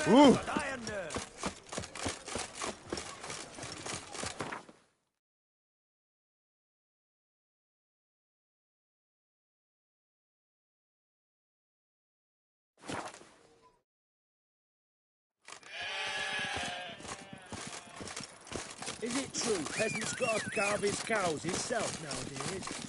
Ooh. Is it true peasants got to carve his cows himself nowadays?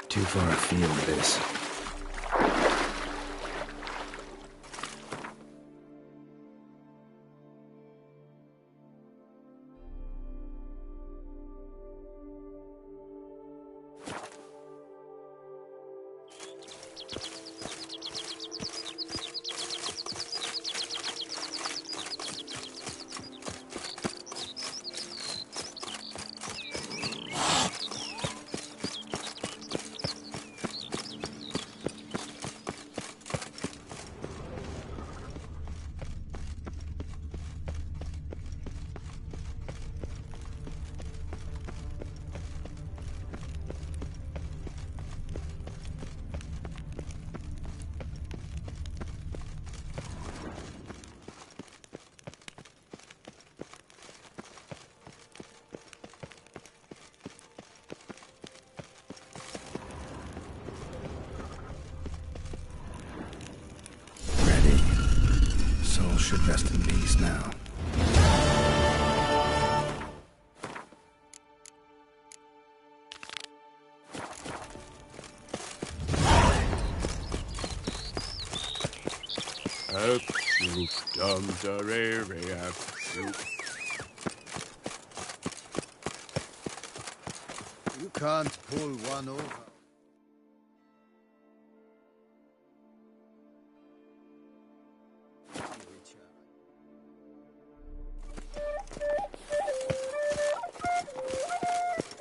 Too far afield, this. should rest in peace now. You can't pull one over.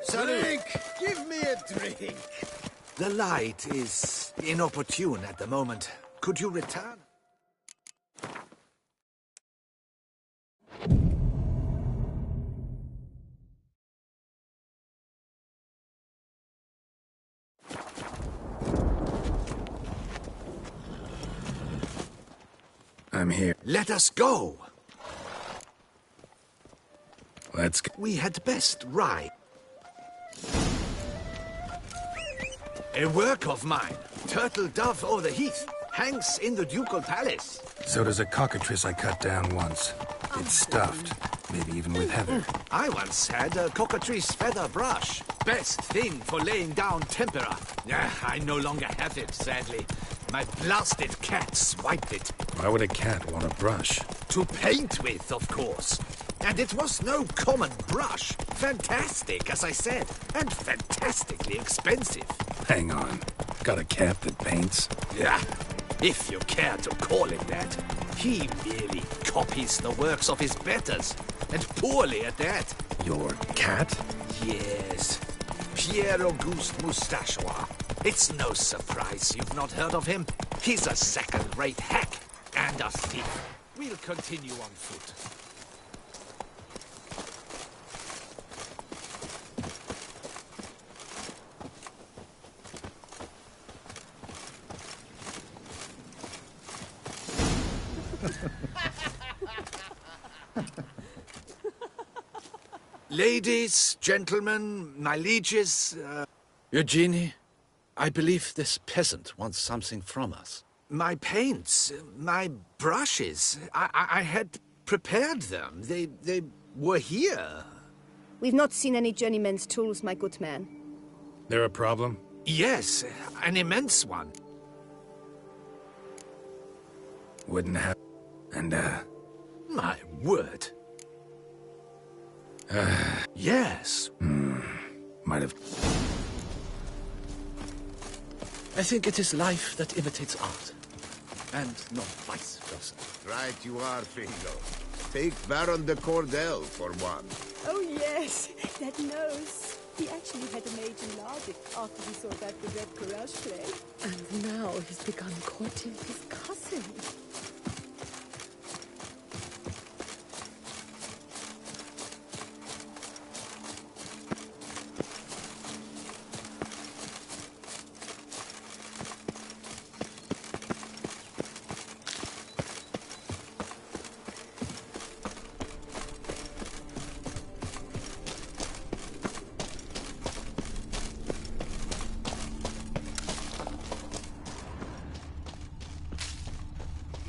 Drink! Give me a drink! The light is inopportune at the moment. Could you return? I'm here. Let us go. Let's go. We had best ride. A work of mine. Turtle dove o'er the heath. Hangs in the ducal palace. So does a cockatrice I cut down once. It's stuffed. Maybe even with heather. I once had a cockatrice feather brush. Best thing for laying down tempera. I no longer have it, sadly. My blasted cat swiped it. Why would a cat want a brush? To paint with, of course. And it was no common brush. Fantastic, as I said. And fantastically expensive. Hang on. Got a cat that paints? Yeah, if you care to call it that. He merely copies the works of his betters. And poorly at that. Your cat? Yes. Pierre-Auguste Moustachois. It's no surprise you've not heard of him. He's a second-rate hack and a thief. We'll continue on foot. Ladies, gentlemen, my lieges, Eugenie, I believe this peasant wants something from us. my paints, my brushes, I had prepared them. They were here. We've not seen any journeyman's tools, my good man. There a problem? Yes, an immense one. Wouldn't have. And, My word. Yes. might have. I think it is life that imitates art, and not vice versa. Right you are, Fingo. Take Baron de Cordel for one. Oh, yes, that nose. He actually had a major large after he saw that the red courage play. And now he's begun courting his cousin.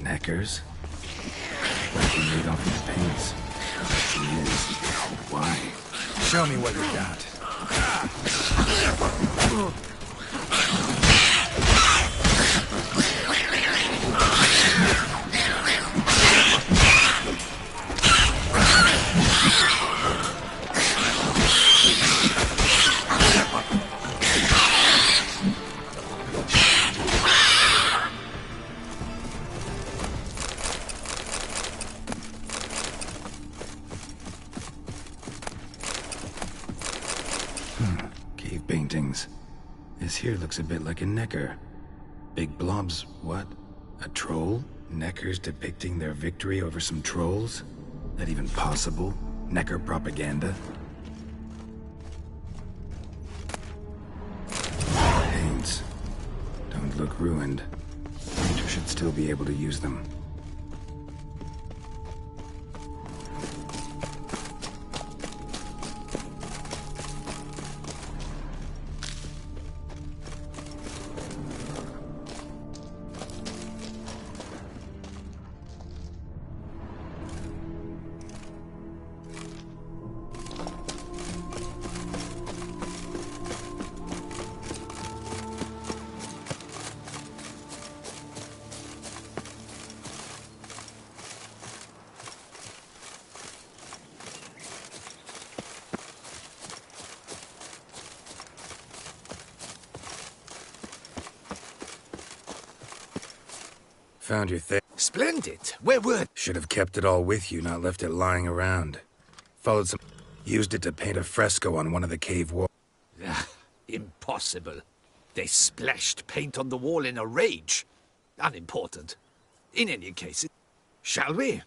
Neckers? Like he made off his paints. He is. Why? Show me what you got. Cave paintings. This here looks a bit like a necker. Big blobs, what? A troll? Neckers depicting their victory over some trolls? That even possible? Necker propaganda? Paints. Don't look ruined. Painter should still be able to use them. Found your thing. Splendid. Where were... Should have kept it all with you, not left it lying around. Followed some... Used it to paint a fresco on one of the cave walls. Impossible. They splashed paint on the wall in a rage. Unimportant. In any case, shall we?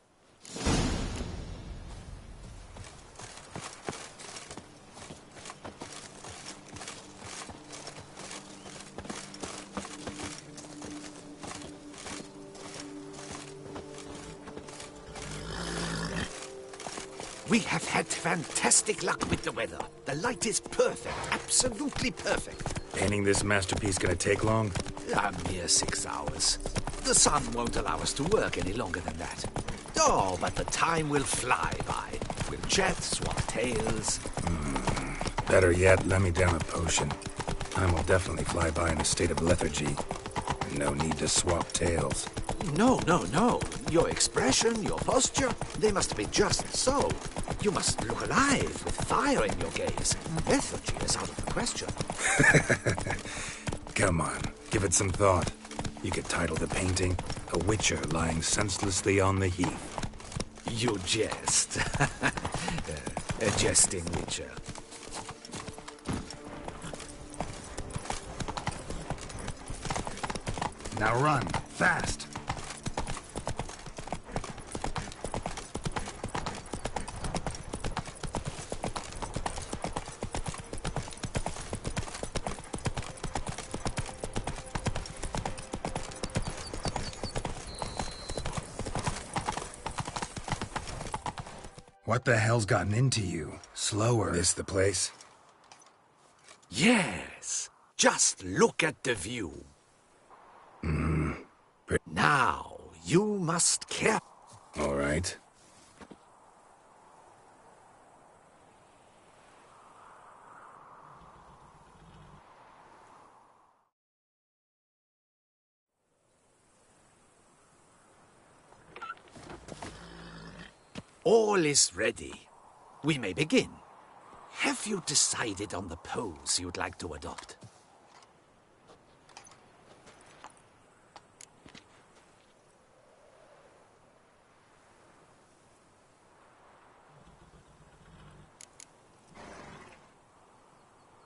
We have had fantastic luck with the weather. The light is perfect, absolutely perfect. Painting this masterpiece gonna take long? A mere 6 hours. The sun won't allow us to work any longer than that. Oh, but the time will fly by. We'll chat, swap tales. Better yet, let me down a potion. Time will definitely fly by in a state of lethargy. No need to swap tales. No. Your expression, your posture, they must be just so. You must look alive with fire in your gaze. Lethargy is out of the question. Come on, give it some thought. You could title the painting, A Witcher Lying Senselessly on the Heath. You jest. A jesting witcher. Now run, fast! What the hell's gotten into you? Slower. This the place? Yes. Just look at the view. Now, you must care. All right. All is ready. We may begin. Have you decided on the pose you'd like to adopt?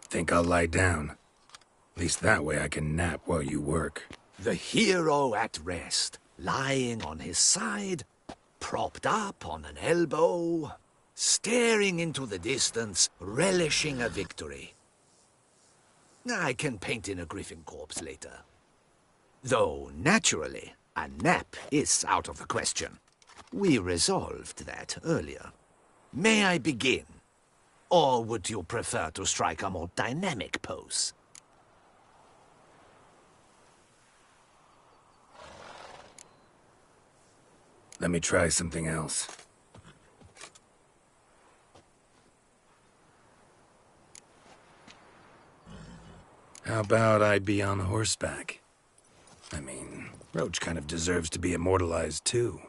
Think I'll lie down. At least that way I can nap while you work. The hero at rest, lying on his side, propped up on an elbow, staring into the distance, relishing a victory. I can paint in a griffin corpse later. Though, naturally, a nap is out of the question. We resolved that earlier. May I begin? Or would you prefer to strike a more dynamic pose? Let me try something else. How about I be on horseback? I mean, Roach kind of deserves to be immortalized too.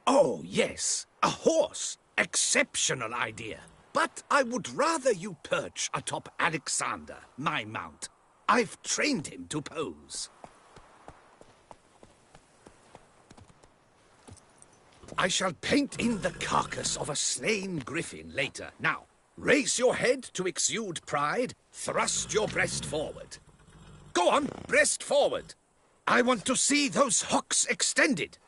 Oh, yes. A horse. Exceptional idea. But I would rather you perch atop Alexander, my mount. I've trained him to pose. I shall paint in the carcass of a slain griffin later. Now, raise your head to exude pride. Thrust your breast forward. Go on, breast forward. I want to see those hocks extended.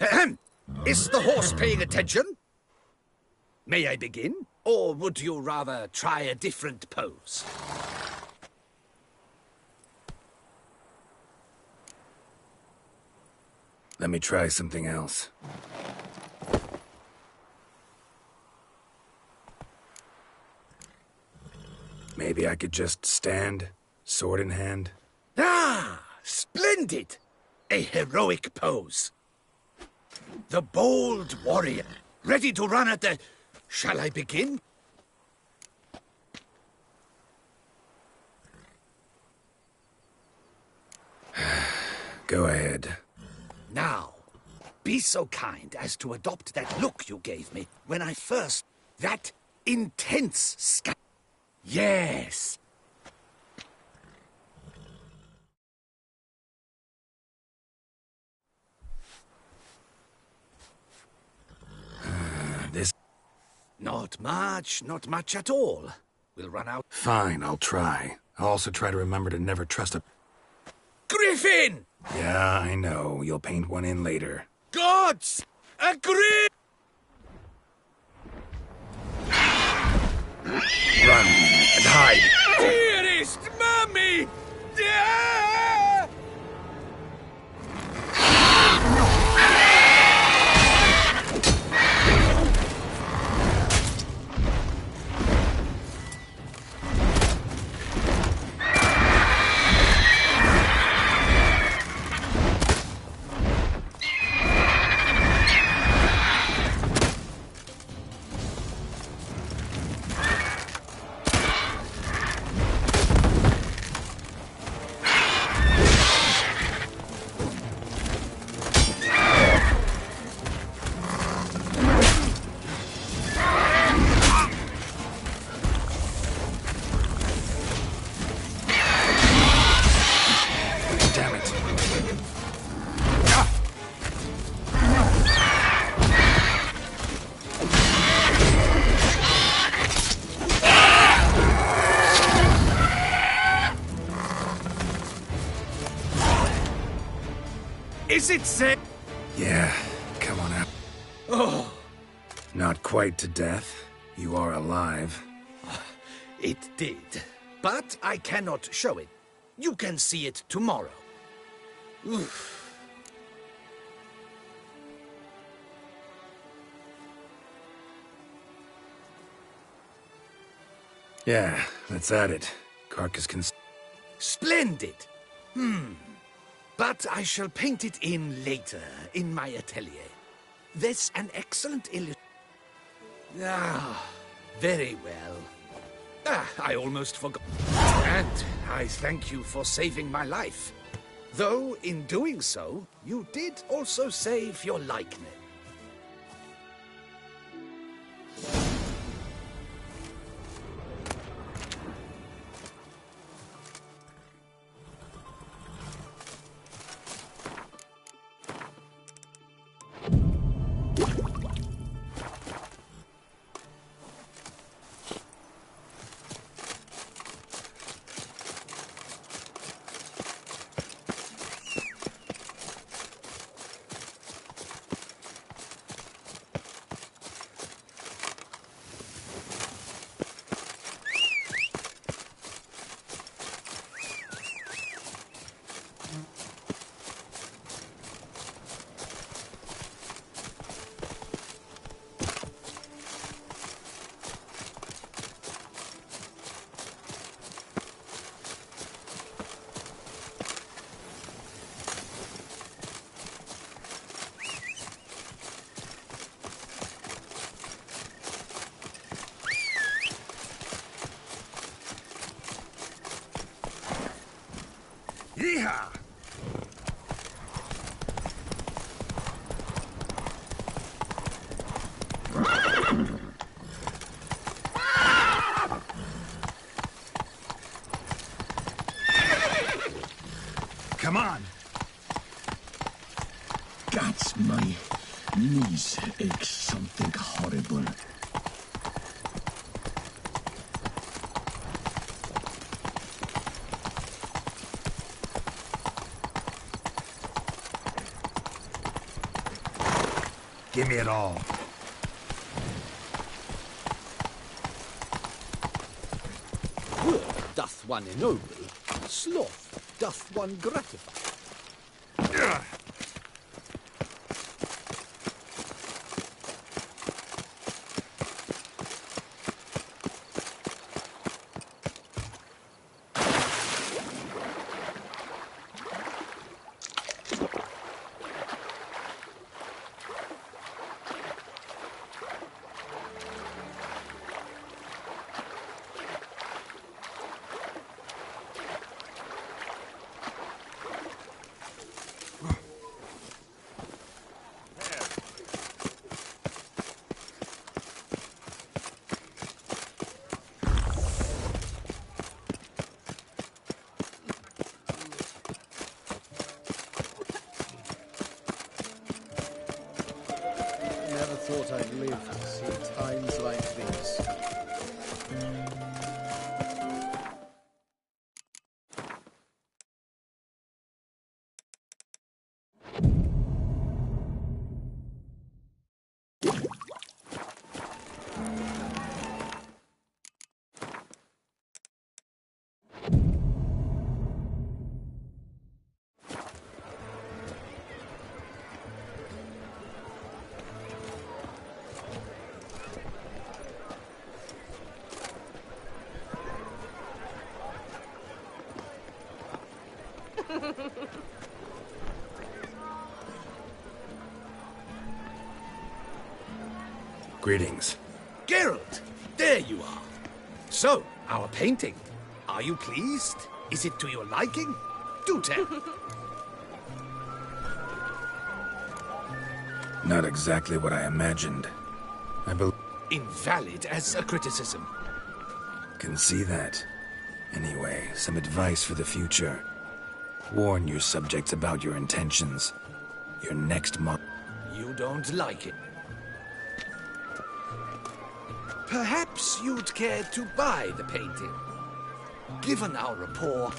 Ahem. Is the horse paying attention? May I begin? Or would you rather try a different pose? Let me try something else. Maybe I could just stand, sword in hand. Ah, splendid! A heroic pose. The bold warrior, ready to run at the... Shall I begin? Go ahead. Now, be so kind as to adopt that look you gave me when I first... That intense scan... Yes. Not much at all. We'll run out. Fine, I'll try. I'll also try to remember to never trust a... Griffin! Yeah, I know. You'll paint one in later. Gods! A griffin! Run and hide! Dearest Mummy! Ah! Is it safe? Yeah, come on out. Oh, Not quite to death. You are alive. it did. But I cannot show it. You can see it tomorrow. Oof. Yeah, that's at it. Carcass can... Splendid. But I shall paint it in later, in my atelier. There's an excellent illustration. Ah, very well. I almost forgot. And I thank you for saving my life. Though, in doing so, you did also save your likeness. Yeehaw! Come on! Gods, my knees ache something horrible. Give me it all. Work doth one ennoble, sloth doth one gratify. Never thought I'd live to see times like Greetings. Geralt, there you are. So, our painting. Are you pleased? Is it to your liking? Do tell. Not exactly what I imagined. I Invalid as a criticism. can see that. Anyway, some advice for the future. Warn your subjects about your intentions. Your next You don't like it. Perhaps you'd care to buy the painting. Given our rapport,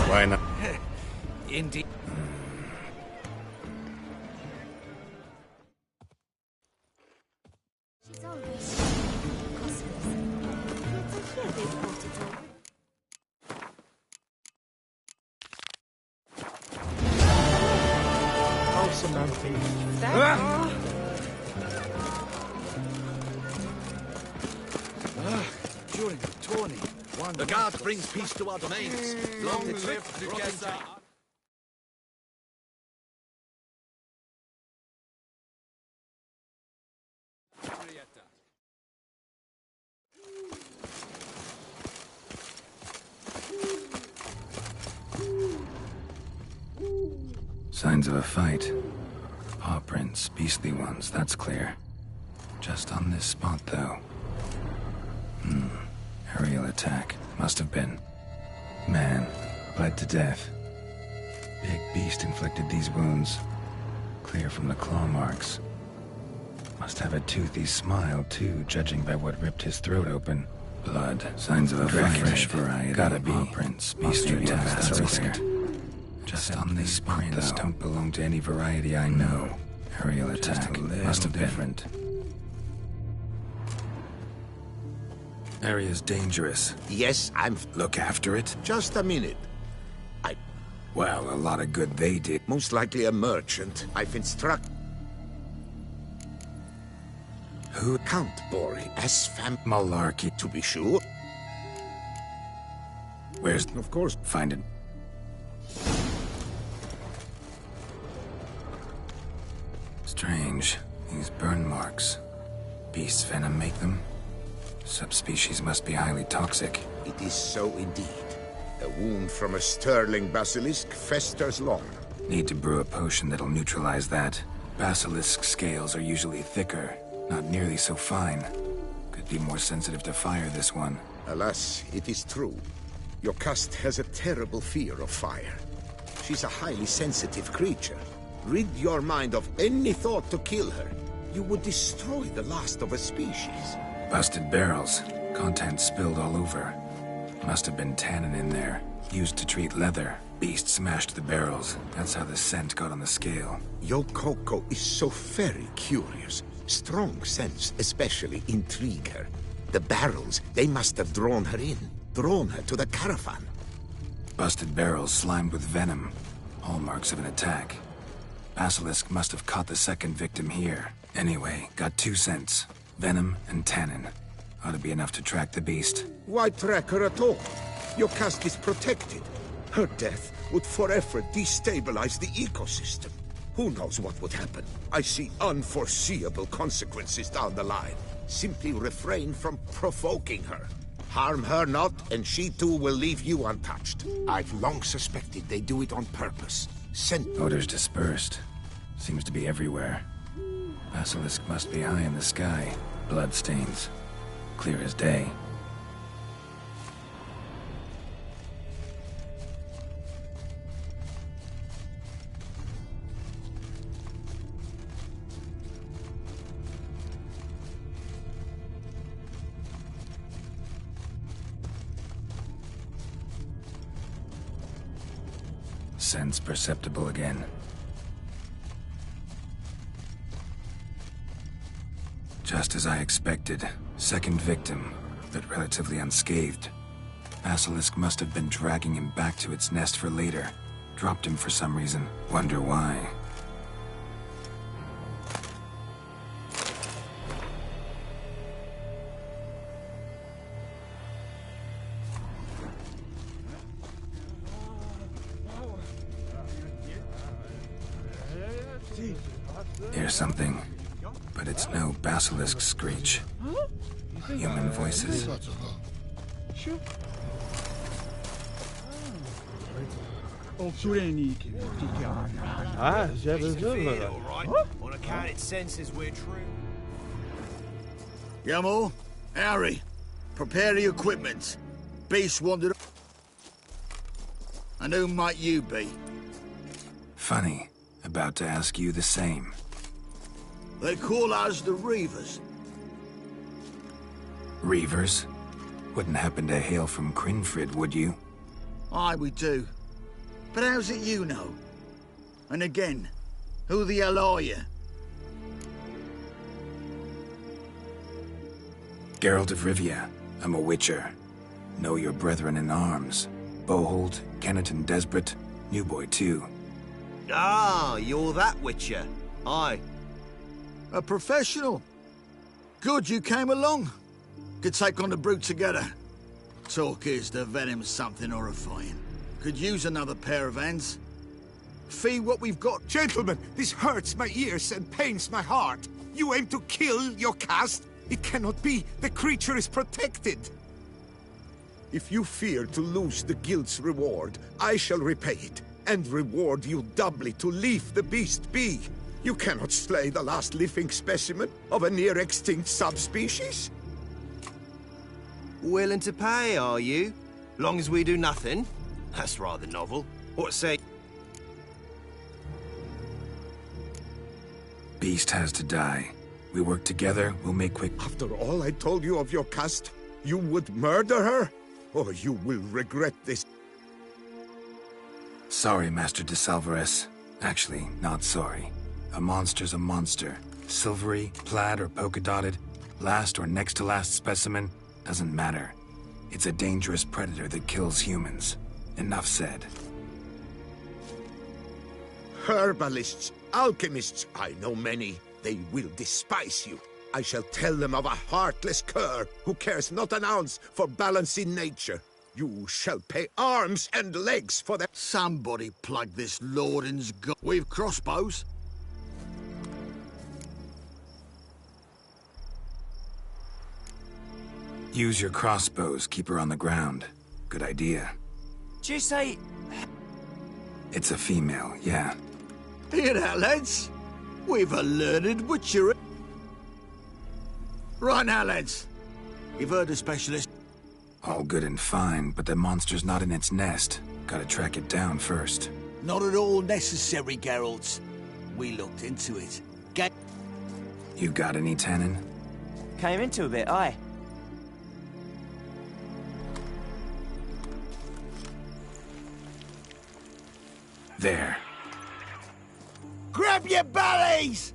Why not? Indeed. She's always costless. It's a very portable. Oh, Samantha. During the tourney, the guard brings peace to our domains. Long live Duquesa. Signs of a fight. Paw prints, beastly ones, that's clear. Just on this spot, though. Aerial attack. Must have been. Man, bled to death. Big beast inflicted these wounds. Clear from the claw marks. Must have a toothy smile, too, judging by what ripped his throat open. Blood, signs of a fresh variety. Gotta be. Paw prints, beastly ones, that's clear. Just on these prints don't belong to any variety I know. Aerial attack must have been different. Area's dangerous. Yes, I'm... Look after it? Just a minute. Well, a lot of good they did. Most likely a merchant. I've instructed... Who? Count Bori as Malarkey. to be sure. Where's... Of course. Find it. Strange. These burn marks. Beast's venom make them? Subspecies must be highly toxic. It is so indeed. A wound from a sterling basilisk festers long. Need to brew a potion that'll neutralize that. Basilisk scales are usually thicker, not nearly so fine. Could be more sensitive to fire, this one. Alas, it is true. Your caste has a terrible fear of fire. She's a highly sensitive creature. Rid your mind of any thought to kill her. You would destroy the last of a species. Busted barrels. Contents spilled all over. Must have been tannin in there. Used to treat leather. Beast smashed the barrels. That's how the scent got on the scale. Yokoko is so very curious. Strong scents especially intrigue her. The barrels, they must have drawn her in. Drawn her to the caravan. Busted barrels slimed with venom. Hallmarks of an attack. Basilisk must have caught the second victim here. Anyway, got 2 cents. Venom and tannin. Ought to be enough to track the beast. Why track her at all? Your caste is protected. Her death would forever destabilize the ecosystem. Who knows what would happen? I see unforeseeable consequences down the line. Simply refrain from provoking her. Harm her not, and she too will leave you untouched. I've long suspected they do it on purpose. Odors dispersed. Seems to be everywhere. Basilisk must be high in the sky. Blood stains. Clear as day. Sense perceptible again. Just as I expected. Second victim, but relatively unscathed. Basilisk must have been dragging him back to its nest for later. Dropped him for some reason. Wonder why. Hear something, but it's no basilisk screech. Human voices. Ah, j'avais Feel all right. On account it senses we're true. Yamo, Harry, prepare the equipment. Beast wandered. And who might you be? Funny. About to ask you the same. They call us the Reavers. Reavers? Wouldn't happen to hail from Crinfrid, would you? Aye, we do. But how's it you know? And again, who the hell are you? Geralt of Rivia. I'm a witcher. Know your brethren in arms. Bohold, Kenneton Desperate, New Boy too. Ah, you're that witcher. Aye. A professional. Good you came along. Could take on the brute together. Talk is the venom's something horrifying. Could use another pair of hands. Fee what we've got. Gentlemen, this hurts my ears and pains my heart. You aim to kill your caste? It cannot be. The creature is protected. If you fear to lose the guild's reward, I shall repay it, and reward you doubly to leave the beast be. You cannot slay the last living specimen of a near-extinct subspecies. Willing to pay, are you? Long as we do nothing? That's rather novel. What say? Beast has to die. We work together, we'll make quick... After all I told you of your caste, you would murder her? Or you will regret this. Sorry, Master de Salvarez. Actually, not sorry. A monster's a monster. Silvery, plaid, or polka-dotted, last or next to last specimen, doesn't matter. It's a dangerous predator that kills humans. Enough said. Herbalists, alchemists, I know many. They will despise you. I shall tell them of a heartless cur who cares not an ounce for balance in nature. You shall pay arms and legs for them. Somebody plug this Lorden's go. We've crossbows. Use your crossbows, keep her on the ground. Good idea. Did you say... It's a female, yeah. Hear that, lads? We've a learned witcher. Right now, lads. You've heard the specialist. All good and fine, but the monster's not in its nest. Gotta track it down first. Not at all necessary, Geralt. We looked into it. You got any tannin? Came into a bit, aye. There. Grab your bellies!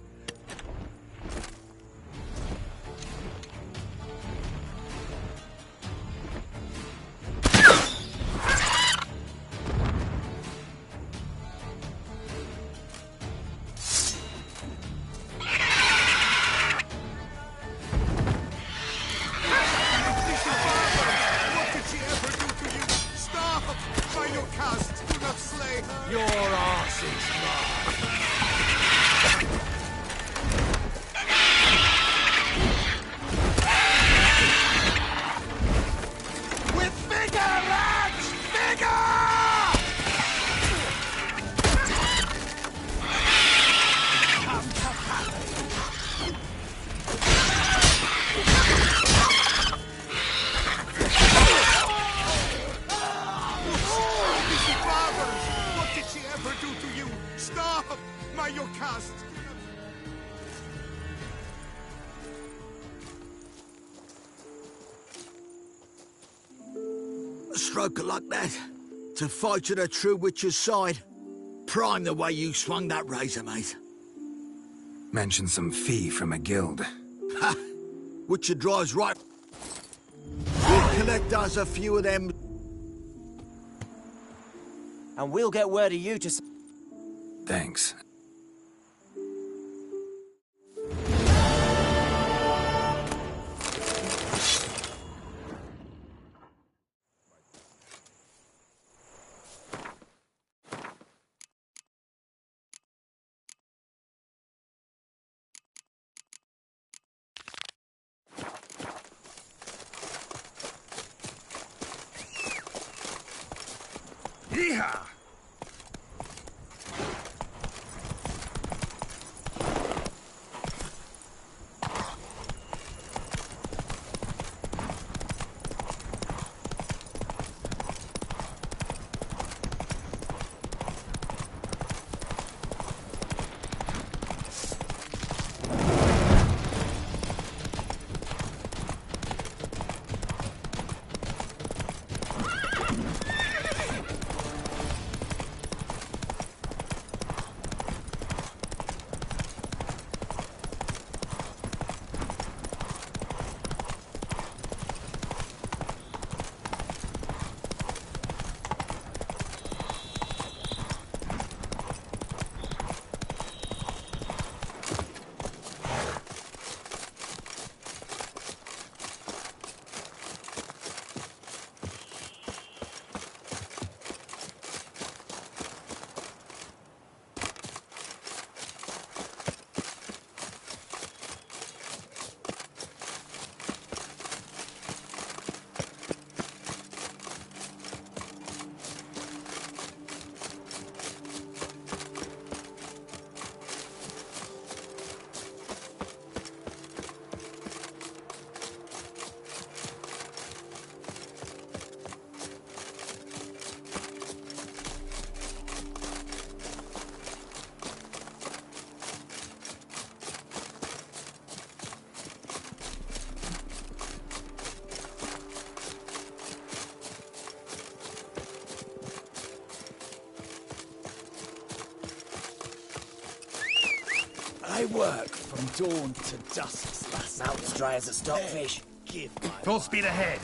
Your arse is mine. With vigor, lads! Vigor! What did she ever do to you? Stop! My your caste! A stroke of luck, that. To fight at a true witcher's side. Prime the way you swung that razor, mate. Mention some fee from a guild. Ha! Witcher drives right. We'll collect us a few of them. And we'll get word of you to... Thanks. Yeehaw! I work from dawn to dusk, lass. Mount as dry as a stockfish. Give my Full speed ahead.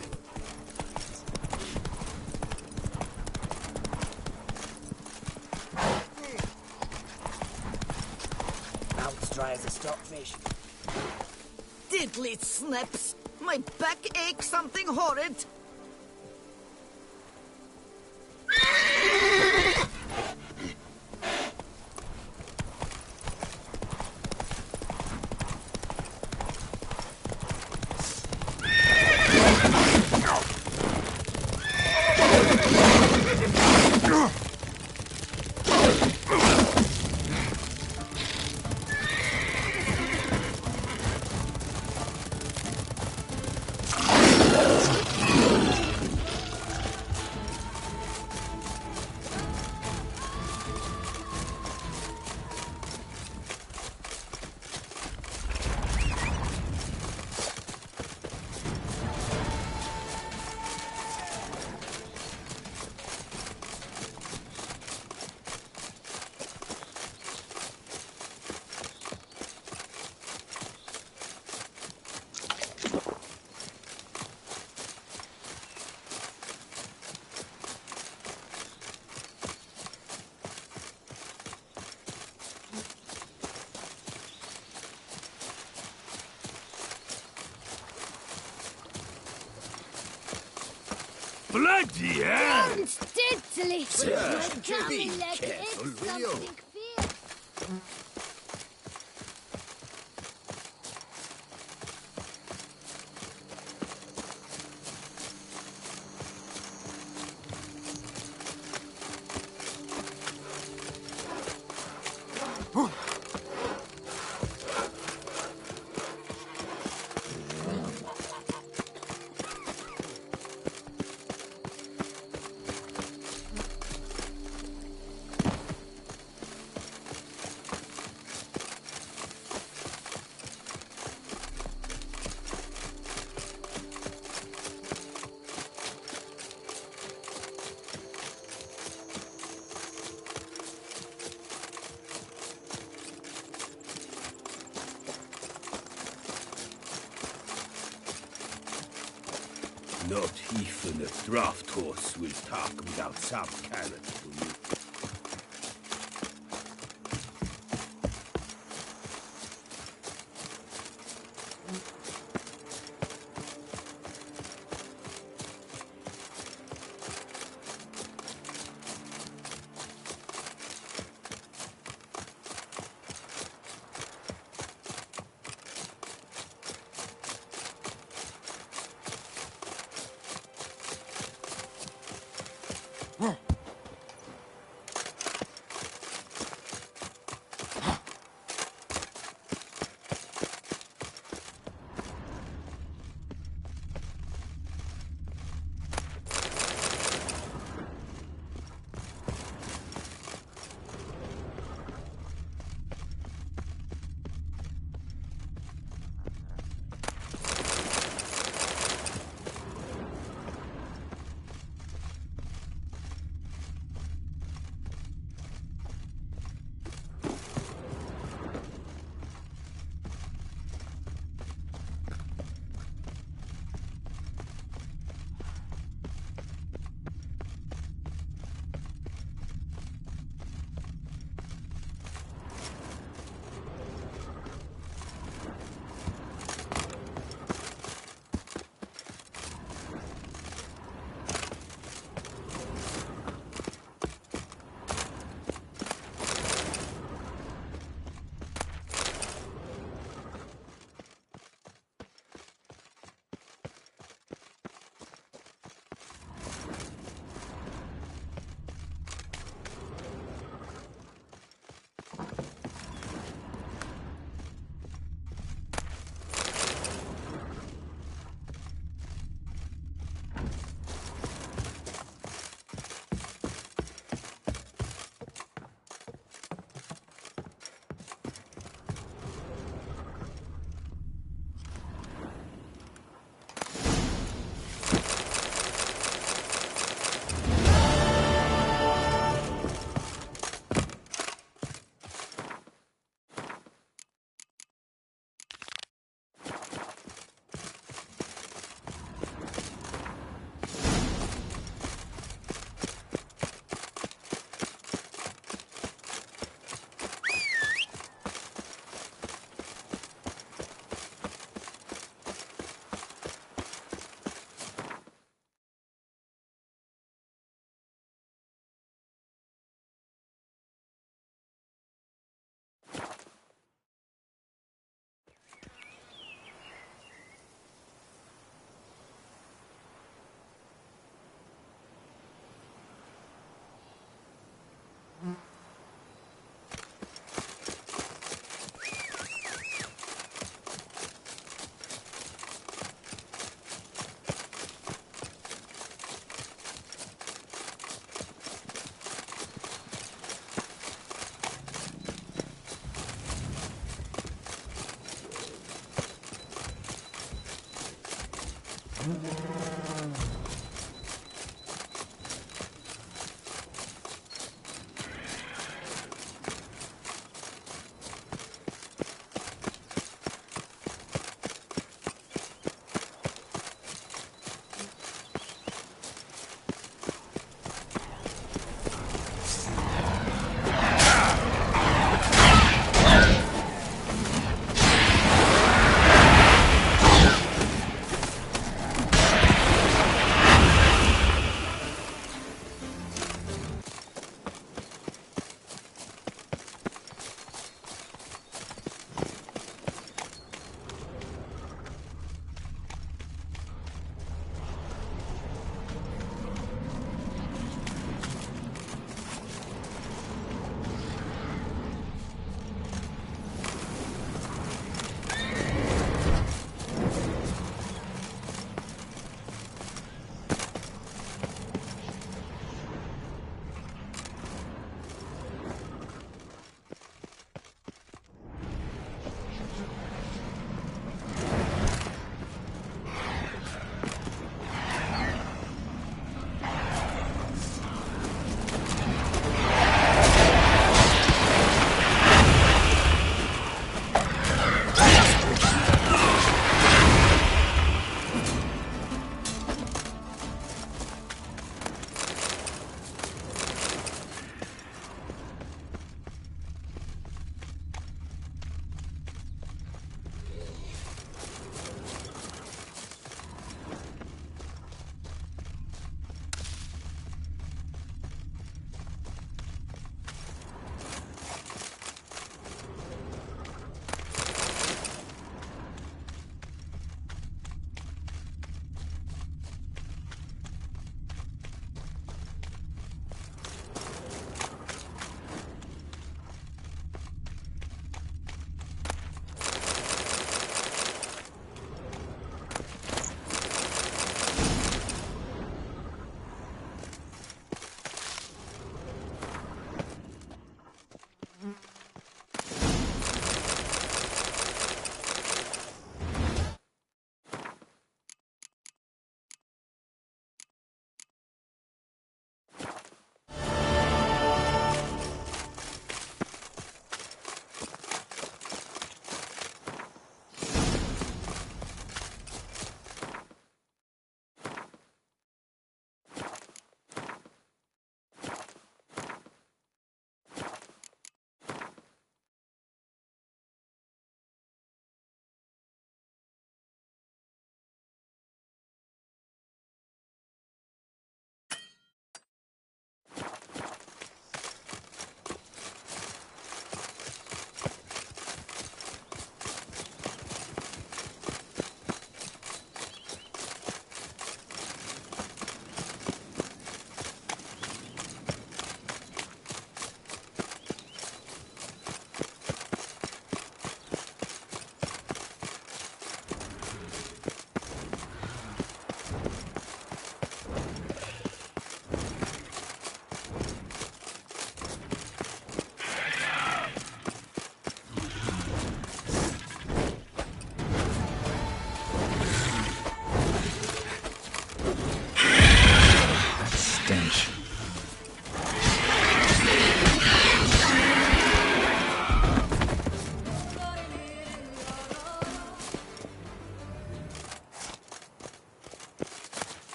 Mount as dry as a stockfish. Diddly snaps! My back aches something horrid! Bloody hell! Diddly! Sir, My tummy be leg careful, aches will you? something fierce. Not even a draft horse will talk without some carrot for you.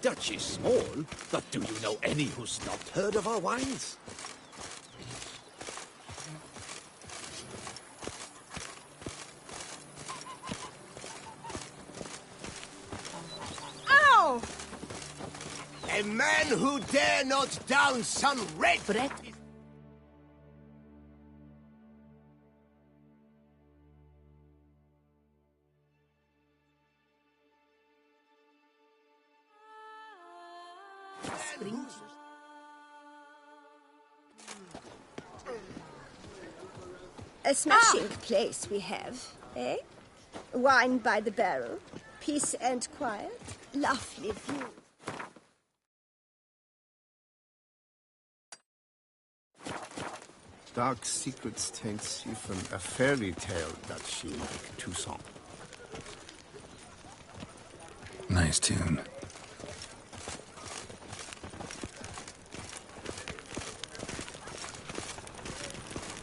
Dutch is small, but do you know any who's not heard of our wines? Ow! A man who dare not down some red Brett. A smashing place we have, eh? Wine by the barrel, peace and quiet, lovely view. Dark secrets taints even a fairy tale that she like Toussaint. Nice tune.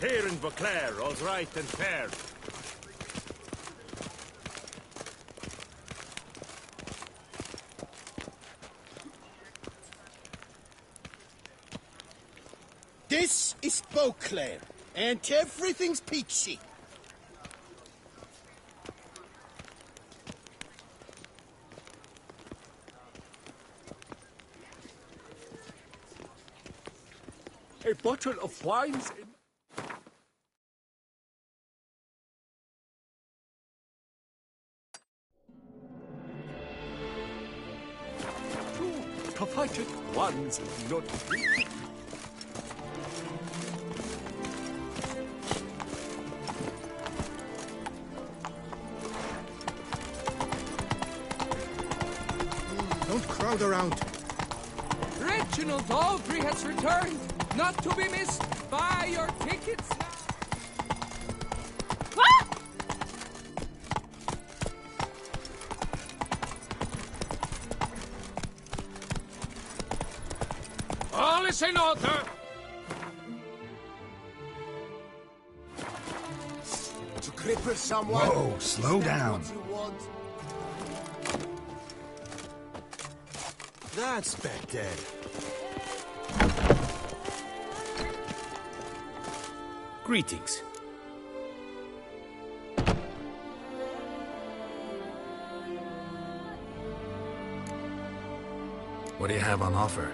Here in Beauclair, all's right and fair. This is Beauclair, and everything's peachy. A bottle of wines in... Two provided one's not... Don't crowd around. Reginald Aldry has returned, not to be missed. Buy your tickets now. All is in order. To cripple someone. Whoa, slow Is that down. what you want? That's better. Greetings. What do you have on offer?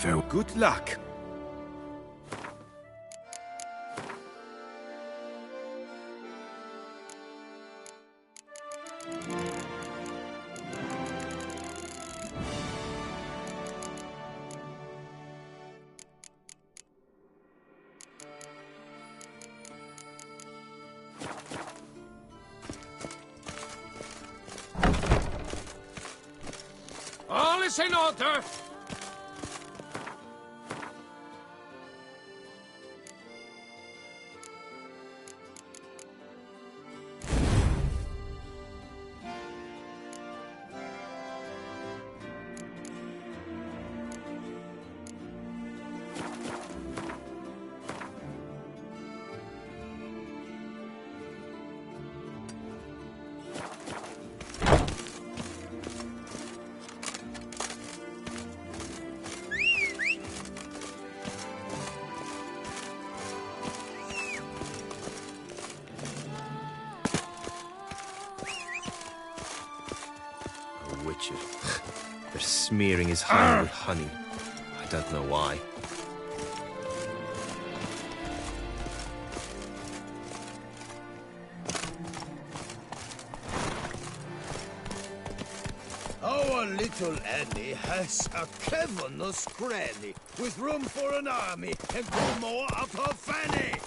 Farewell. Good luck. All is in order. Witcher. They're smearing his hide with honey. I don't know why. Our little Annie has a cleverness granny, with room for an army and no more of her fanny.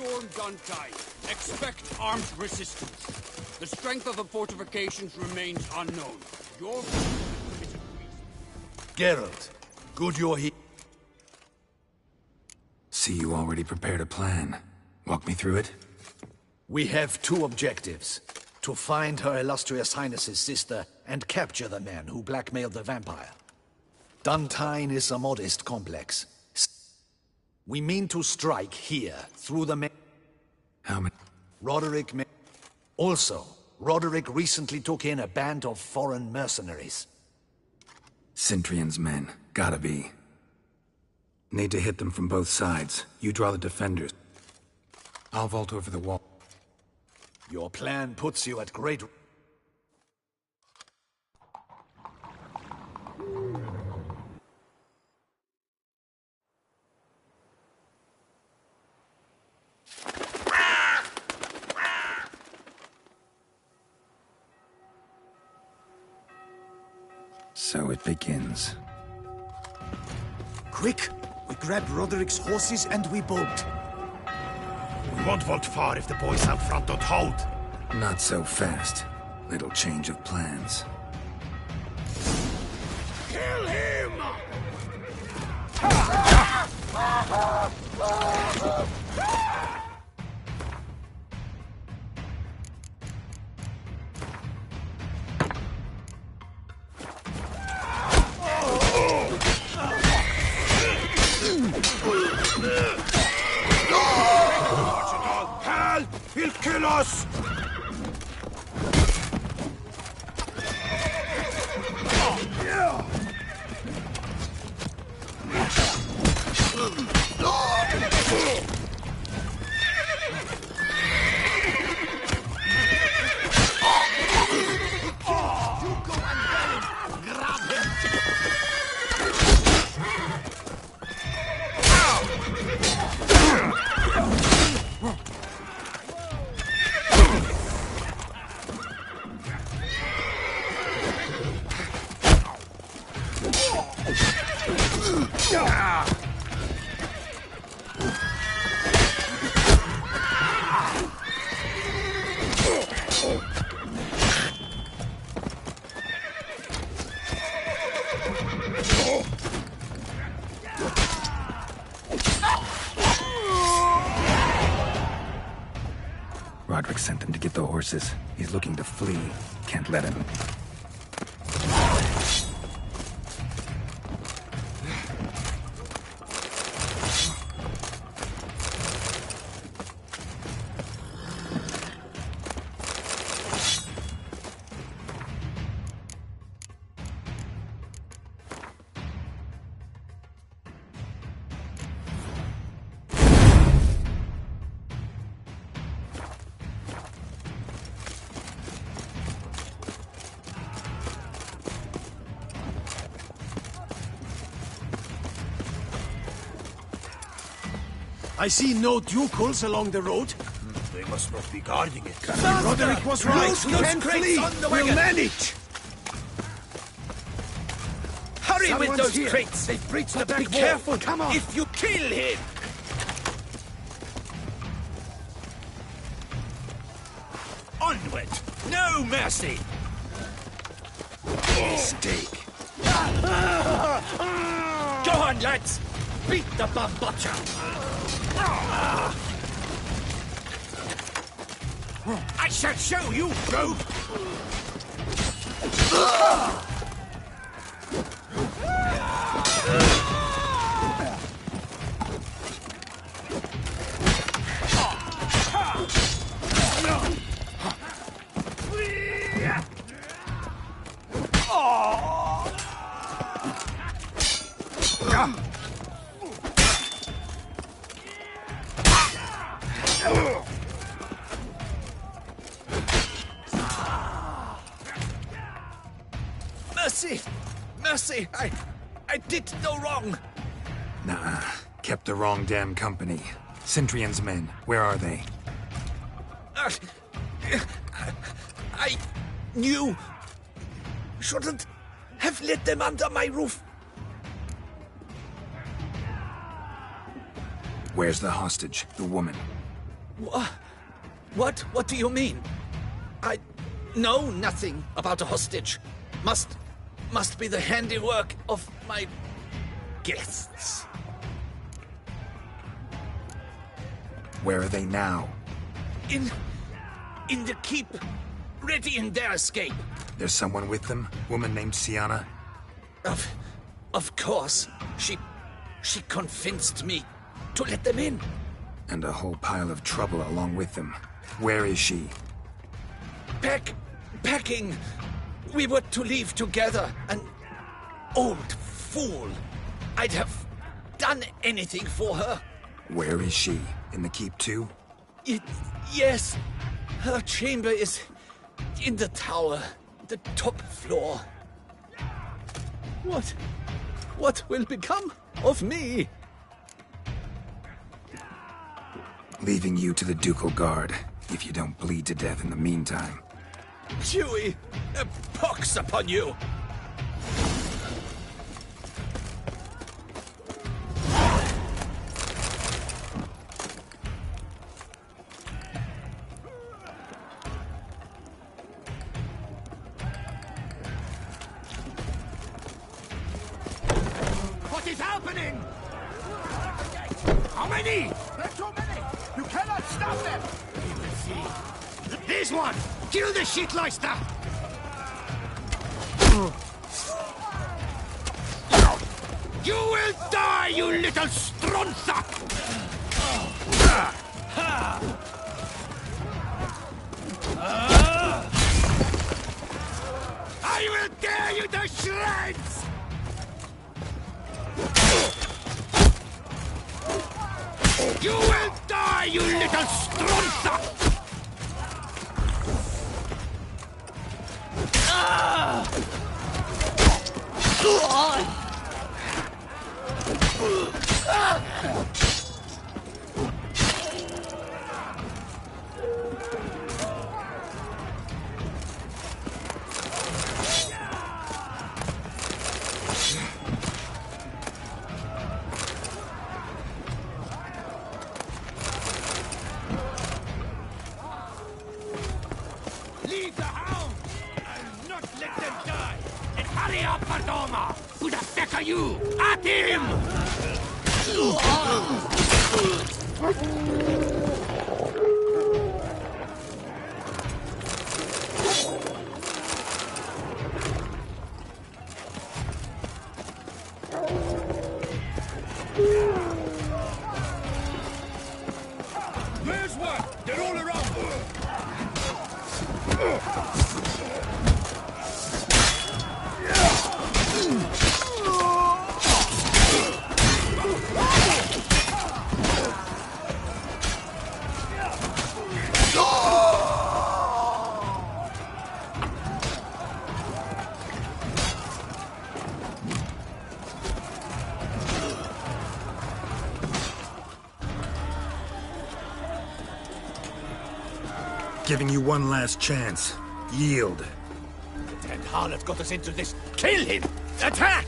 storm Duntide. Expect armed resistance. The strength of the fortifications remains unknown. Your... Geralt, good you're here. See, you already prepared a plan. Walk me through it. We have two objectives. To find Her Illustrious Highness's sister and capture the man who blackmailed the vampire. Duntine is a modest complex. We mean to strike here, through the How many? Roderick Also, Roderick recently took in a band of foreign mercenaries. Centrion's men. Gotta be. Need to hit them from both sides. You draw the defenders. I'll vault over the wall. Your plan puts you at great... So it begins. Quick! We grab Roderick's horses and we bolt. We won't vault far if the boys out front don't hold. Not so fast. Little change of plans. Kill him! He'll kill us! Roderick sent them to get the horses. He's looking to flee. Can't let him. I see no ducals along the road. They must not be guarding it. Roderick was right. We can flee. We'll manage. Hurry with Someone's those here. crates! They've breached the back Be wall. careful! Come on! If you kill him! Onward! No mercy! Mistake. Go on, lads! Beat the bambotcha! I shall show you, rogue! Mercy! Mercy! I did no wrong! Nah, kept the wrong damn company. Centrion's men, where are they? I knew... shouldn't have let them under my roof. Where's the hostage, the woman? What do you mean? I know nothing about a hostage. Must be the handiwork of my guests. Where are they now? In the keep, ready in their escape. There's someone with them? Woman named Sienna? Of course. She convinced me to let them in. And a whole pile of trouble along with them. Where is she? Packing. We were to leave together. An old fool. I'd have done anything for her. Where is she? In the keep too? Yes. Her chamber is in the tower. The top floor. What will become of me? Leaving you to the ducal guard, if you don't bleed to death in the meantime. Chewie, a pox upon you! What is happening? How many? There are too many. You cannot stop them. We will see. Here's one. Kill the shitleister. You will die, you little stronza! I will tear you to shreds! You will die, you little stronza! Leave the hound! I'll not let them die! And hurry up, Pardoma! Who the feck are you? At him! Where's one? They're all around! Giving you one last chance. Yield. The damned harlot got us into this. Kill him! Attack!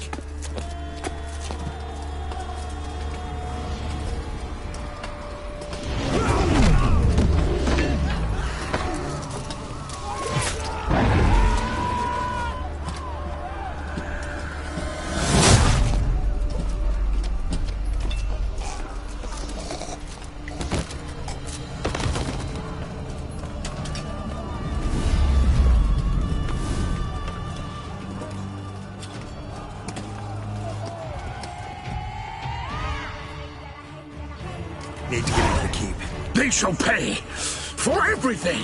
Need to get into the keep. They shall pay for everything!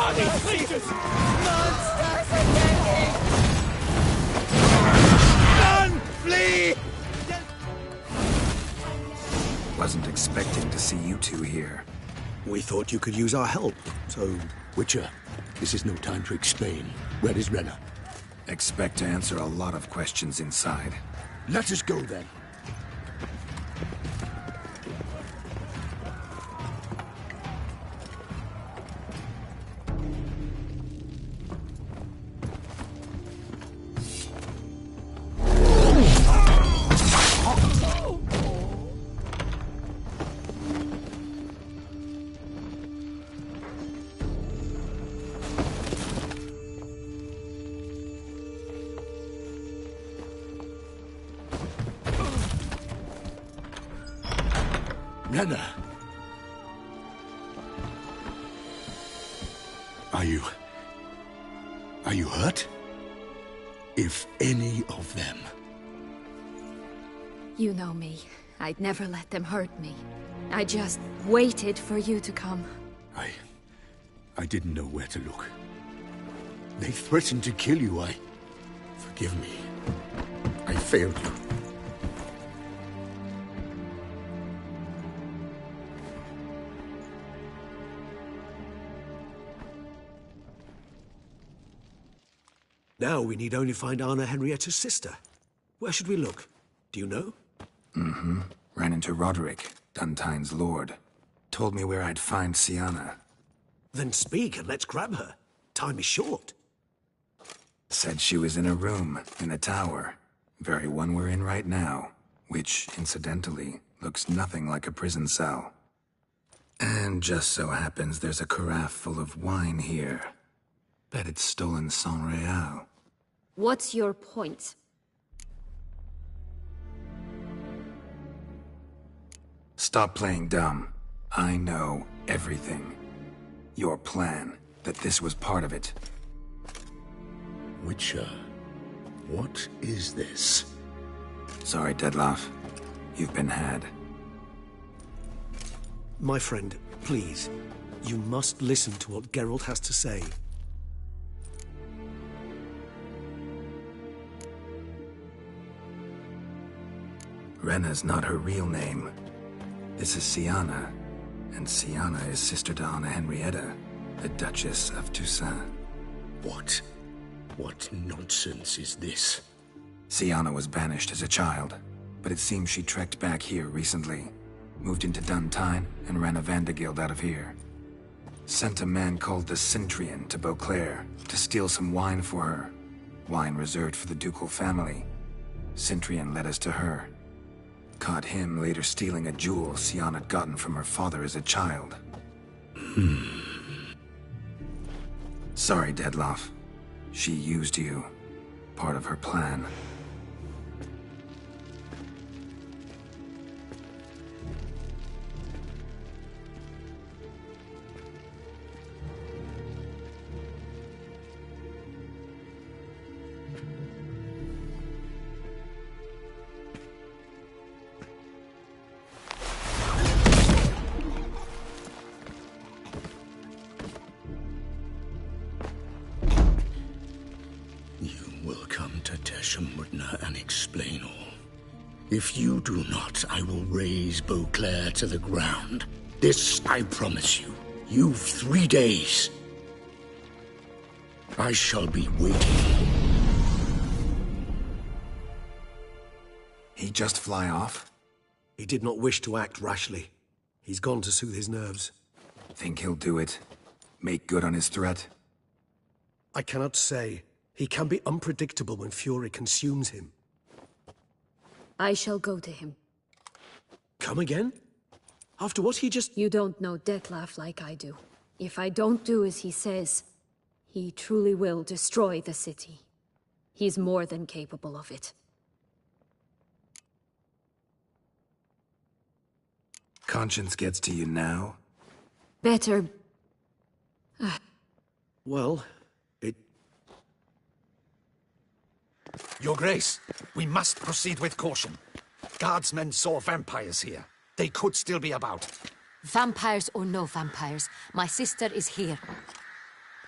Monsters attacking! Run! Flee! Wasn't expecting to see you two here. We thought you could use our help, so... Witcher, this is no time to explain. Where is Renna? Expect to answer a lot of questions inside. Let us go, then. Renna! Are you hurt? If any of them. You know me. I'd never let them hurt me. I just waited for you to come. I didn't know where to look. They threatened to kill you. Forgive me. I failed you. Now we need only find Anna Henrietta's sister. Where should we look? Do you know? Mm-hmm. Ran into Roderick, Duntine's lord. Told me where I'd find Sienna. Then speak and let's grab her. Time is short. Said she was in a room in a tower. Very one we're in right now. Which, incidentally, looks nothing like a prison cell. And just so happens there's a carafe full of wine here. Bet it's stolen San Real. What's your point? Stop playing dumb. I know everything. Your plan, that this was part of it. Witcher, what is this? Sorry, Dettlaff. You've been had. My friend, please. You must listen to what Geralt has to say. Renna's not her real name. This is Sienna, and Sienna is sister to Anna Henrietta, the Duchess of Toussaint. What nonsense is this? Sienna was banished as a child, but it seems she trekked back here recently. Moved into Duntine and ran a Vandergild out of here. Sent a man called the Cintrian to Beauclair to steal some wine for her. Wine reserved for the ducal family. Cintrian led us to her. Caught him later stealing a jewel Sienna had gotten from her father as a child. Sorry, Dettlaff. She used you. Part of her plan. And explain all. If you do not, I will raise Beauclair to the ground. This I promise you. You've 3 days. I shall be waiting. He just fly off? He did not wish to act rashly. He's gone to soothe his nerves. Think he'll do it? Make good on his threat? I cannot say. He can be unpredictable when fury consumes him. I shall go to him. Come again? After what he just... You don't know Dettlaff like I do. If I don't do as he says, he truly will destroy the city. He's more than capable of it. Conscience gets to you now? Better... Well, Your Grace, we must proceed with caution. Guardsmen saw vampires here. They could still be about. Vampires or no vampires, my sister is here.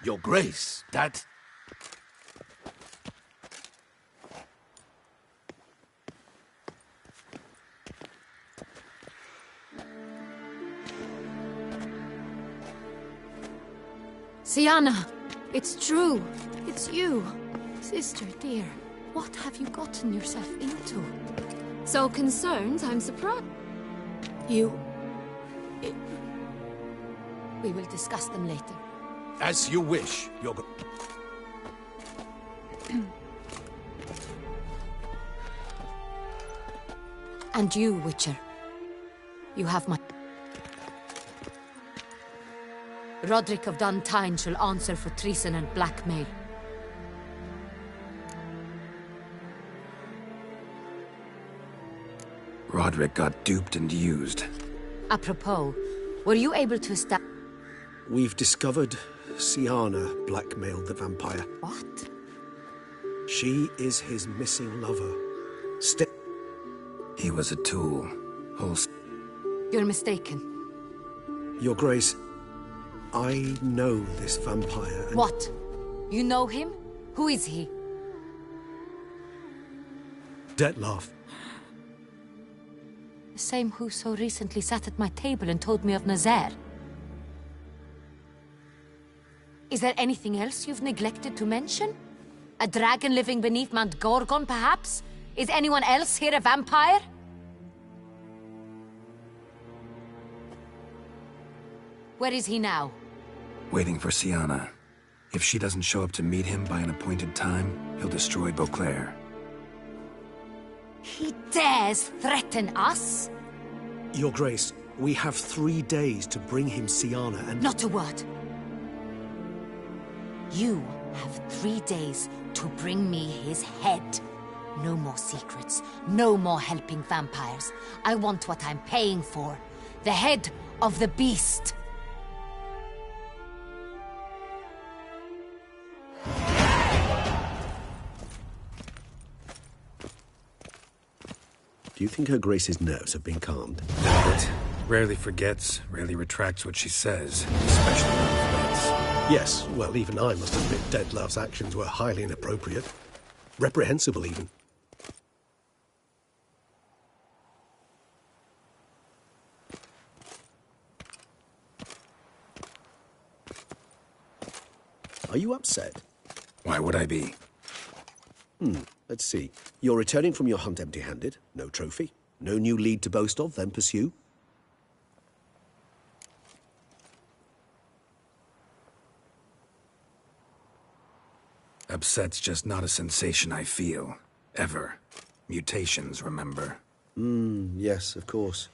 Your Grace, that... Sienna, it's true. It's you. Sister dear, what have you gotten yourself into? So concerned, I'm surprised. We will discuss them later. As you wish, Your And you, Witcher. You have my... Roderick of Duntine shall answer for treason and blackmail. Roderick got duped and used. Apropos, were you able to establish... We've discovered Sienna blackmailed the vampire. What? She is his missing lover. He was a tool. You're mistaken. Your Grace, I know this vampire and... What? You know him? Who is he? Dettlaff. The same who so recently sat at my table and told me of Nazaire. Is there anything else you've neglected to mention? A dragon living beneath Mount Gorgon, perhaps? Is anyone else here a vampire? Where is he now? Waiting for Sienna. If she doesn't show up to meet him by an appointed time, he'll destroy Beauclair. He dares threaten us? Your Grace, we have 3 days to bring him Sienna and... Not a word. You have 3 days to bring me his head. No more secrets. No more helping vampires. I want what I'm paying for. The head of the beast. Do you think Her Grace's nerves have been calmed? But rarely forgets, rarely retracts what she says, especially on threats. Yes, well, even I must admit Dettlaff's actions were highly inappropriate. Reprehensible, even. Are you upset? Why would I be? Let's see. You're returning from your hunt empty-handed. No trophy. No new lead to boast of, then pursue. Upset's just not a sensation I feel. Ever. Mutations, remember? Yes, of course.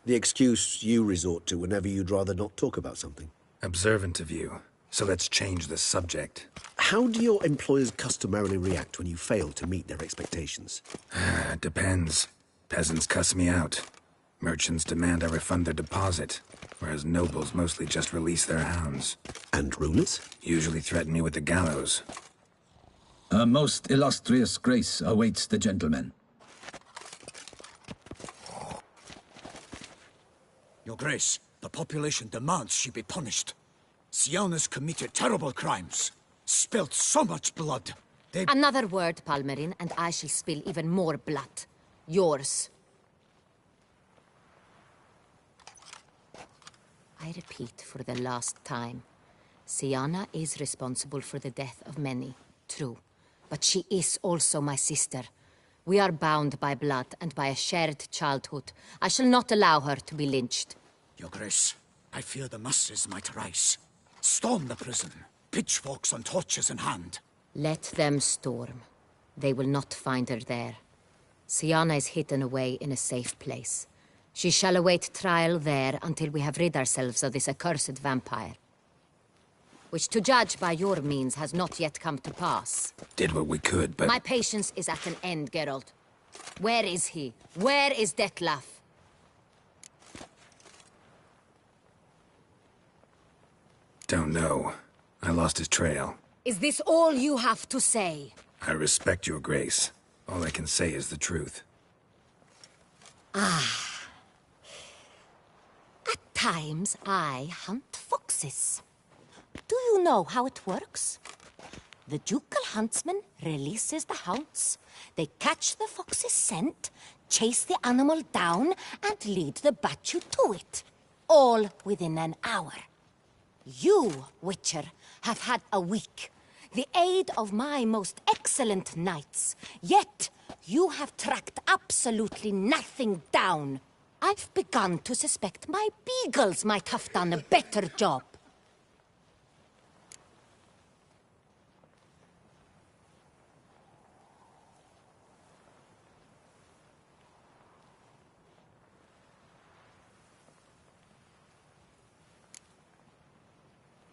The excuse you resort to whenever you'd rather not talk about something. Observant of you. So let's change the subject. How do your employers customarily react when you fail to meet their expectations? Depends. Peasants cuss me out. Merchants demand I refund their deposit, whereas nobles mostly just release their hounds. And rulers? Usually threaten me with the gallows. A most illustrious grace awaits the gentleman. Your Grace, the population demands she be punished. Sienna's committed terrible crimes. Spilt so much blood. Another word, Palmerin, and I shall spill even more blood. Yours. I repeat for the last time. Sienna is responsible for the death of many, true. But she is also my sister. We are bound by blood and by a shared childhood. I shall not allow her to be lynched. Your Grace, I fear the masses might rise. Storm the prison, pitchforks and torches in hand. Let them storm. They will not find her there. Sienna is hidden away in a safe place. She shall await trial there until we have rid ourselves of this accursed vampire. Which, to judge by your means, has not yet come to pass. Did what we could, but... My patience is at an end, Geralt. Where is he? Where is Dettlaff? Don't know. I lost his trail. Is this all you have to say? I respect your grace. All I can say is the truth. At times, I hunt foxes. Do you know how it works? The ducal huntsman releases the hounds. They catch the fox's scent, chase the animal down, and lead the Bachu to it. All within an hour. You, Witcher, have had a week. The aid of my most excellent knights. Yet, you have tracked absolutely nothing down. I've begun to suspect my beagles might have done a better job.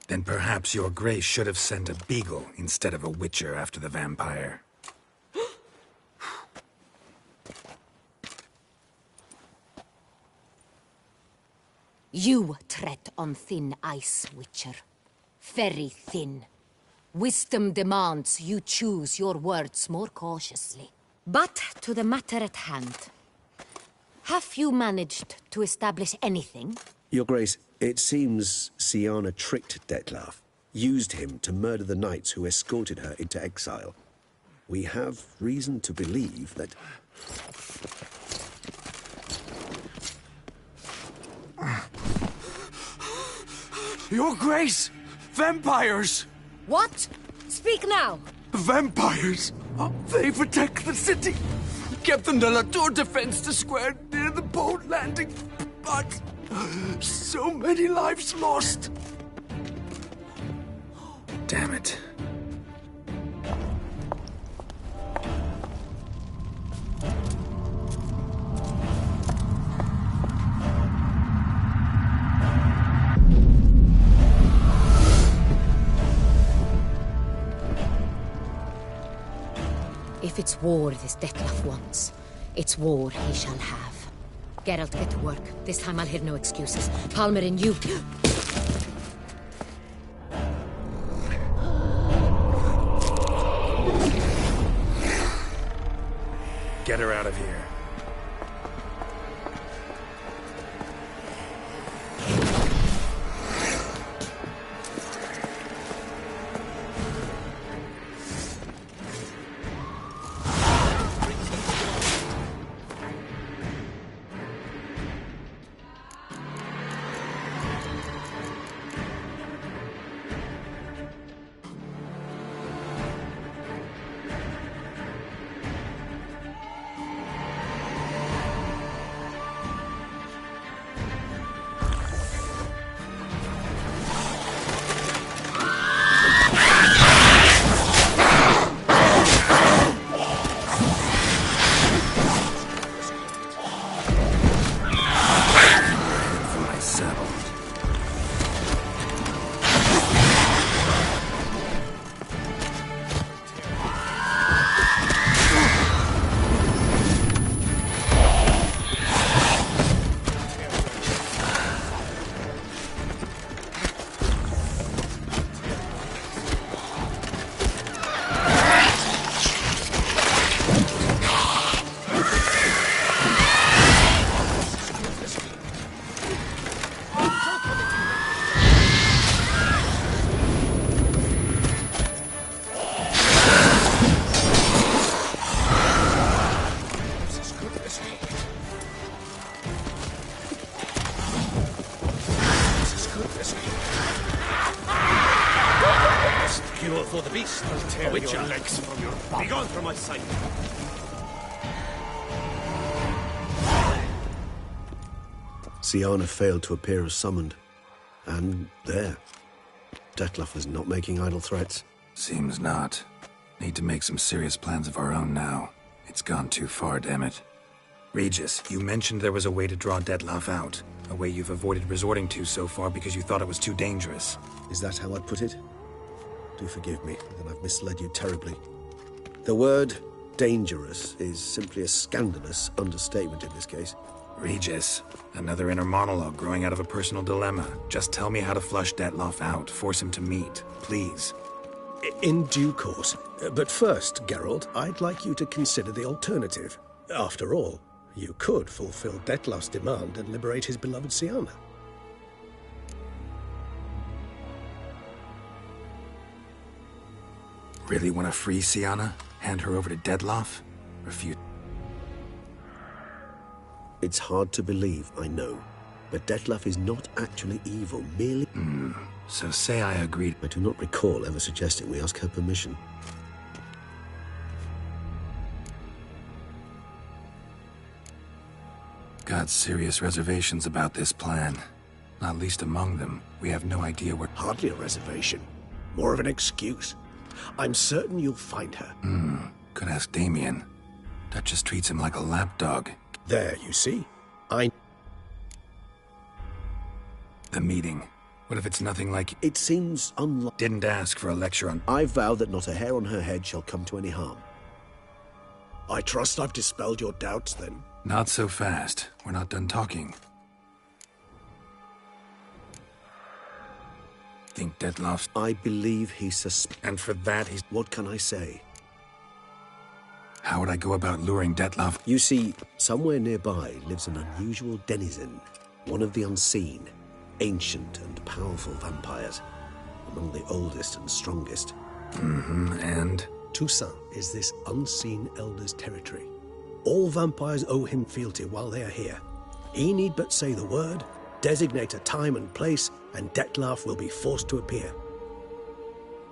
Then perhaps your grace should have sent a beagle instead of a witcher after the vampire. You tread on thin ice, Witcher. Very thin. Wisdom demands you choose your words more cautiously. But to the matter at hand. Have you managed to establish anything? Your Grace, it seems Syanna tricked Detlef, used him to murder the knights who escorted her into exile. We have reason to believe that... Your Grace! Vampires! What? Speak now! Vampires! They protect the city! Captain de la Tour defends the square near the boat landing, but... so many lives lost! Damn it. If it's war this Detlef wants, it's war he shall have. Geralt, get to work. This time I'll hear no excuses. Palmer and you... Get her out of here. For the beast. I'll tear your legs from your body. Begone from my sight. Syanna failed to appear as summoned. And there. Detlef is not making idle threats. Seems not. Need to make some serious plans of our own now. It's gone too far, damn it. Regis, you mentioned there was a way to draw Detlef out. A way you've avoided resorting to so far because you thought it was too dangerous. Is that how I'd put it? Do forgive me, then I've misled you terribly. The word dangerous is simply a scandalous understatement in this case. Regis, another inner monologue growing out of a personal dilemma. Just tell me how to flush Detlef out, force him to meet, please. In due course. But first, Geralt, I'd like you to consider the alternative. After all, you could fulfill Detlef's demand and liberate his beloved Syanna. Really want to free Siana? Hand her over to Dettlaff? Refute. It's hard to believe, I know. But Dettlaff is not actually evil, merely... So say I agreed. I do not recall ever suggesting we ask her permission. Got serious reservations about this plan. Not least among them, we have no idea where... Hardly a reservation. More of an excuse. I'm certain you'll find her. Could ask Damien. Duchess treats him like a lapdog. There, you see? The meeting. What if it's nothing like... It seems unlikely. Didn't ask for a lecture on... I vow that not a hair on her head shall come to any harm. I trust I've dispelled your doubts, then. Not so fast. We're not done talking. Think Dettlaff's... I believe he's And for that, he's... What can I say? How would I go about luring Dettlaff? You see, somewhere nearby lives an unusual denizen. One of the unseen. Ancient and powerful vampires. Among the oldest and strongest. And? Toussaint is this unseen elder's territory. All vampires owe him fealty while they are here. He need but say the word, designate a time and place, and Dettlaff will be forced to appear.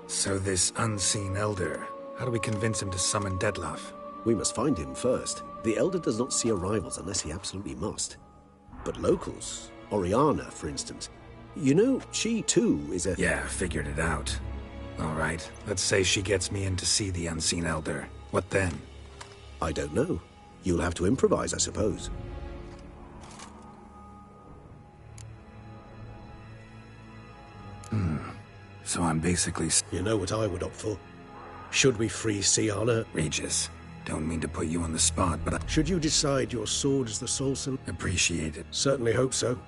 So this unseen elder, how do we convince him to summon Dettlaff? We must find him first. The elder does not see arrivals unless he absolutely must. But locals, Oriana, for instance, you know, she too is a... Yeah, figured it out. All right, let's say she gets me in to see the unseen elder. What then? I don't know. You'll have to improvise, I suppose. So I'm basically... You know what I would opt for? Should we free Siana? Regis, don't mean to put you on the spot, but I... Should you decide your sword is the sole solution? Appreciate it. Certainly hope so.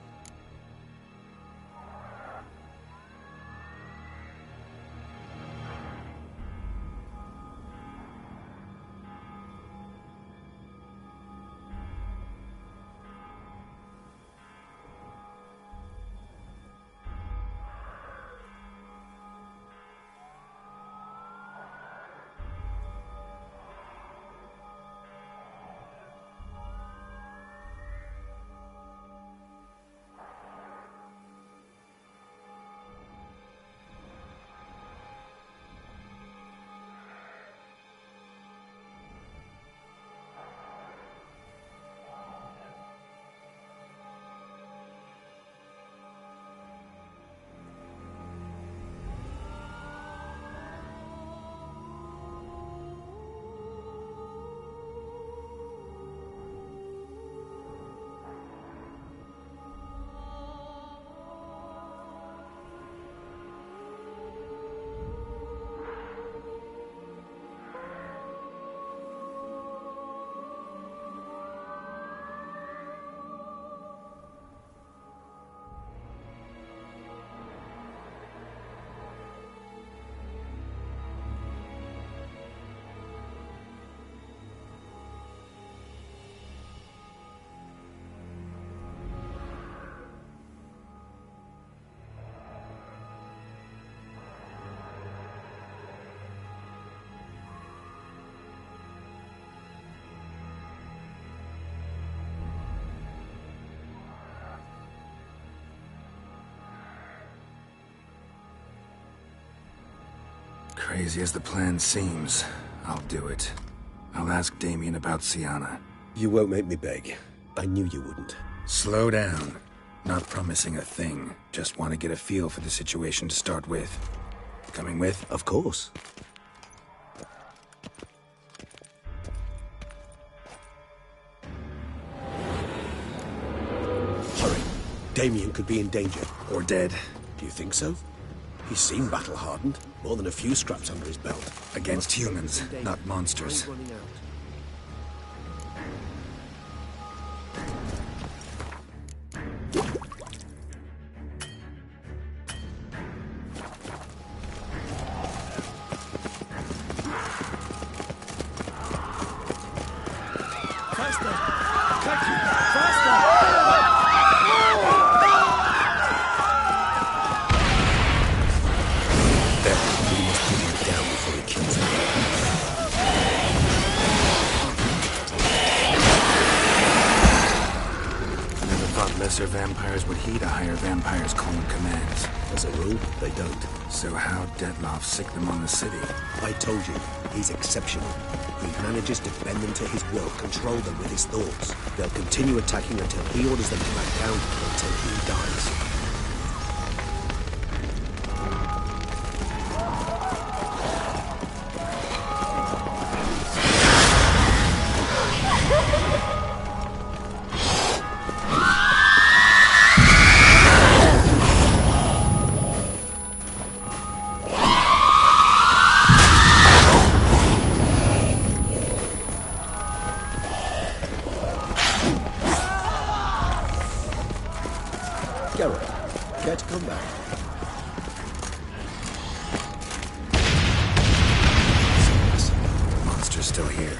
Crazy as the plan seems, I'll do it. I'll ask Damien about Siana. You won't make me beg. I knew you wouldn't. Slow down. Not promising a thing. Just want to get a feel for the situation to start with. Coming with? Of course. Hurry. Damien could be in danger. Or dead. Do you think so? He seemed battle-hardened. More than a few scraps under his belt. Against humans, not monsters. lesser vampires would heed a higher vampire's calling commands. As a rule, they don't. So how'd Dettlaff sick them on the city? I told you, he's exceptional. He manages to bend them to his will, control them with his thoughts. They'll continue attacking until he orders them to back down, until he dies. Care to come back? Monster's still here.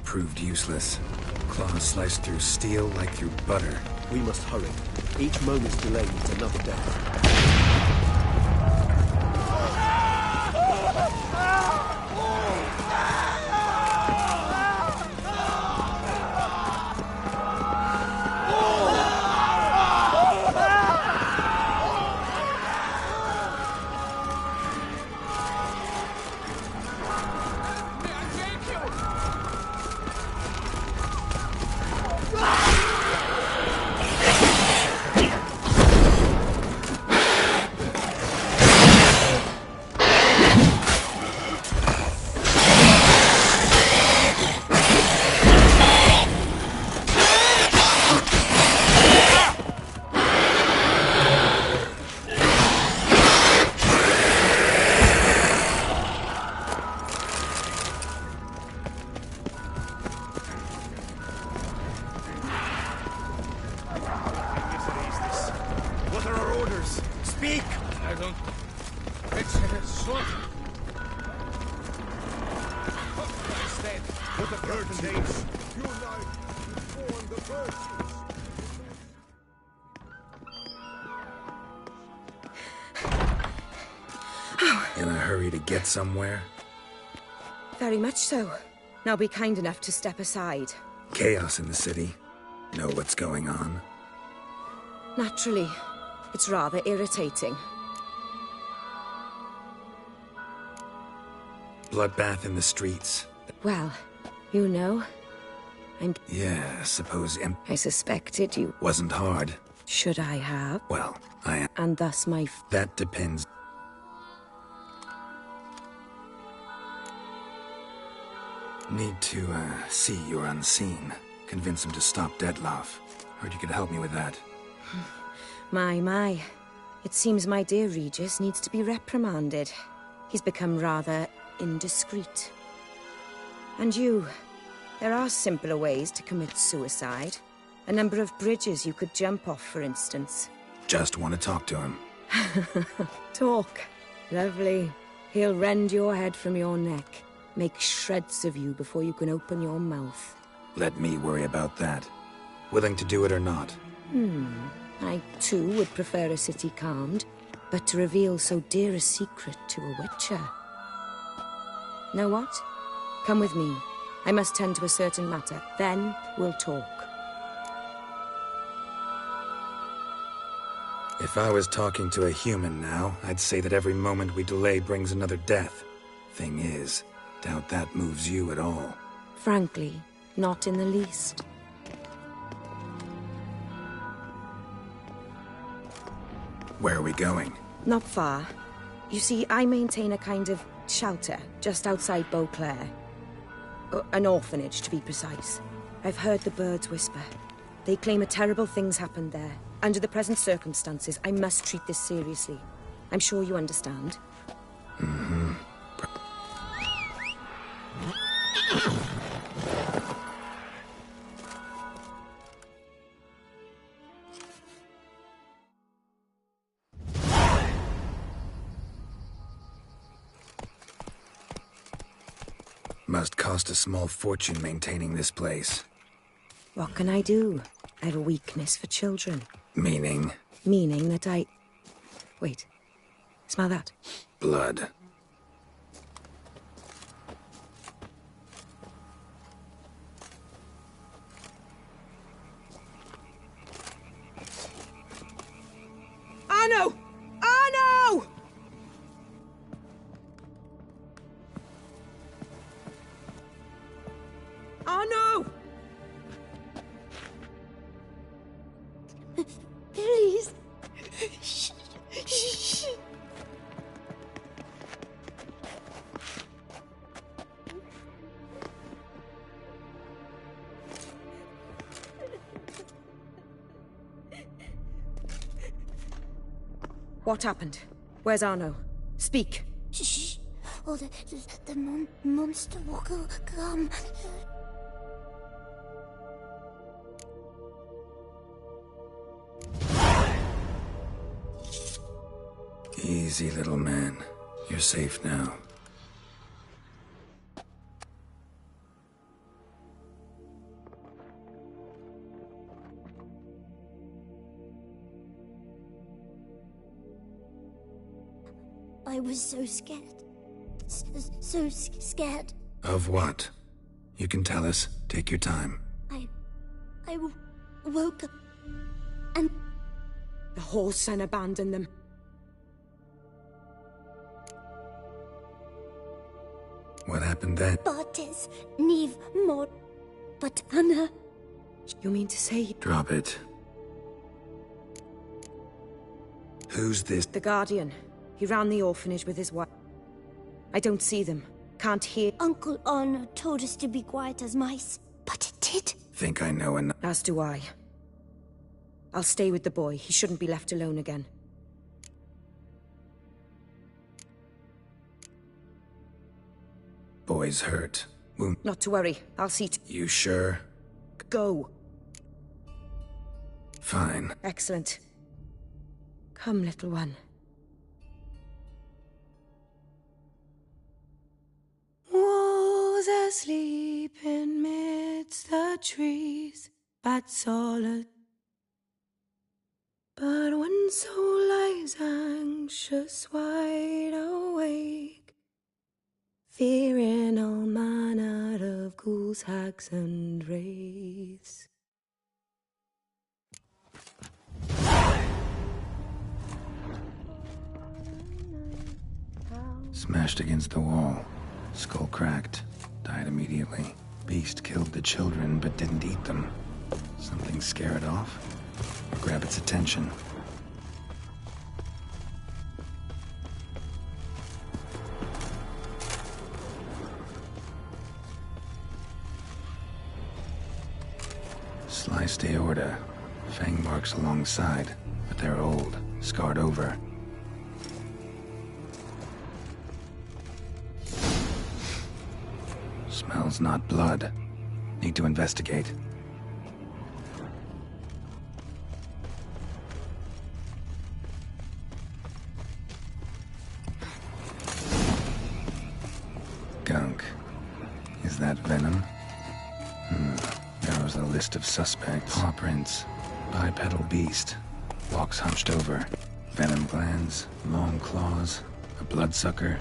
Proved useless. Claws sliced through steel like through butter. We must hurry. Each moment's delay means another death. In a hurry to get somewhere? Very much so. Now be kind enough to step aside. Chaos in the city. Know what's going on? Naturally. It's rather irritating. Bloodbath in the streets. Well, you know, Yeah, suppose I suspected you. wasn't hard. Should I have? Well, I am. And thus my... That depends. Need to, see you're unseen. Convince him to stop Dettlaff. Heard you could help me with that. My. It seems my dear Regis needs to be reprimanded. He's become rather indiscreet. And you, there are simpler ways to commit suicide. A number of bridges you could jump off, for instance. Just want to talk to him. Talk. Lovely. He'll rend your head from your neck. Make shreds of you before you can open your mouth. Let me worry about that. Willing to do it or not? I, too, would prefer a city calmed, but to reveal so dear a secret to a witcher. Know what? Come with me. I must tend to a certain matter. Then we'll talk. If I was talking to a human now, I'd say that every moment we delay brings another death. Thing is, doubt that moves you at all. Frankly, not in the least. Where are we going? Not far. You see, I maintain a kind of shelter just outside Beauclair. An orphanage, to be precise. I've heard the birds whisper. They claim a terrible thing's happened there. Under the present circumstances, I must treat this seriously. I'm sure you understand. Mm-hmm. Must cost a small fortune maintaining this place. What can I do? I have a weakness for children. Meaning? Meaning that I... Wait. Smell that? Blood. Arno! Arno! Arno! Please. Shh. Shh. What happened? Where's Arno? Speak. Shh. Oh, the monster will come. Easy, little man. You're safe now. I was so scared. So scared. Of what? You can tell us. Take your time. I woke up and... The horse and abandoned them. What happened then? Bartes, Neve, Maud, but Anna... You mean to say... Drop it. Who's this? The Guardian. He ran the orphanage with his wife. I don't see them. Can't hear... Uncle Arno told us to be quiet as mice, but it did. Think I know enough. As do I. I'll stay with the boy. He shouldn't be left alone again. Boy's hurt. Wound. Not to worry. I'll see to... You sure? Go. Fine. Excellent. Come, little one. Wolves asleep amidst the trees, bats all but one soul lies anxious, wide awake, fearing all manner of ghouls, hags, and wraiths. Smashed against the wall. Skull cracked. Died immediately. Beast killed the children, but didn't eat them. Something scare it off? Or grab its attention? Sliced aorta. Fang marks alongside, but they're old, scarred over. Smells not blood. Need to investigate. Gunk. Is that venom? Narrows the list of suspects. Paw prints. Bipedal beast. Walks hunched over. Venom glands. Long claws. A bloodsucker.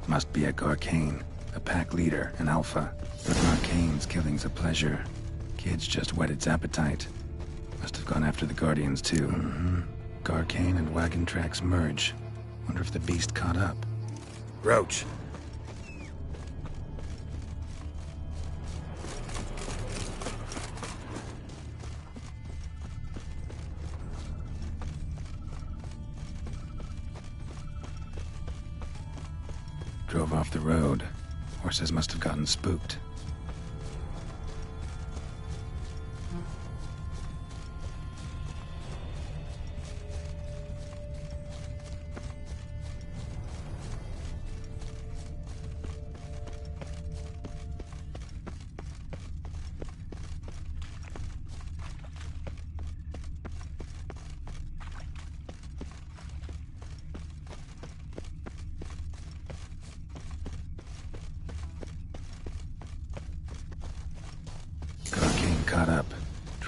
Must be a Garcane. A pack leader, an alpha. But Garcane's killing's a pleasure. Kid's just whet its appetite. Must have gone after the Guardians, too. Garcane and wagon tracks merge. Wonder if the beast caught up. Roach. Drove off the road. Horses must have gotten spooked.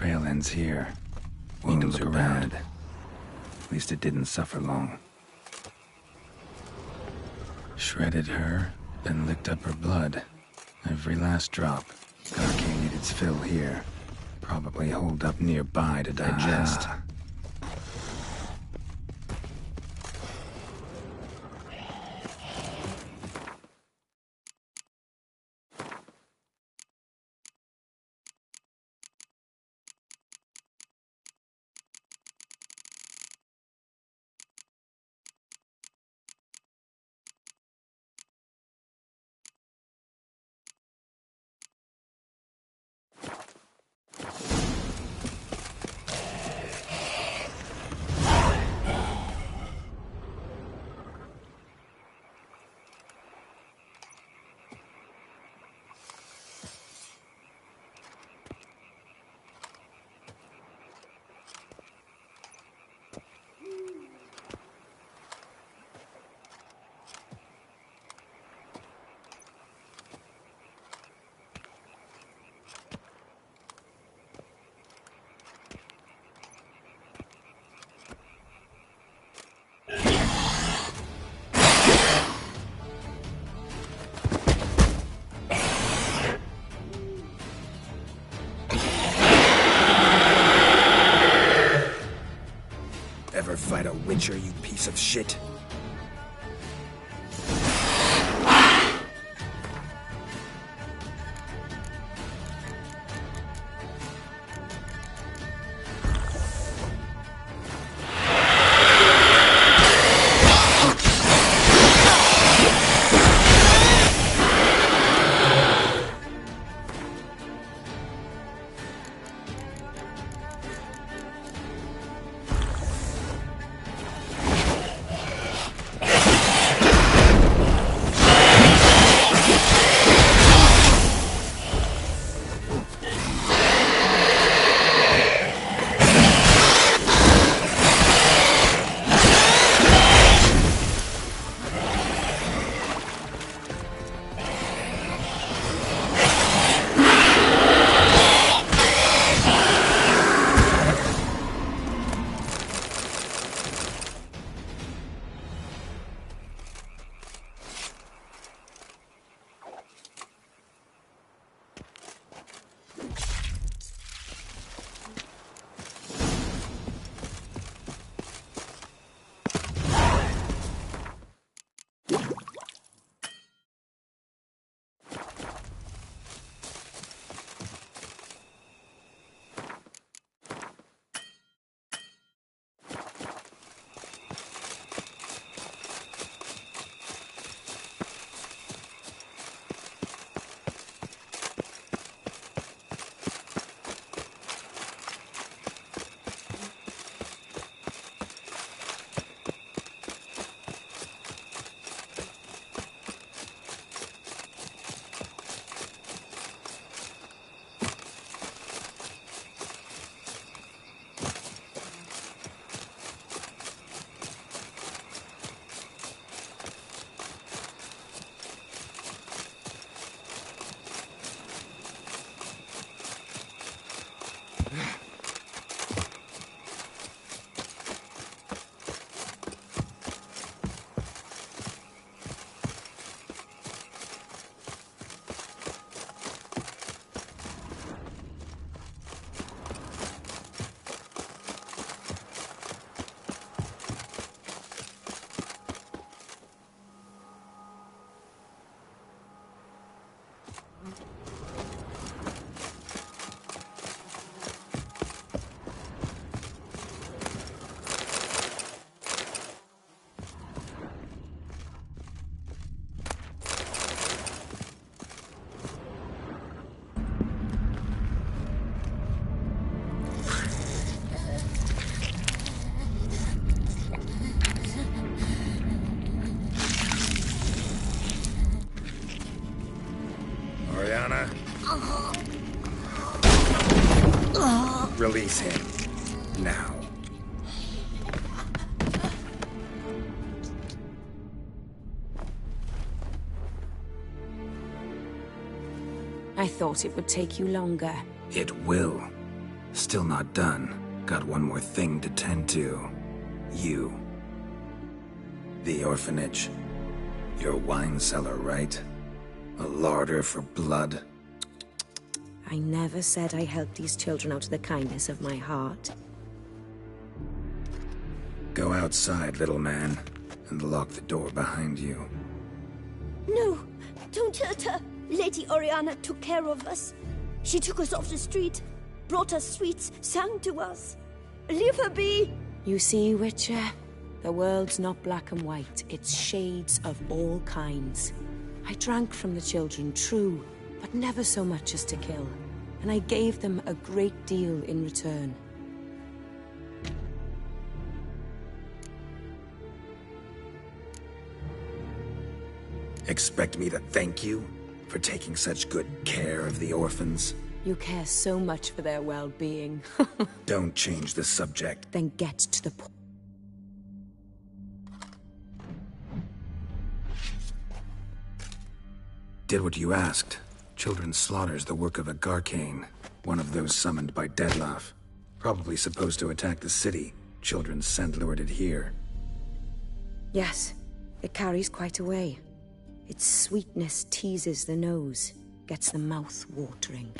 trail ends here. Wounds are bad. At least it didn't suffer long. Shredded her, then licked up her blood. Every last drop. Garcane needed its fill here. Probably holed up nearby to digest. Ever fight a witcher, you piece of shit? Release him. Now. I thought it would take you longer. It will. Still not done. Got one more thing to tend to. You. The orphanage. You're a wine cellar, right? A larder for blood. I never said I helped these children out of the kindness of my heart. Go outside, little man, and lock the door behind you. No, don't hurt her. Lady Oriana took care of us. She took us off the street, brought us sweets, sang to us. Leave her be. You see, Witcher, the world's not black and white. It's shades of all kinds. I drank from the children, true, but never so much as to kill. And I gave them a great deal in return. Expect me to thank you for taking such good care of the orphans? You care so much for their well-being. Don't change the subject. Then get to the point. Did what you asked. Children's slaughter's the work of a Garcane, one of those summoned by Dettlaff. Probably supposed to attack the city. Children's scent lured it here. Yes, it carries quite a way. Its sweetness teases the nose, gets the mouth watering.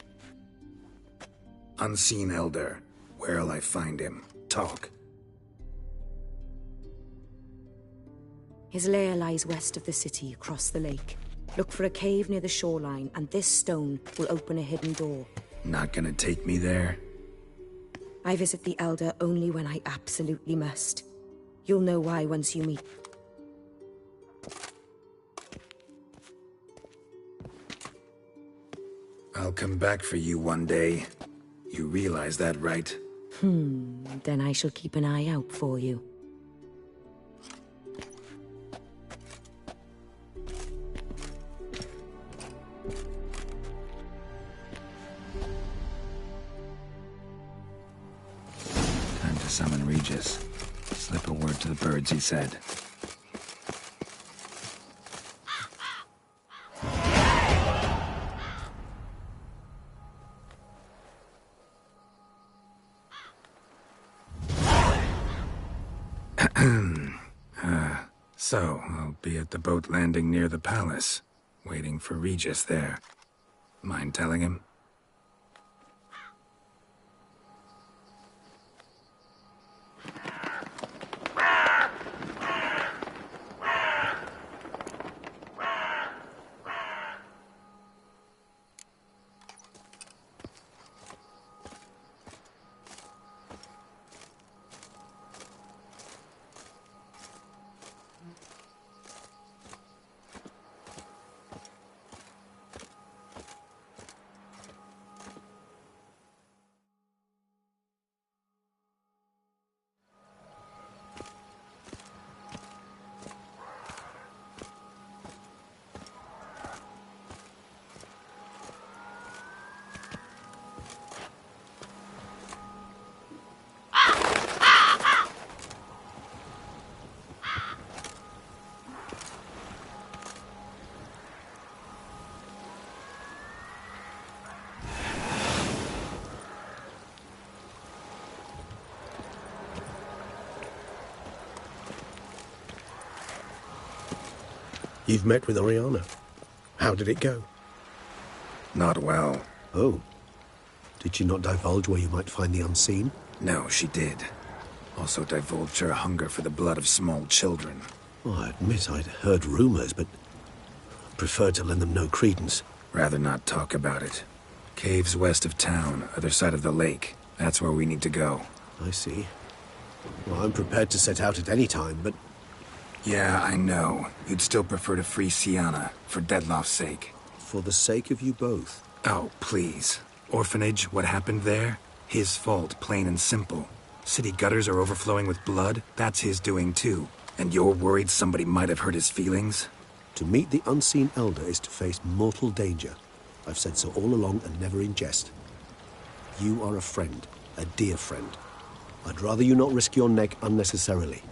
Unseen Elder. Where'll I find him? Talk. His lair lies west of the city, across the lake. Look for a cave near the shoreline, and this stone will open a hidden door. Not gonna take me there? I visit the Elder only when I absolutely must. You'll know why once you meet. I'll come back for you one day. You realize that, right? Then I shall keep an eye out for you. Time to summon Regis. Slip a word to the birds, he said. So, I'll be at the boat landing near the palace, waiting for Regis there. Mind telling him? You've met with Oriana. How did it go? Not well. Oh. Did she not divulge where you might find the unseen? No, she did. Also divulged her hunger for the blood of small children. Well, I admit I'd heard rumors, but preferred to lend them no credence. Rather not talk about it. Caves west of town, other side of the lake. That's where we need to go. I see. Well, I'm prepared to set out at any time, but... Yeah, I know. You'd still prefer to free Sienna, for Dettlaff's sake. For the sake of you both. Oh, please. Orphanage, what happened there? His fault, plain and simple. City gutters are overflowing with blood. That's his doing too. And you're worried somebody might have hurt his feelings? To meet the unseen elder is to face mortal danger. I've said so all along and never in jest. You are a friend, a dear friend. I'd rather you not risk your neck unnecessarily.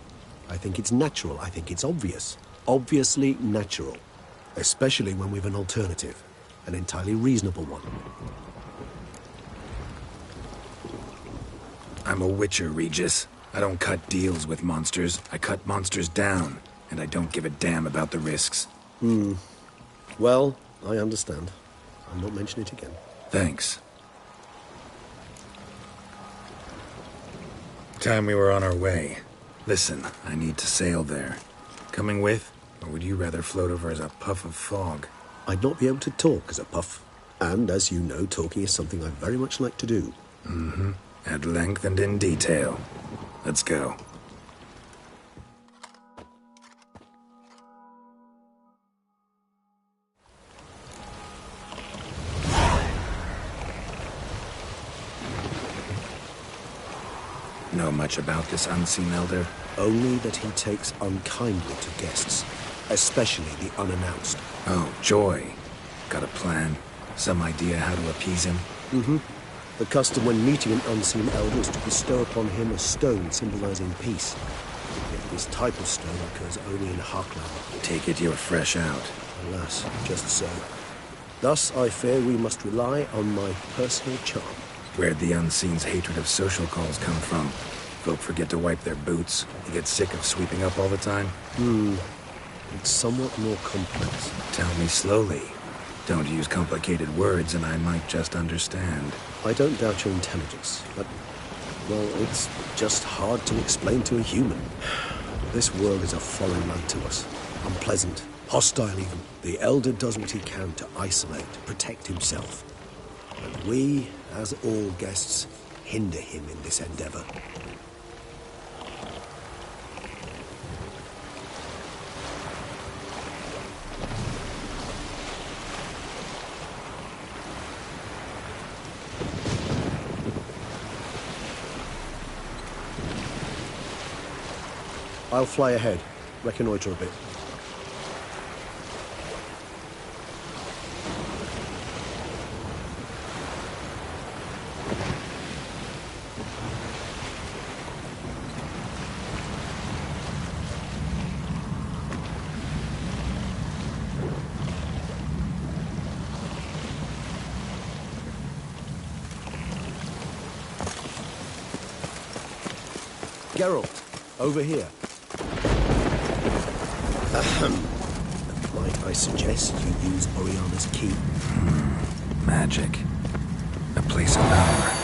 I think it's natural, I think it's obvious. Obviously natural. Especially when we've an alternative. An entirely reasonable one. I'm a witcher, Regis. I don't cut deals with monsters. I cut monsters down, and I don't give a damn about the risks. Well, I understand. I'll not mention it again. Thanks. Time we were on our way. Listen, I need to sail there. Coming with? Or would you rather float over as a puff of fog? I'd not be able to talk as a puff. And as you know, talking is something I very much like to do. Mm-hmm. At length and in detail. Let's go. Know much about this unseen elder? Only that he takes unkindly to guests, especially the unannounced. Oh, joy. Got a plan? Some idea how to appease him? Mm-hmm. The custom when meeting an unseen elder is to bestow upon him a stone symbolizing peace. Yet this type of stone occurs only in Harkland. Take it you're fresh out. Alas, just so. Thus, I fear we must rely on my personal charm. Where'd the unseen's hatred of social calls come from? Folk forget to wipe their boots. They get sick of sweeping up all the time? It's somewhat more complex. Tell me slowly. Don't use complicated words and I might just understand. I don't doubt your intelligence, but, well, it's just hard to explain to a human. This world is a foreign land to us. Unpleasant, hostile even. The Elder does what he can to isolate, to protect himself. And we, as all guests, hinder him in this endeavor. I'll fly ahead, reconnoiter a bit. Geralt, over here. Might I suggest you use Oriana's key? Magic. A place of power.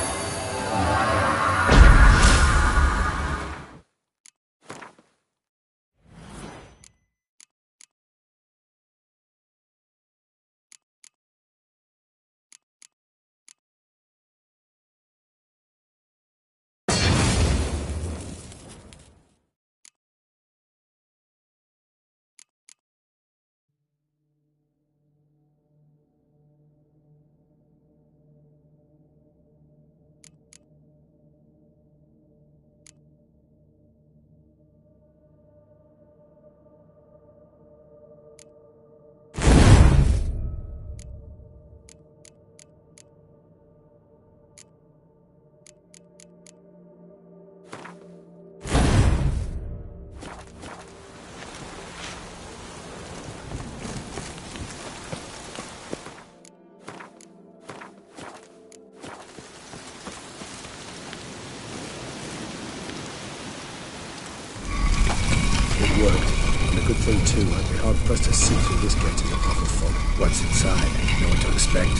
It worked. And a good thing too, I'd be hard-pressed to see through this gate in a puff of fog. What's inside? Know what to expect?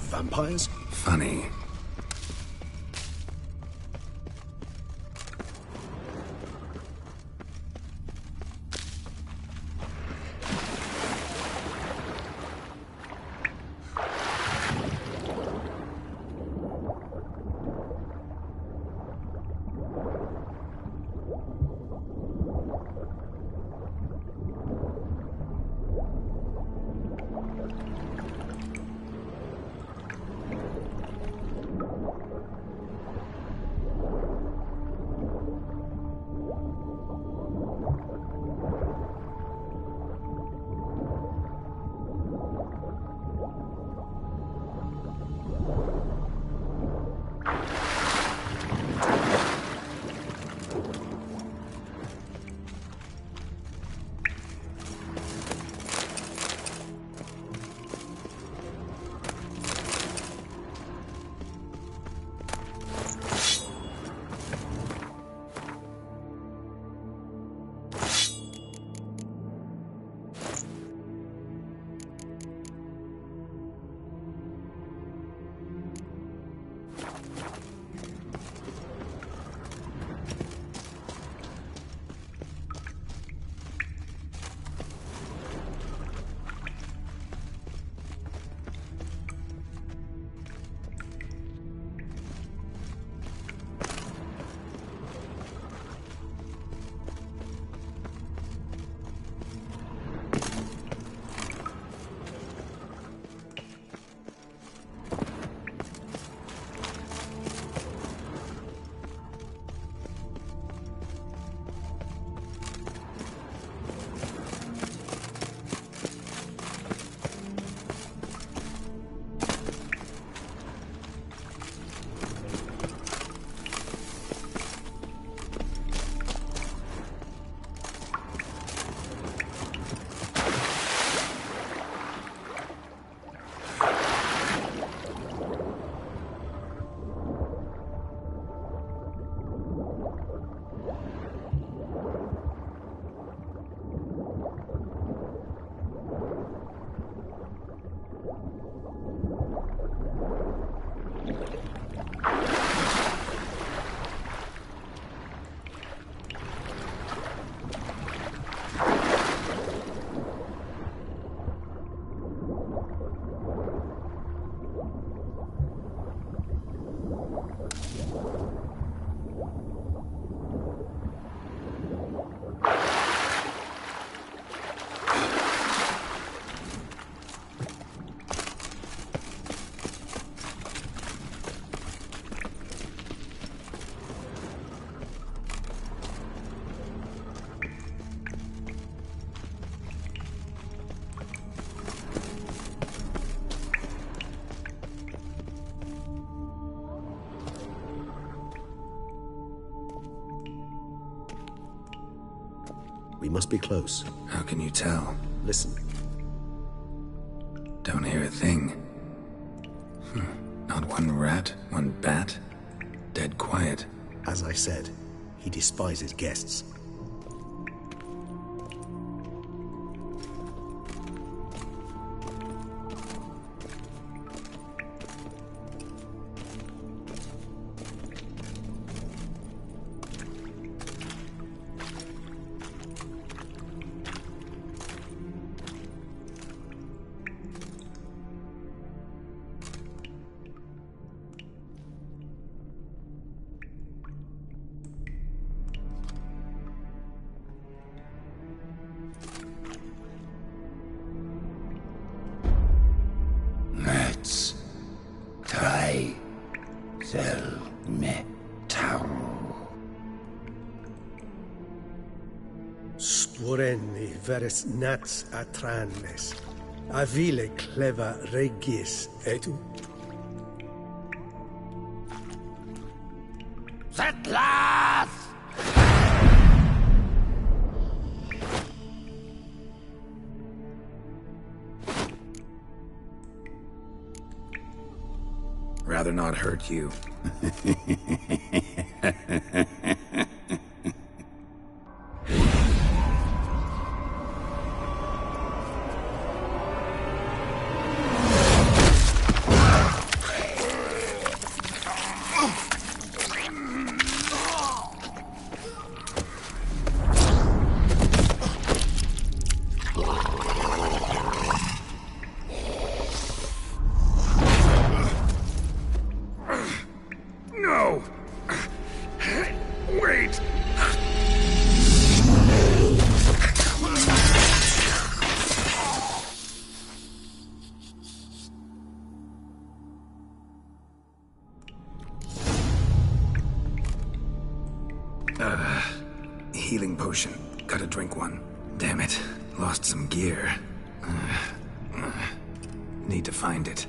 Vampires? Funny. We must be close. How can you tell? Listen. Don't hear a thing. Not one rat, one bat. Dead quiet. As I said, he despises guests. Let's try the metal. Sporeni veres nats atranes, avile cleva regis etu. Settlers! Rather not hurt you. No! Wait! Healing potion. Gotta drink one. Damn it. Lost some gear. Need to find it.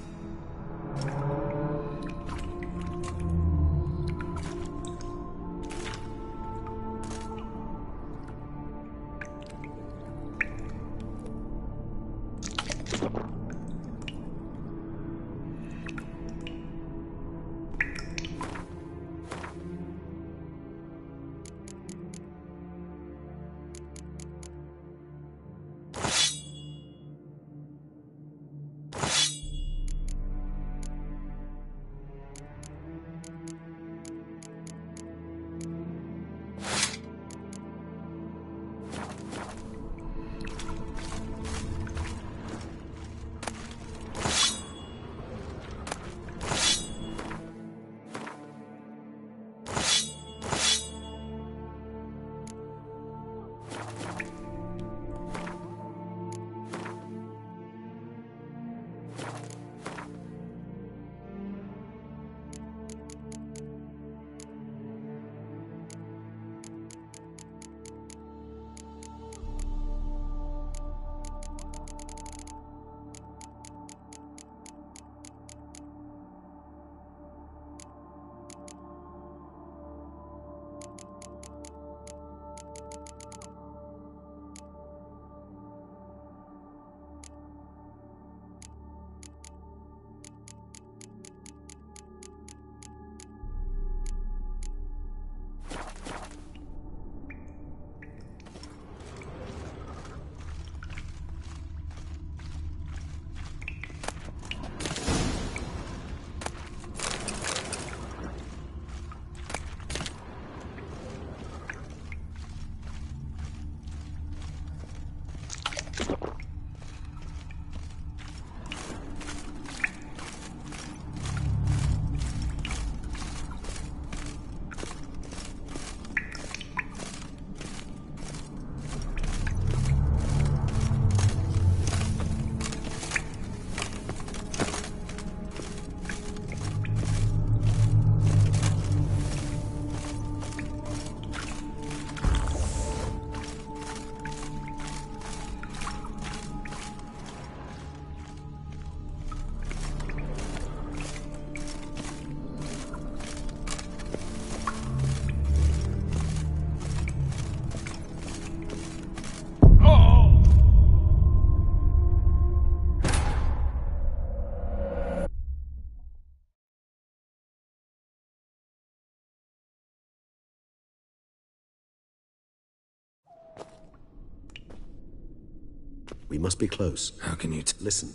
We must be close. How can you listen?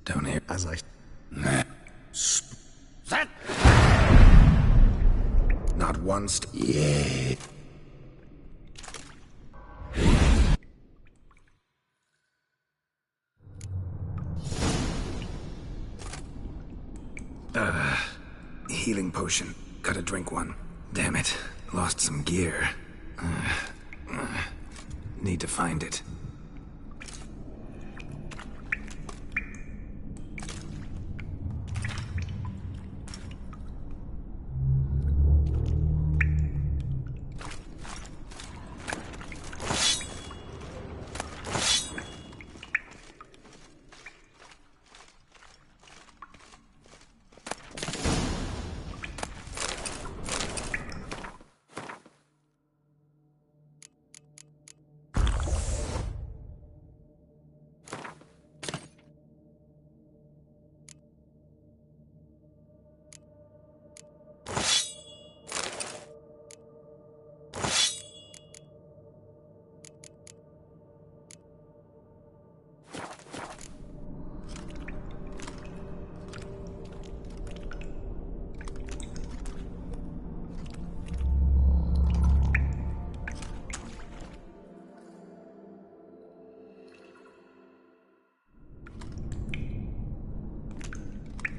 Don't hear. As I... That... Not once. Yeah. Healing potion. Gotta drink one. Damn it. Lost some gear. Need to find it.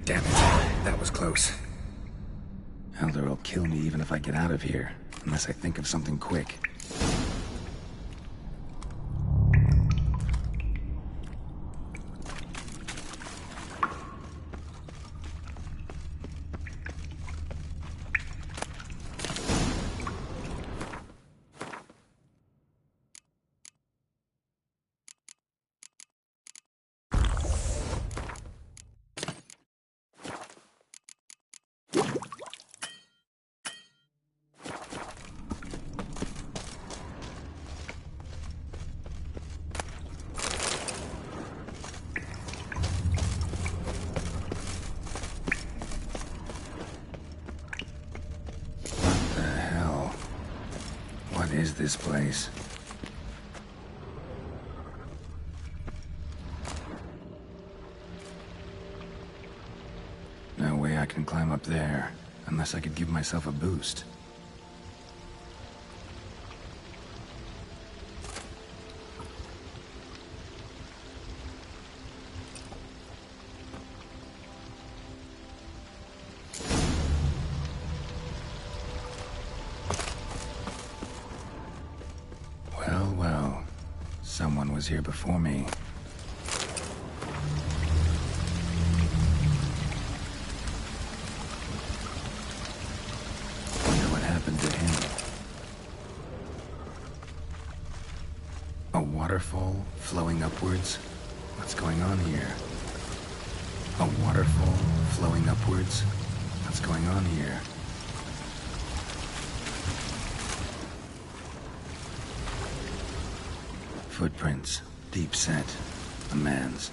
Damn it. That was close. Elder will kill me even if I get out of here, unless I think of something quick. This place. No way I can climb up there, unless I could give myself a boost. Someone was here before me. Wonder what happened to him. A waterfall flowing upwards? What's going on here? A waterfall flowing upwards? What's going on here? Footprints, deep set, a man's.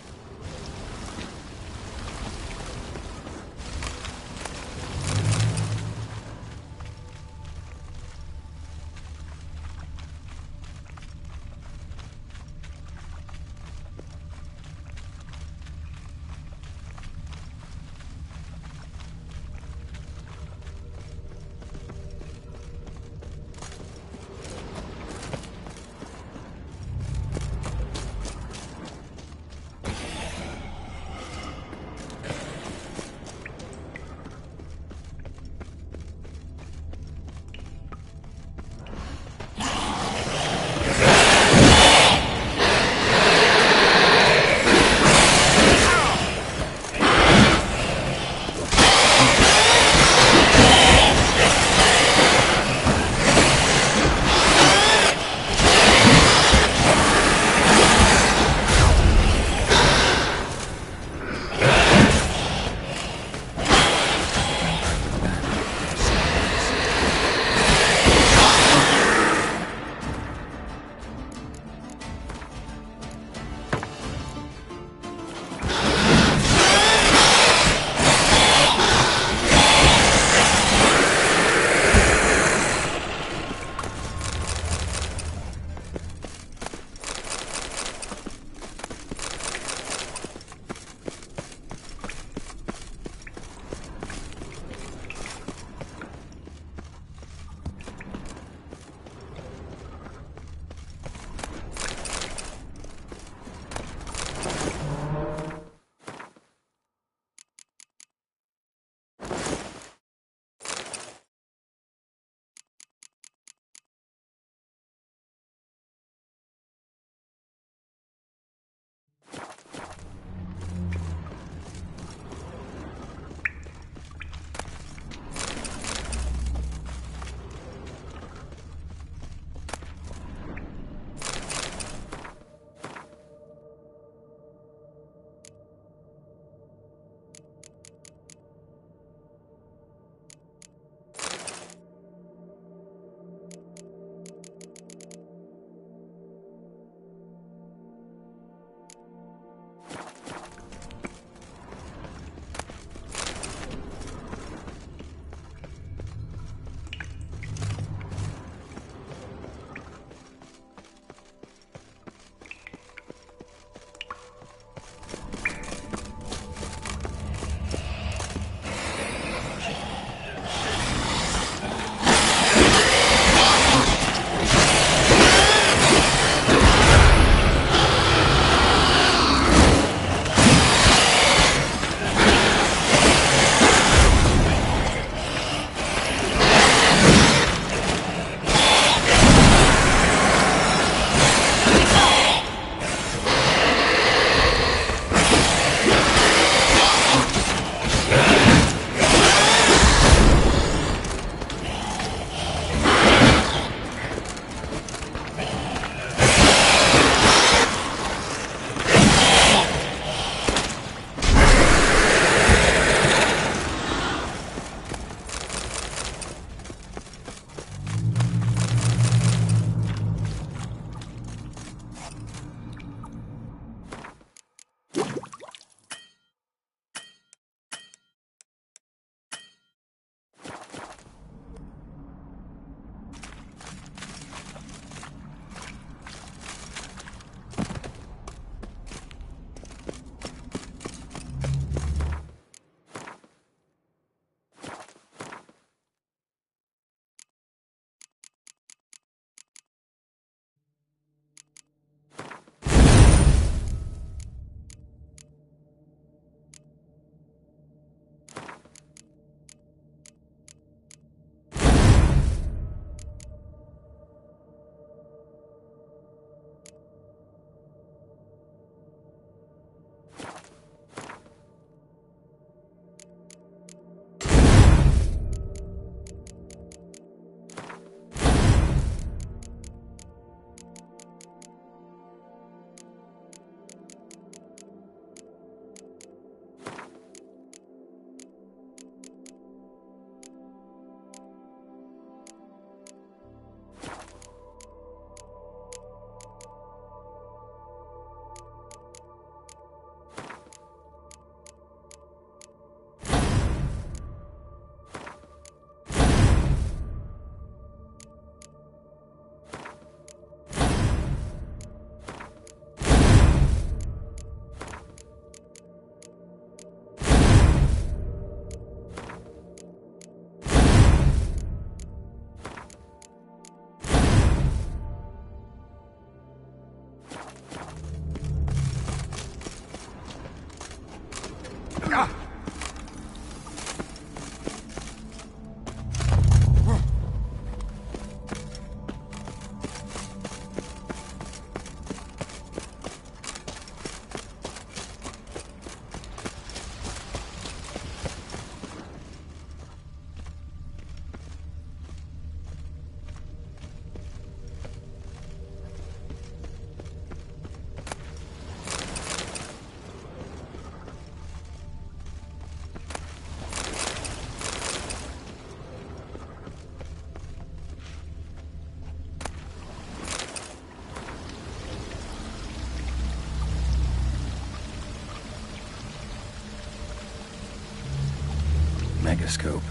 Megascope.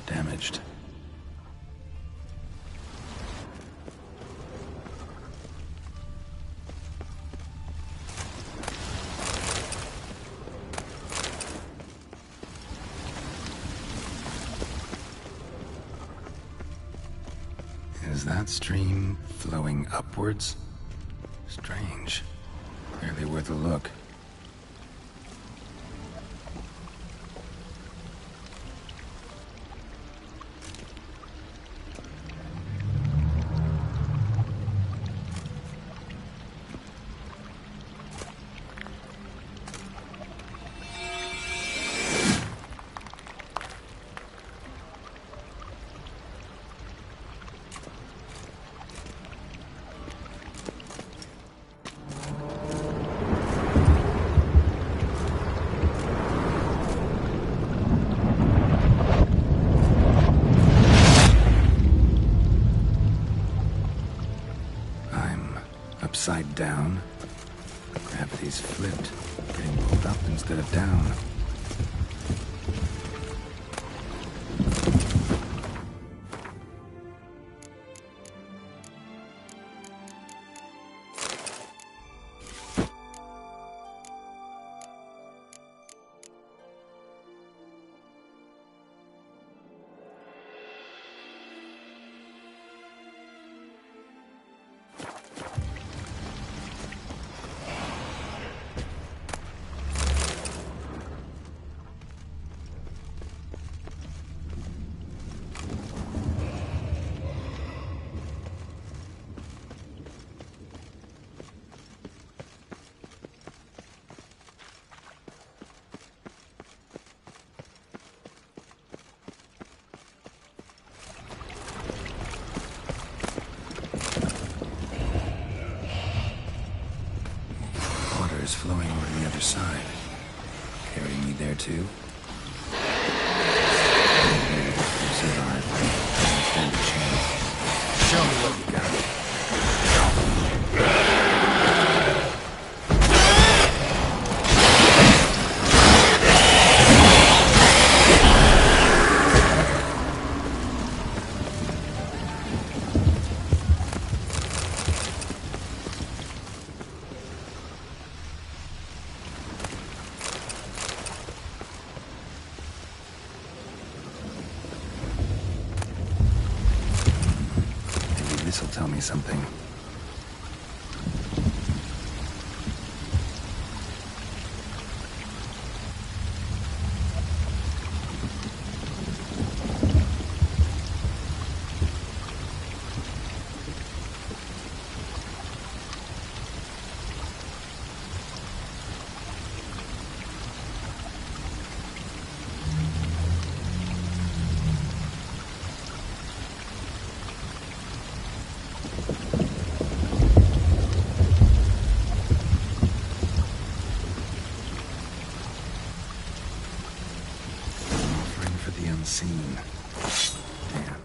Damaged. Is that stream flowing upwards? Strange. Barely worth a look. Upside down. Gravity's flipped. Getting pulled up instead of down. Flowing over the other side. Carry me there too? Survive. Stand a chance. Show me what you got. This'll tell me something. Unseen. Damn.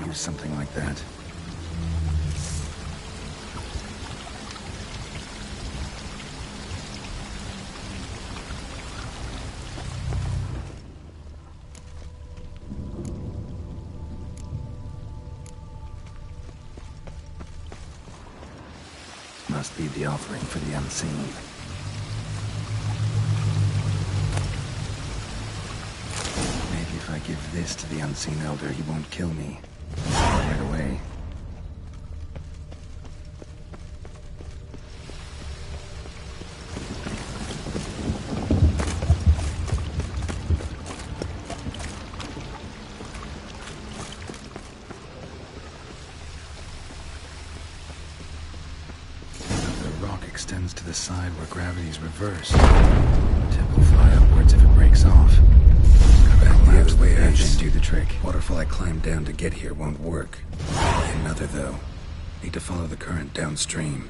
Use something like that. Must be the offering for the unseen. Maybe if I give this to the unseen elder, he won't kill me right away. Extends to the side where gravity's reversed. Tip will fly upwards if it breaks off. Back the other way, that should do the trick. Waterfall I climbed down to get here won't work. Another though. Need to follow the current downstream.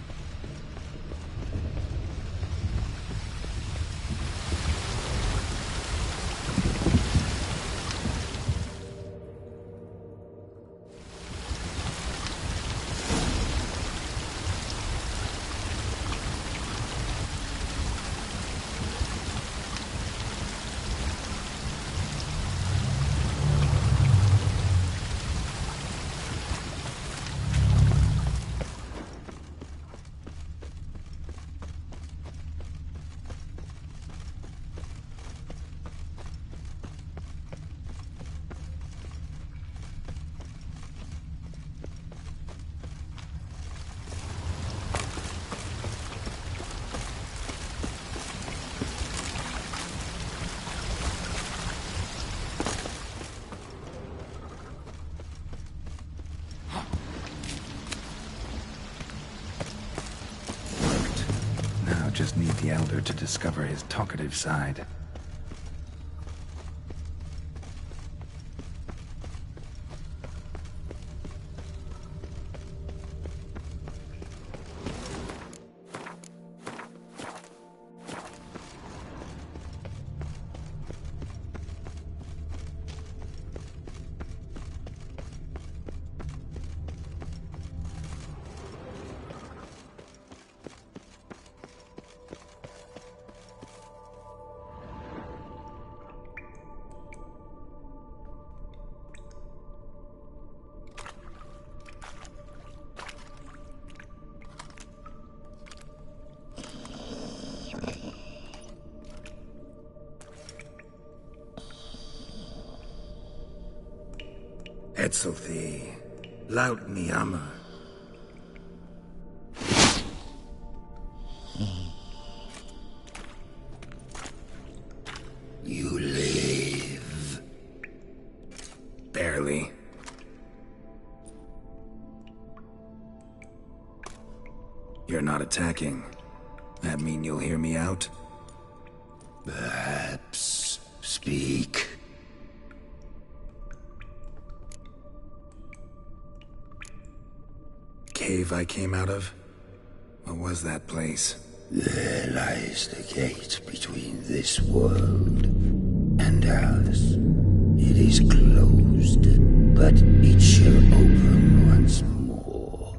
just need the Elder to discover his talkative side. Etzelthi, laut Niyama. You live. Barely. You're not attacking. That mean you'll hear me out? Perhaps. Speak. Cave I came out of? What was that place? There lies the gate between this world and ours. It is closed, but it shall open once more.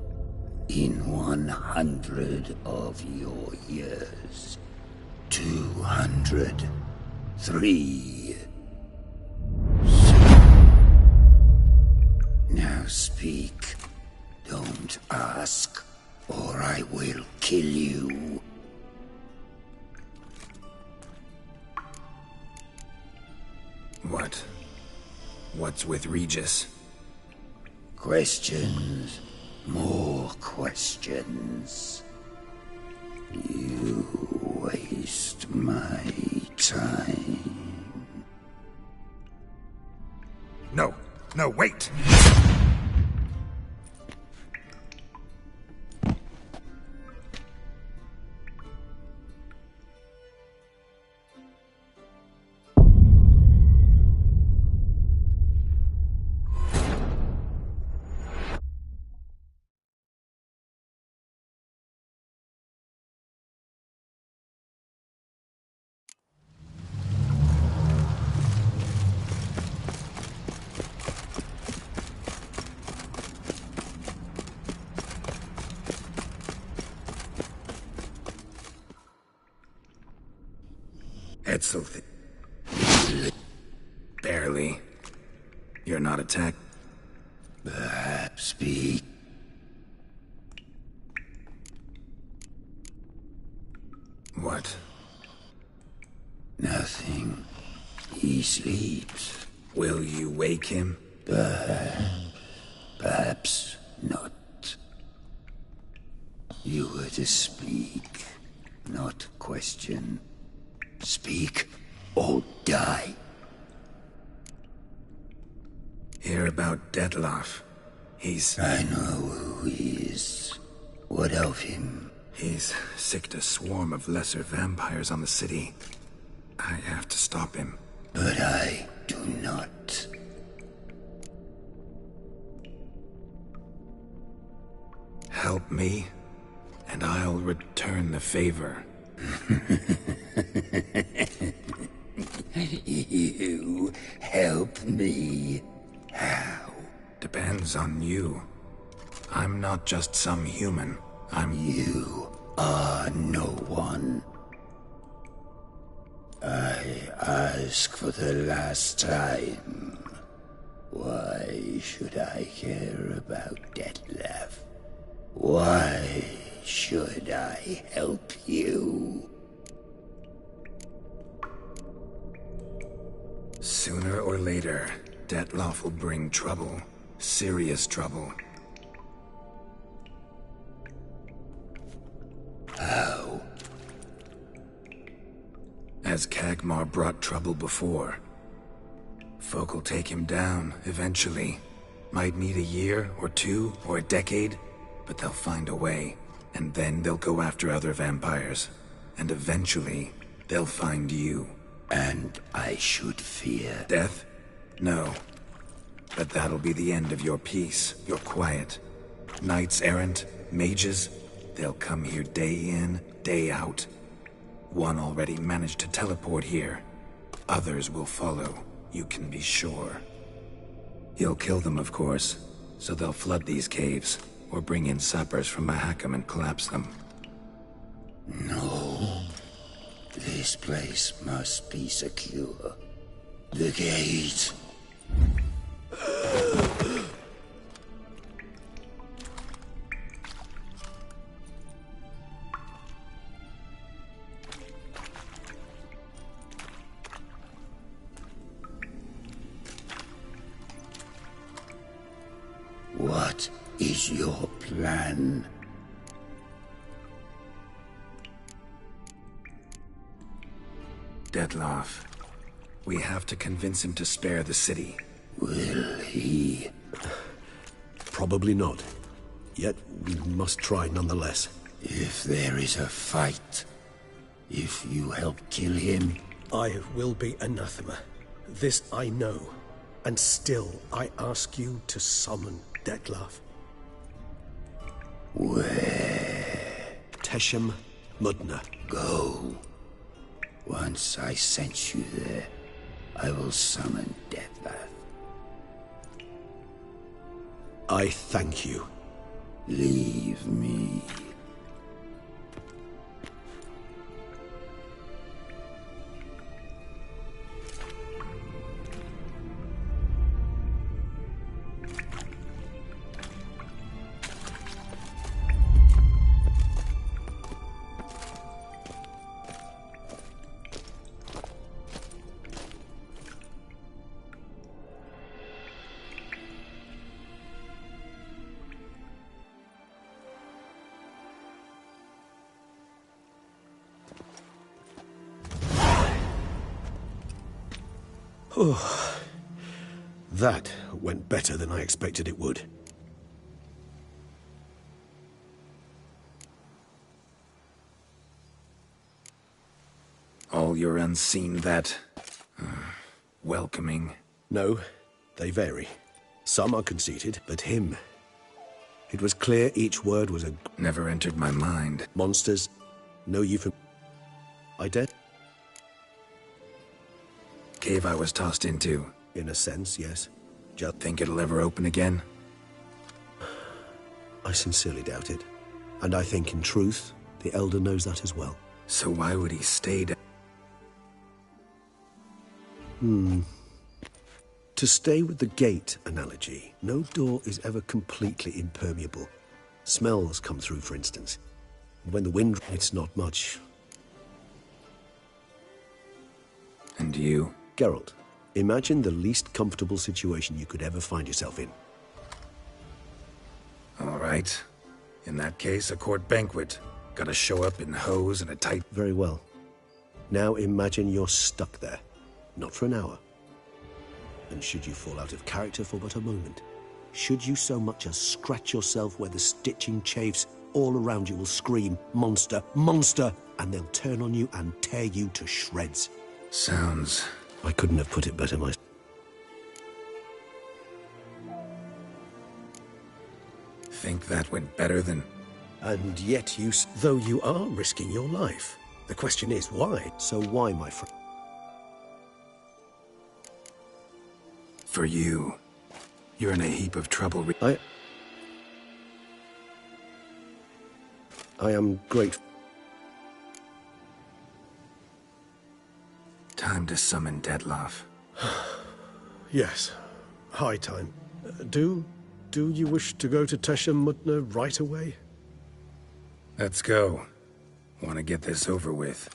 In 100 of your years. 200. 3. Now speak. Don't ask, or I will kill you. What? What's with Regis? Questions. More questions. You waste my time. No, wait! Etzelthi. Barely. You're not attacked. Perhaps speak. What? Nothing. He sleeps. Will you wake him? Perhaps not. You were to speak, not question. Speak or die. Hear about Dettlaff. He's... I know who he is. What of him? He's sicked a swarm of lesser vampires on the city. I have to stop him. But I do not. Help me, and I'll return the favor. You help me? How? Depends on you. I'm not just some human. You are no one. I ask for the last time. Why should I care about Dettlaff? Why should I help you? Sooner or later, Dettlaff will bring trouble. Serious trouble. How? As Kagmar brought trouble before. Folk will take him down, eventually. Might need a year, or 2, or a decade, but they'll find a way. And then they'll go after other vampires. And eventually, they'll find you. And I should fear death? No. But that'll be the end of your peace, your quiet. Knights errant, mages, they'll come here day in, day out. One already managed to teleport here. Others will follow, you can be sure. You'll kill them, of course, so they'll flood these caves, or bring in sappers from Mahakam and collapse them. No. This place must be secure. The gate. What is your plan? Detloff. We have to convince him to spare the city. Will he? Probably not. Yet we must try nonetheless. If there is a fight, if you help kill him... I will be anathema. This I know. And still I ask you to summon Detlaff. Where? Teshem Mudna. Go. Once I sense you there, I will summon Detlaff. I thank you. Leave me. Oh, that went better than I expected it would. All your unseen that... welcoming. No, they vary. Some are conceited, but him... It was clear each word was a... Never entered my mind. Monsters, no euphemism. I did. Cave I was tossed into. In a sense, yes. Just think it'll ever open again? I sincerely doubt it. And I think, in truth, the Elder knows that as well. So why would he stay down? To stay with the gate analogy, no door is ever completely impermeable. Smells come through, for instance. When the wind... it's not much. And you? Geralt, imagine the least comfortable situation you could ever find yourself in. All right. In that case, a court banquet. Gotta show up in hose and a tight... Very well. Now imagine you're stuck there. Not for an hour. And should you fall out of character for but a moment, should you so much as scratch yourself where the stitching chafes, all around you will scream, "Monster! Monster!" and they'll turn on you and tear you to shreds. Sounds... I couldn't have put it better myself. Think that went better than... And yet though you are risking your life. The question is, why? So why, my friend? For you. You're in a heap of trouble. I am grateful. Time to summon Detlaff. Yes, high time. Do you wish to go to Teshem Mudna right away? Let's go. Want to get this over with.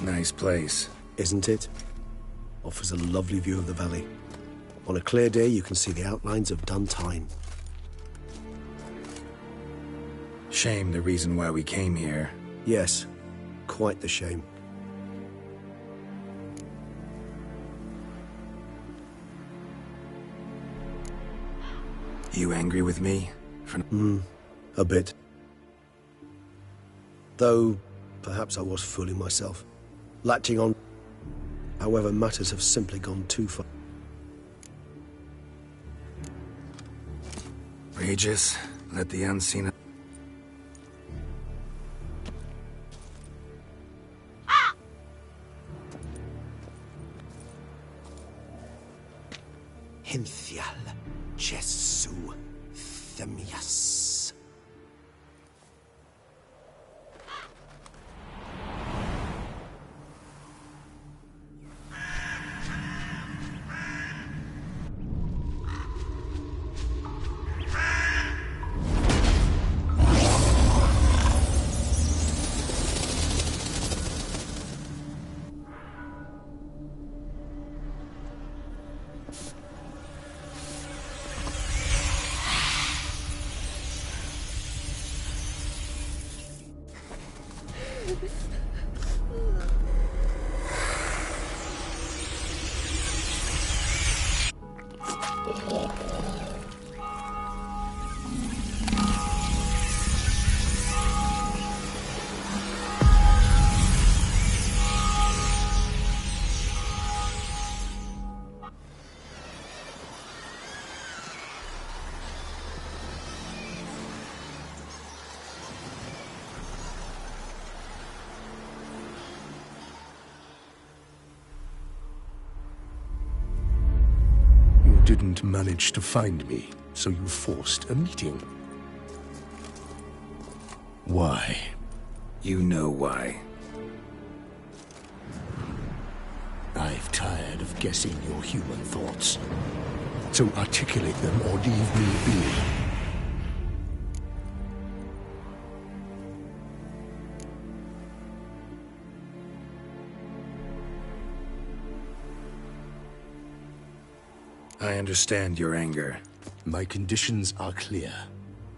Nice place. Isn't it? Offers a lovely view of the valley. On a clear day, you can see the outlines of done time. Shame the reason why we came here. Yes, quite the shame. You angry with me? A bit. Though, perhaps I was fooling myself. Latching on. However, matters have simply gone too far. Regis, let the unseen... Hinthial, Jesu, Themias. Didn't manage to find me, so you forced a meeting. Why? You know why. I've tired of guessing your human thoughts. So articulate them or leave me be. I understand your anger. My conditions are clear.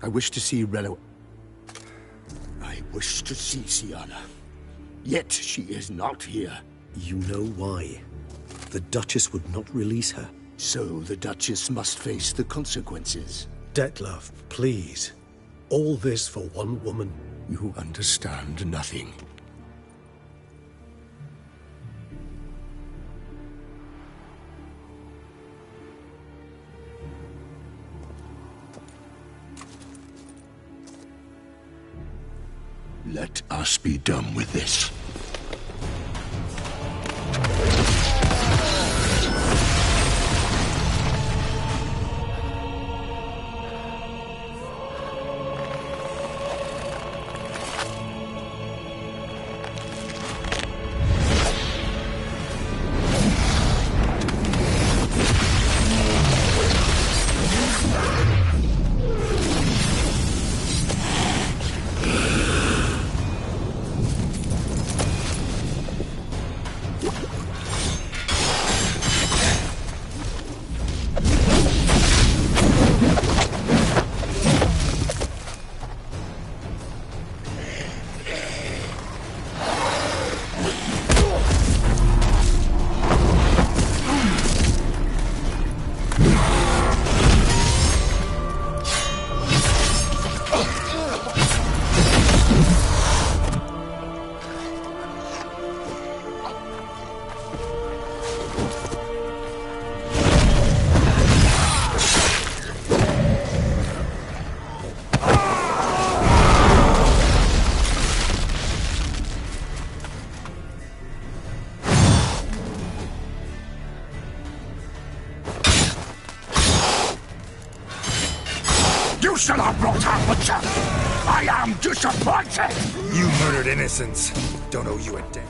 I wish to see I wish to see Siana. Yet she is not here. You know why. The Duchess would not release her. So the Duchess must face the consequences. Detlef, please. All this for one woman. You understand nothing. Let us be done with this. Shall I brought out Witcher? I am disappointed! You murdered innocents. Don't owe you a debt.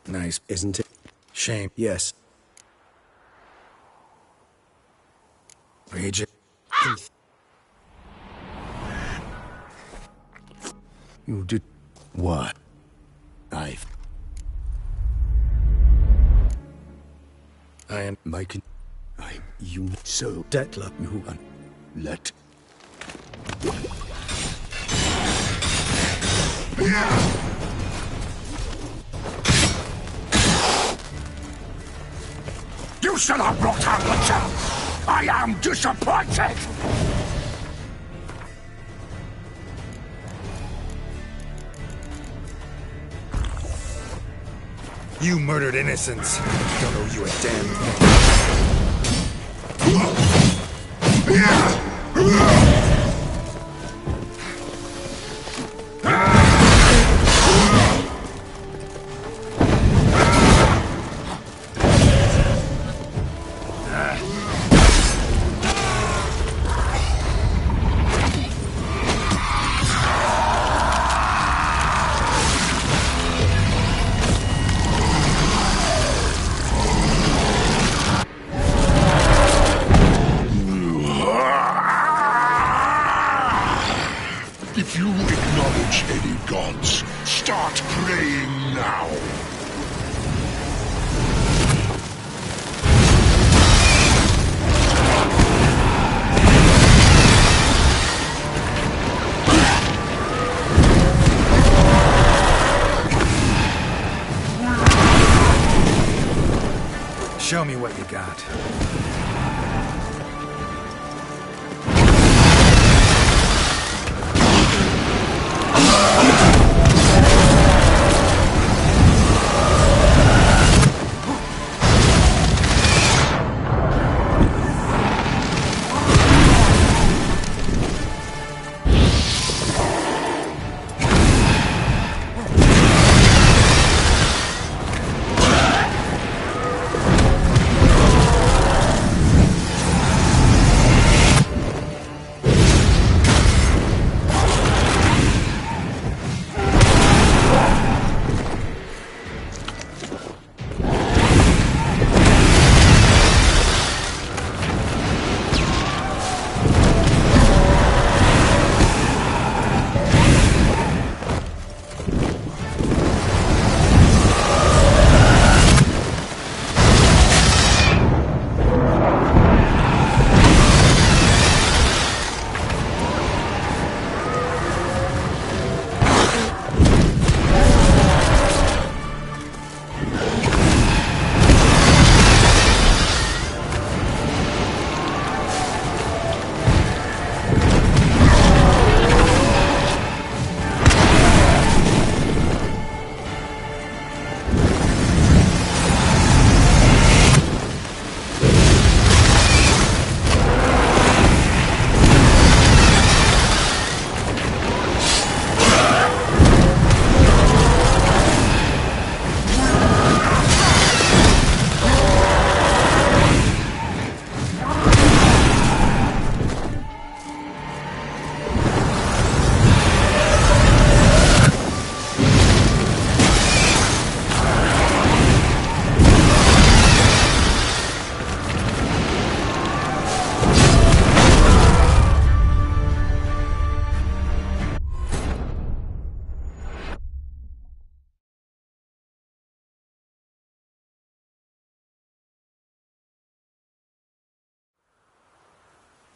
Nice, isn't it? Shame. Yes. Rage. You did what? I am making. You so Dettler. You let. You should have brought out Witcher! I am disappointed! You murdered innocents. Don't owe you a damn thing. If you acknowledge any gods, start praying now. Show me what you got.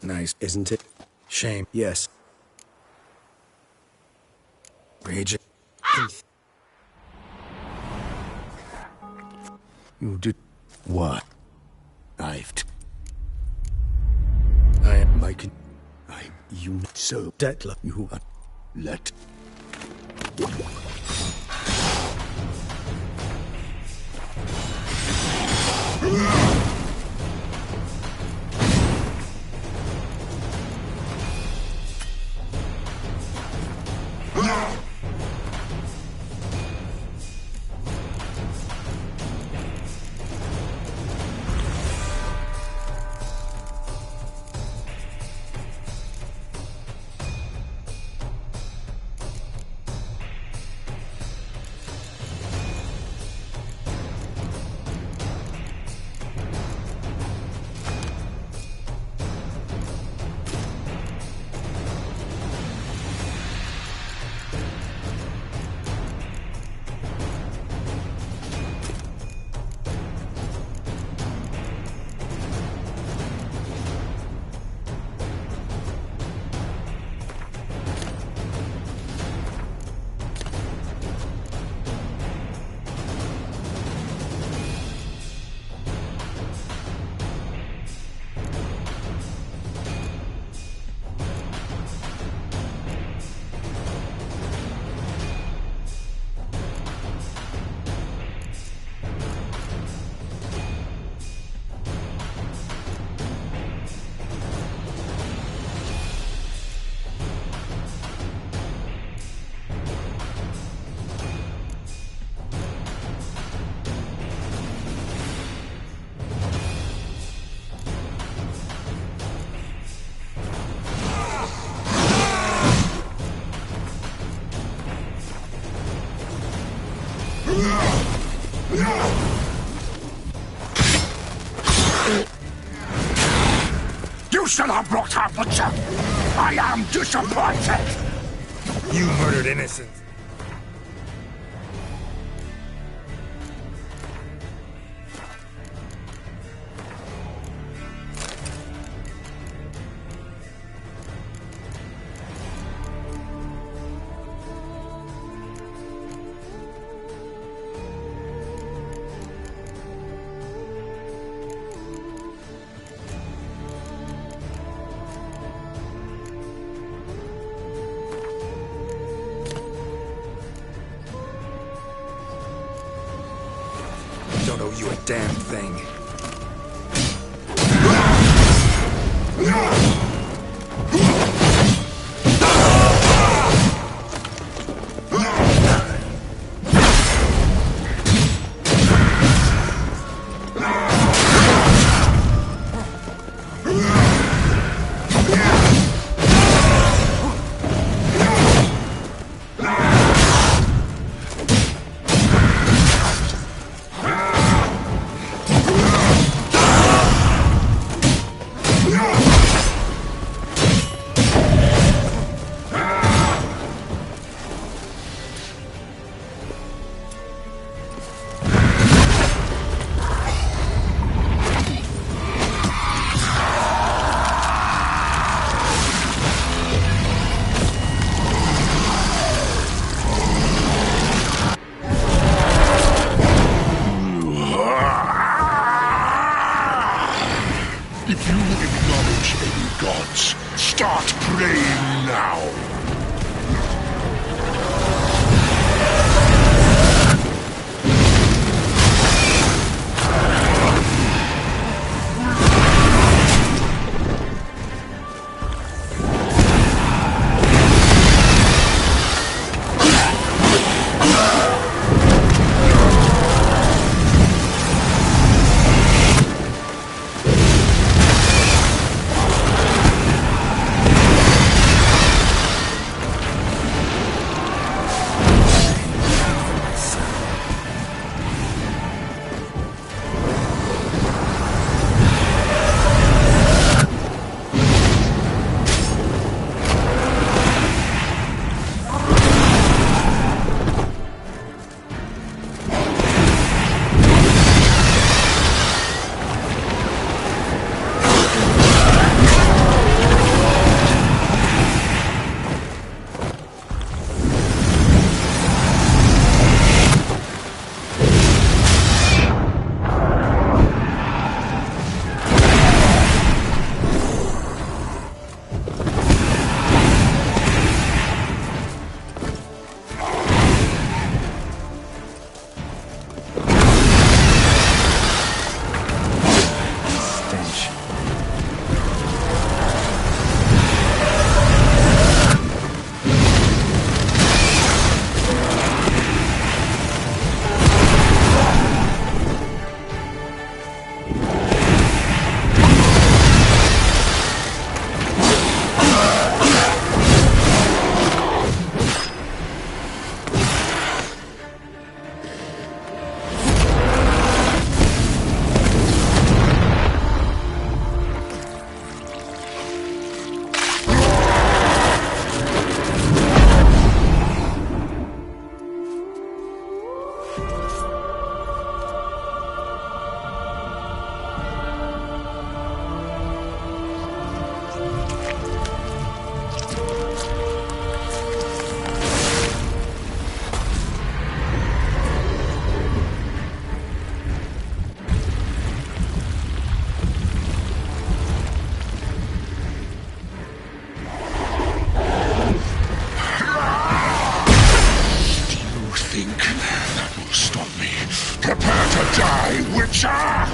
Nice, isn't it? Shame. Yes. Rage. You did what? I am making. You so Dettler. You let. should have brought her butcher! I am disappointed! You murdered innocents. Don't owe you a damn thing. If you acknowledge any gods, start praying now. Prepare to die, Witcher!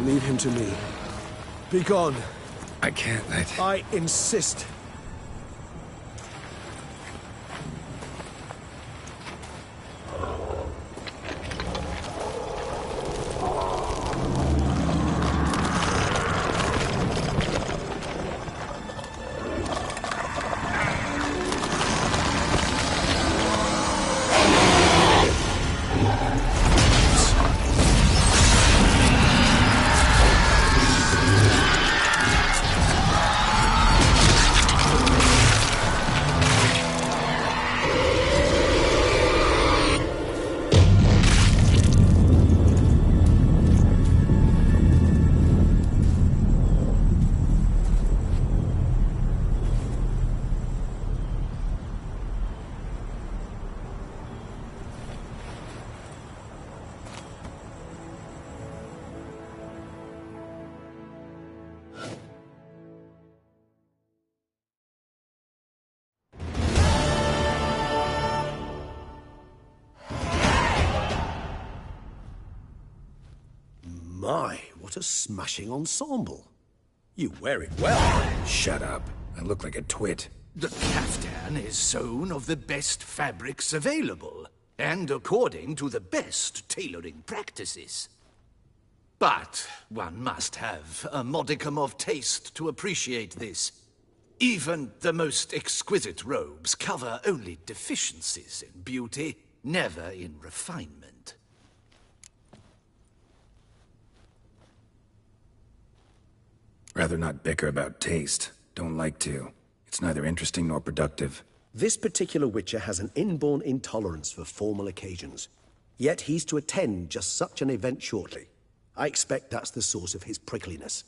Leave him to me. Be gone. I can't let... I insist. My, what a smashing ensemble. You wear it well. Shut up. I look like a twit. The caftan is sewn of the best fabrics available, and according to the best tailoring practices. But one must have a modicum of taste to appreciate this. Even the most exquisite robes cover only deficiencies in beauty, never in refinement. Rather not bicker about taste. Don't like to. It's neither interesting nor productive. This particular Witcher has an inborn intolerance for formal occasions. Yet he's to attend just such an event shortly. I expect that's the source of his prickliness.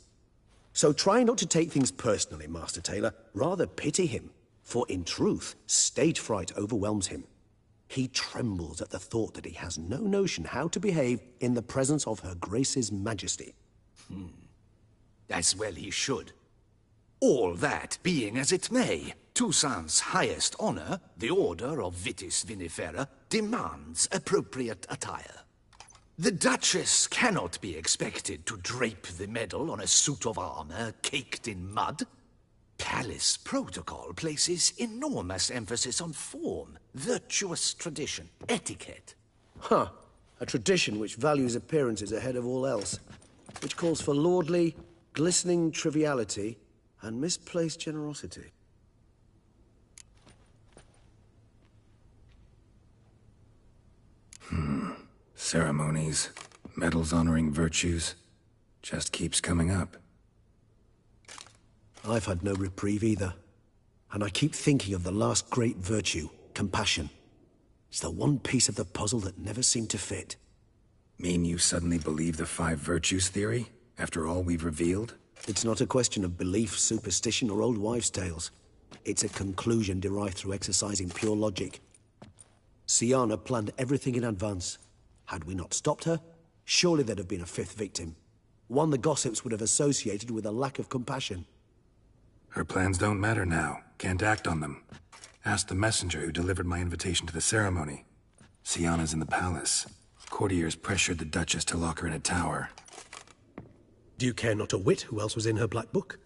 So try not to take things personally, Master Tailor. Rather pity him. For in truth, stage fright overwhelms him. He trembles at the thought that he has no notion how to behave in the presence of Her Grace's Majesty. As well he should. All that being as it may, Toussaint's highest honor, the Order of Vitis Vinifera, demands appropriate attire. The Duchess cannot be expected to drape the medal on a suit of armor caked in mud. Palace protocol places enormous emphasis on form, virtuous tradition, etiquette. Huh. A tradition which values appearances ahead of all else. Which calls for lordly, glistening triviality and misplaced generosity. Ceremonies, medals honoring virtues, just keeps coming up. I've had no reprieve either. And I keep thinking of the last great virtue, compassion. It's the one piece of the puzzle that never seemed to fit. Mean you suddenly believe the 5 virtues theory, after all we've revealed? It's not a question of belief, superstition, or old wives' tales. It's a conclusion derived through exercising pure logic. Syanna planned everything in advance. Had we not stopped her, surely there'd have been a 5th victim. One the gossips would have associated with a lack of compassion. Her plans don't matter now. Can't act on them. Ask the messenger who delivered my invitation to the ceremony. Syanna's in the palace. Courtiers pressured the Duchess to lock her in a tower. Do you care not a whit who else was in her black book?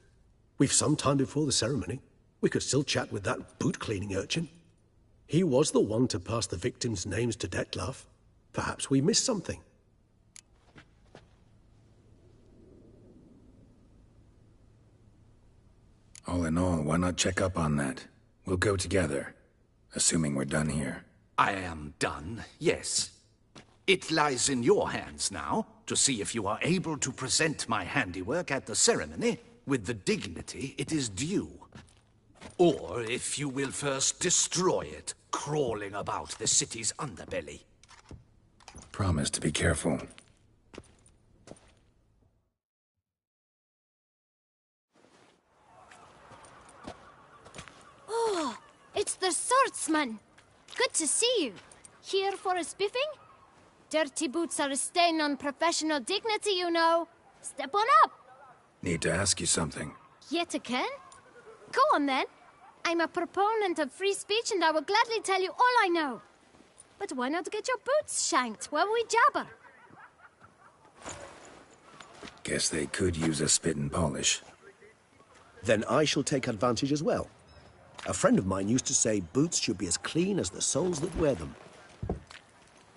We've some time before the ceremony. We could still chat with that boot-cleaning urchin. He was the one to pass the victims' names to Dettlaff. Perhaps we missed something. All in all, why not check up on that? We'll go together, assuming we're done here. I am done, yes. It lies in your hands now to see if you are able to present my handiwork at the ceremony with the dignity it is due. Or if you will first destroy it, crawling about the city's underbelly. Promise to be careful. Oh, it's the swordsman! Good to see you. Here for a spiffing? Dirty boots are a stain on professional dignity, you know. Step on up. Need to ask you something. Yet again? Go on then. I'm a proponent of free speech and I will gladly tell you all I know. But why not get your boots shanked while we jabber? Guess they could use a spit and polish. Then I shall take advantage as well. A friend of mine used to say boots should be as clean as the soles that wear them.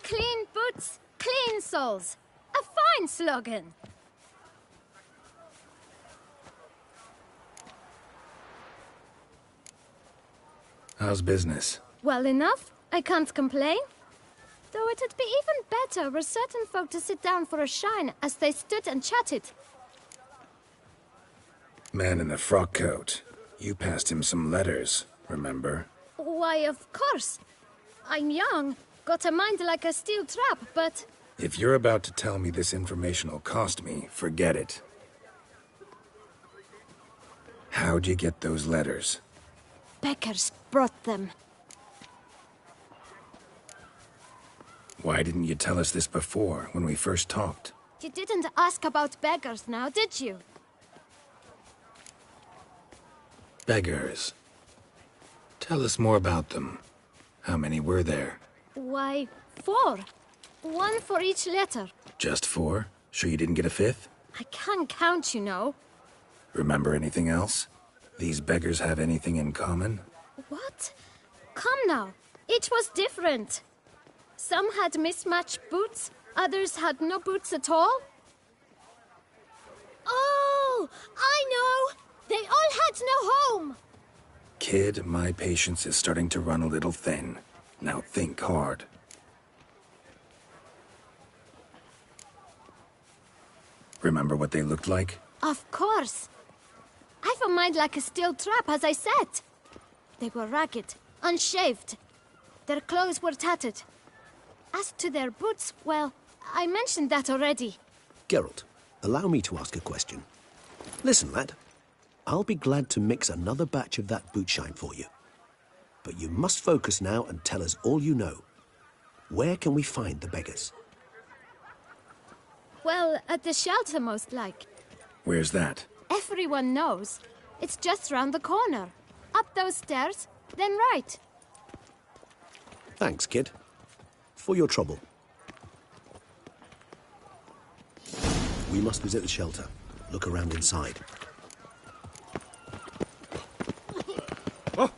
Clean boots, clean soles. A fine slogan. How's business? Well enough. I can't complain. Though it'd be even better were certain folk to sit down for a shine as they stood and chatted. Man in the frock coat. You passed him some letters, remember? Why, of course. I'm young, got a mind like a steel trap, but... If you're about to tell me this information'll cost me, forget it. How'd you get those letters? Beggars brought them. Why didn't you tell us this before, when we first talked? You didn't ask about beggars now, did you? Beggars. Tell us more about them. How many were there? Why, 4. 1 for each letter. Just 4? Sure you didn't get a 5th? I can't count, you know. Remember anything else? These beggars have anything in common? What? Come now. Each was different. Some had mismatched boots, others had no boots at all. Oh, I know! They all had no home! Kid, my patience is starting to run a little thin. Now think hard. Remember what they looked like? Of course. I've a mind like a steel trap, as I said. They were ragged, unshaved. Their clothes were tattered. As to their boots, well, I mentioned that already. Geralt, allow me to ask a question. Listen, lad. I'll be glad to mix another batch of that boot shine for you. But you must focus now and tell us all you know. Where can we find the beggars? Well, at the shelter, most like. Where's that? Everyone knows. It's just round the corner. Up those stairs, then right. Thanks, kid. For your trouble. We must visit the shelter. Look around inside. Oh.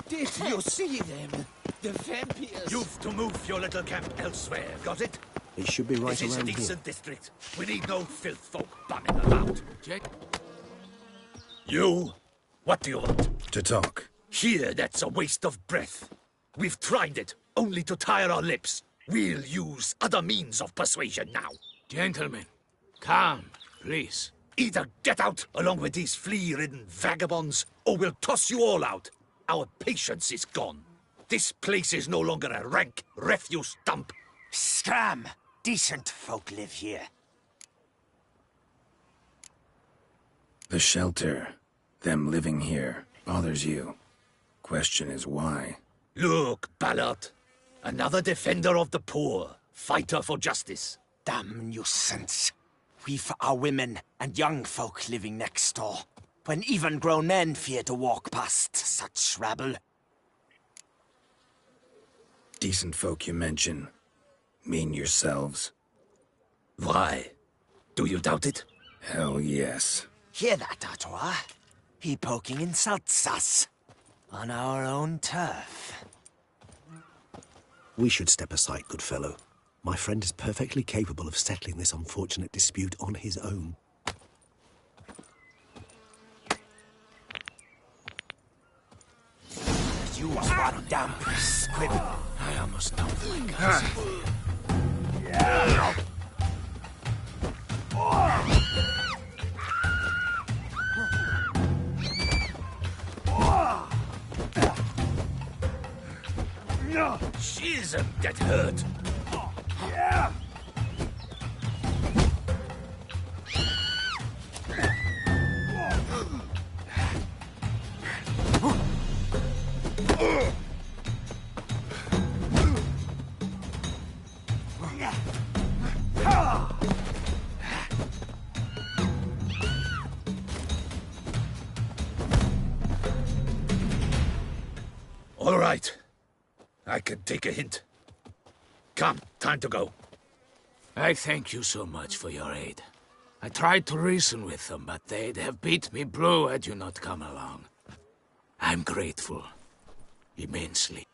Did you see them? The vampires. You've to move your little camp elsewhere, got it? It should be right This is a around here. decent district. We need no filth folk bumming about. You? What do you want? To talk. Here, that's a waste of breath. We've tried it, only to tire our lips. We'll use other means of persuasion now. Gentlemen, calm, please. Either get out along with these flea-ridden vagabonds, or we'll toss you all out. Our patience is gone. This place is no longer a rank refuse dump. Scram! Decent folk live here. The shelter, them living here, bothers you. Question is why? Look, Ballard. Another defender of the poor. Fighter for justice. Damn nuisance. We've our women and young folk living next door, when even grown men fear to walk past such rabble. Decent folk you mention. Mean yourselves. Why? Do you doubt it? Hell yes. Hear that, Artois? He poking insults us. On our own turf. We should step aside, good fellow. My friend is perfectly capable of settling this unfortunate dispute on his own. You are damn squib. I almost dumped my guns. She's a dead hurt. Yeah. right. I can take a hint. Come, time to go. I thank you so much for your aid. I tried to reason with them, but they'd have beat me blue had you not come along. I'm grateful. Immensely.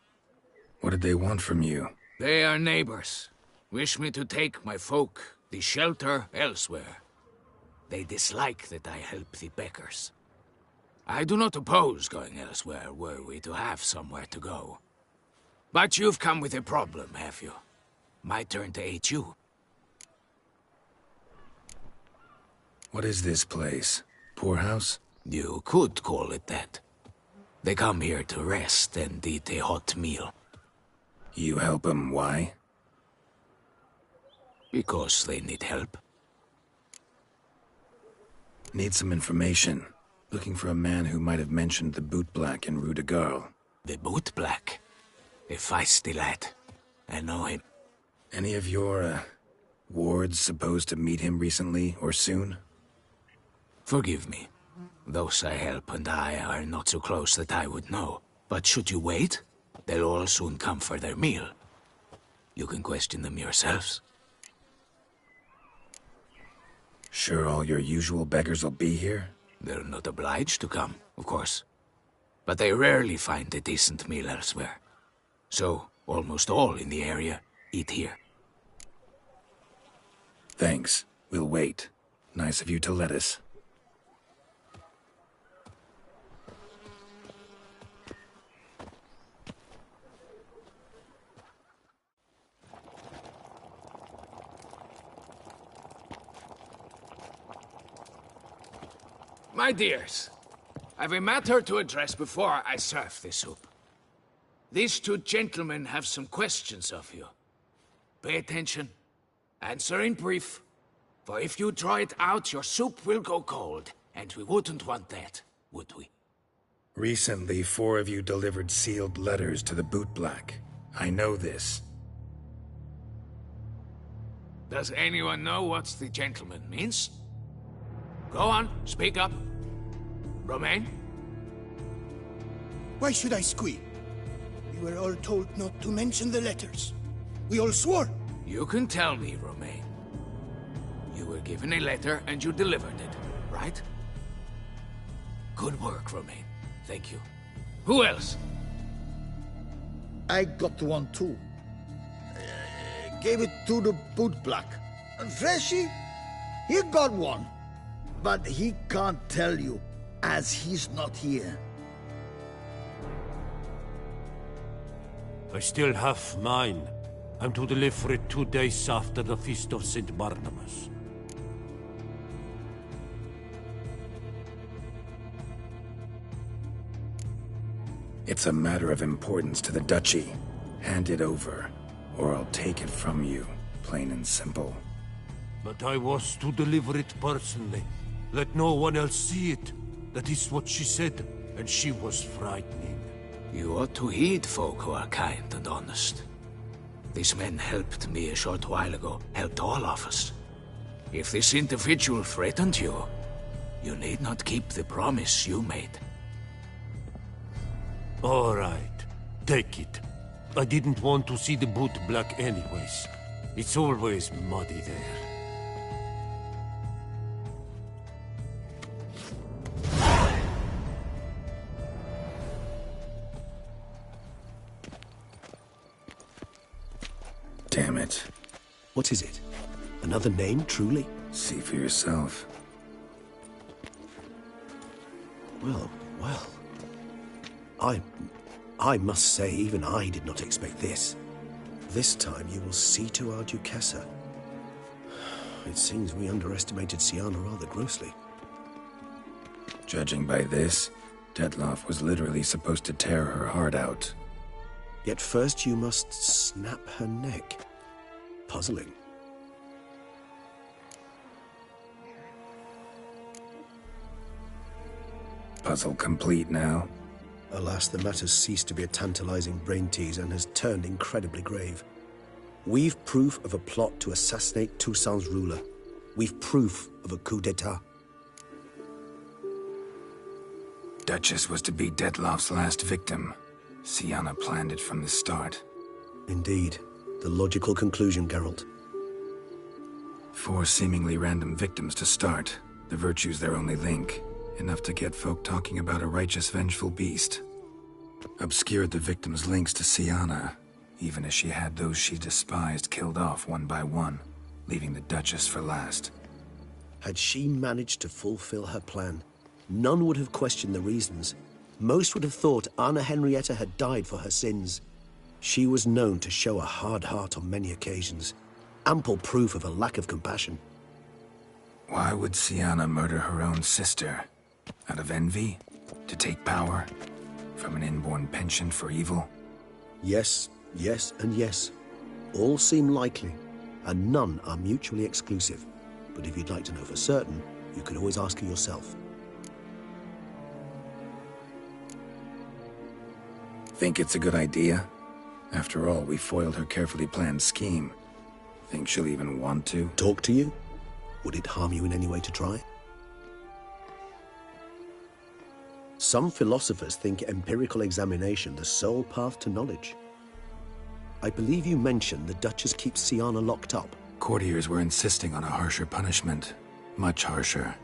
What did they want from you? They are neighbors. Wish me to take my folk, the shelter, elsewhere. They dislike that I help the beggars. I do not oppose going elsewhere, were we to have somewhere to go. But you've come with a problem, have you? My turn to aid you. What is this place? Poorhouse? You could call it that. They come here to rest and eat a hot meal. You help them, why? Because they need help. Need some information. Looking for a man who might have mentioned the bootblack in Rue de Garl. The bootblack? A feisty lad. I know him. Any of your, wards supposed to meet him recently or soon? Forgive me. Those I help and I are not so close that I would know. But should you wait, they'll all soon come for their meal. You can question them yourselves. Sure all your usual beggars will be here? They're not obliged to come, of course. But they rarely find a decent meal elsewhere. So, almost all in the area eat here. Thanks. We'll wait. Nice of you to let us. My dears, I've a matter to address before I serve the soup. These two gentlemen have some questions of you. Pay attention. Answer in brief. For if you draw it out, your soup will go cold. And we wouldn't want that, would we? Recently, 4 of you delivered sealed letters to the bootblack. I know this. Does anyone know what the gentleman means? Go on, speak up. Romain? Why should I squeal? We were all told not to mention the letters. We all swore. You can tell me, Romain. You were given a letter and you delivered it, right? Good work, Romain. Thank you. Who else? I got one too. Gave it to the bootblack. And Freshy, he got one. But he can't tell you, as he's not here. I still have mine. I'm to deliver it 2 days after the Feast of St. Barnabas. It's a matter of importance to the Duchy. Hand it over, or I'll take it from you, plain and simple. But I was to deliver it personally. Let no one else see it. That is what she said, and she was frightening. You ought to heed folk who are kind and honest. These men helped me a short while ago, helped all of us. If this individual threatened you, you need not keep the promise you made. All right, take it. I didn't want to see the bootblack anyways. It's always muddy there. Damn it. What is it? Another name, truly? See for yourself. Well, well. I must say, even I did not expect this. This time you will see to our Duchessa. It seems we underestimated Siana rather grossly. Judging by this, Detloff was literally supposed to tear her heart out. Yet first you must snap her neck. Puzzling. Puzzle complete now? Alas, the matter's ceased to be a tantalizing brain tease and has turned incredibly grave. We've proof of a plot to assassinate Toussaint's ruler. We've proof of a coup d'etat. Duchess was to be Detloff's last victim. Sienna planned it from the start. Indeed. The logical conclusion, Geralt. 4 seemingly random victims to start. The virtue's their only link. Enough to get folk talking about a righteous, vengeful beast. Obscured the victims' links to Sienna, even as she had those she despised killed off one by one, leaving the Duchess for last. Had she managed to fulfill her plan, none would have questioned the reasons. Most would have thought Anna Henrietta had died for her sins. She was known to show a hard heart on many occasions, ample proof of a lack of compassion. Why would Sienna murder her own sister? Out of envy? To take power? From an inborn penchant for evil? Yes, yes, and yes. All seem likely, and none are mutually exclusive. But if you'd like to know for certain, you could always ask her yourself. Think it's a good idea? After all, we foiled her carefully planned scheme. Think she'll even want to? Talk to you? Would it harm you in any way to try? Some philosophers think empirical examination the sole path to knowledge. I believe you mentioned the Duchess keeps Sienna locked up. Courtiers were insisting on a harsher punishment. Much harsher.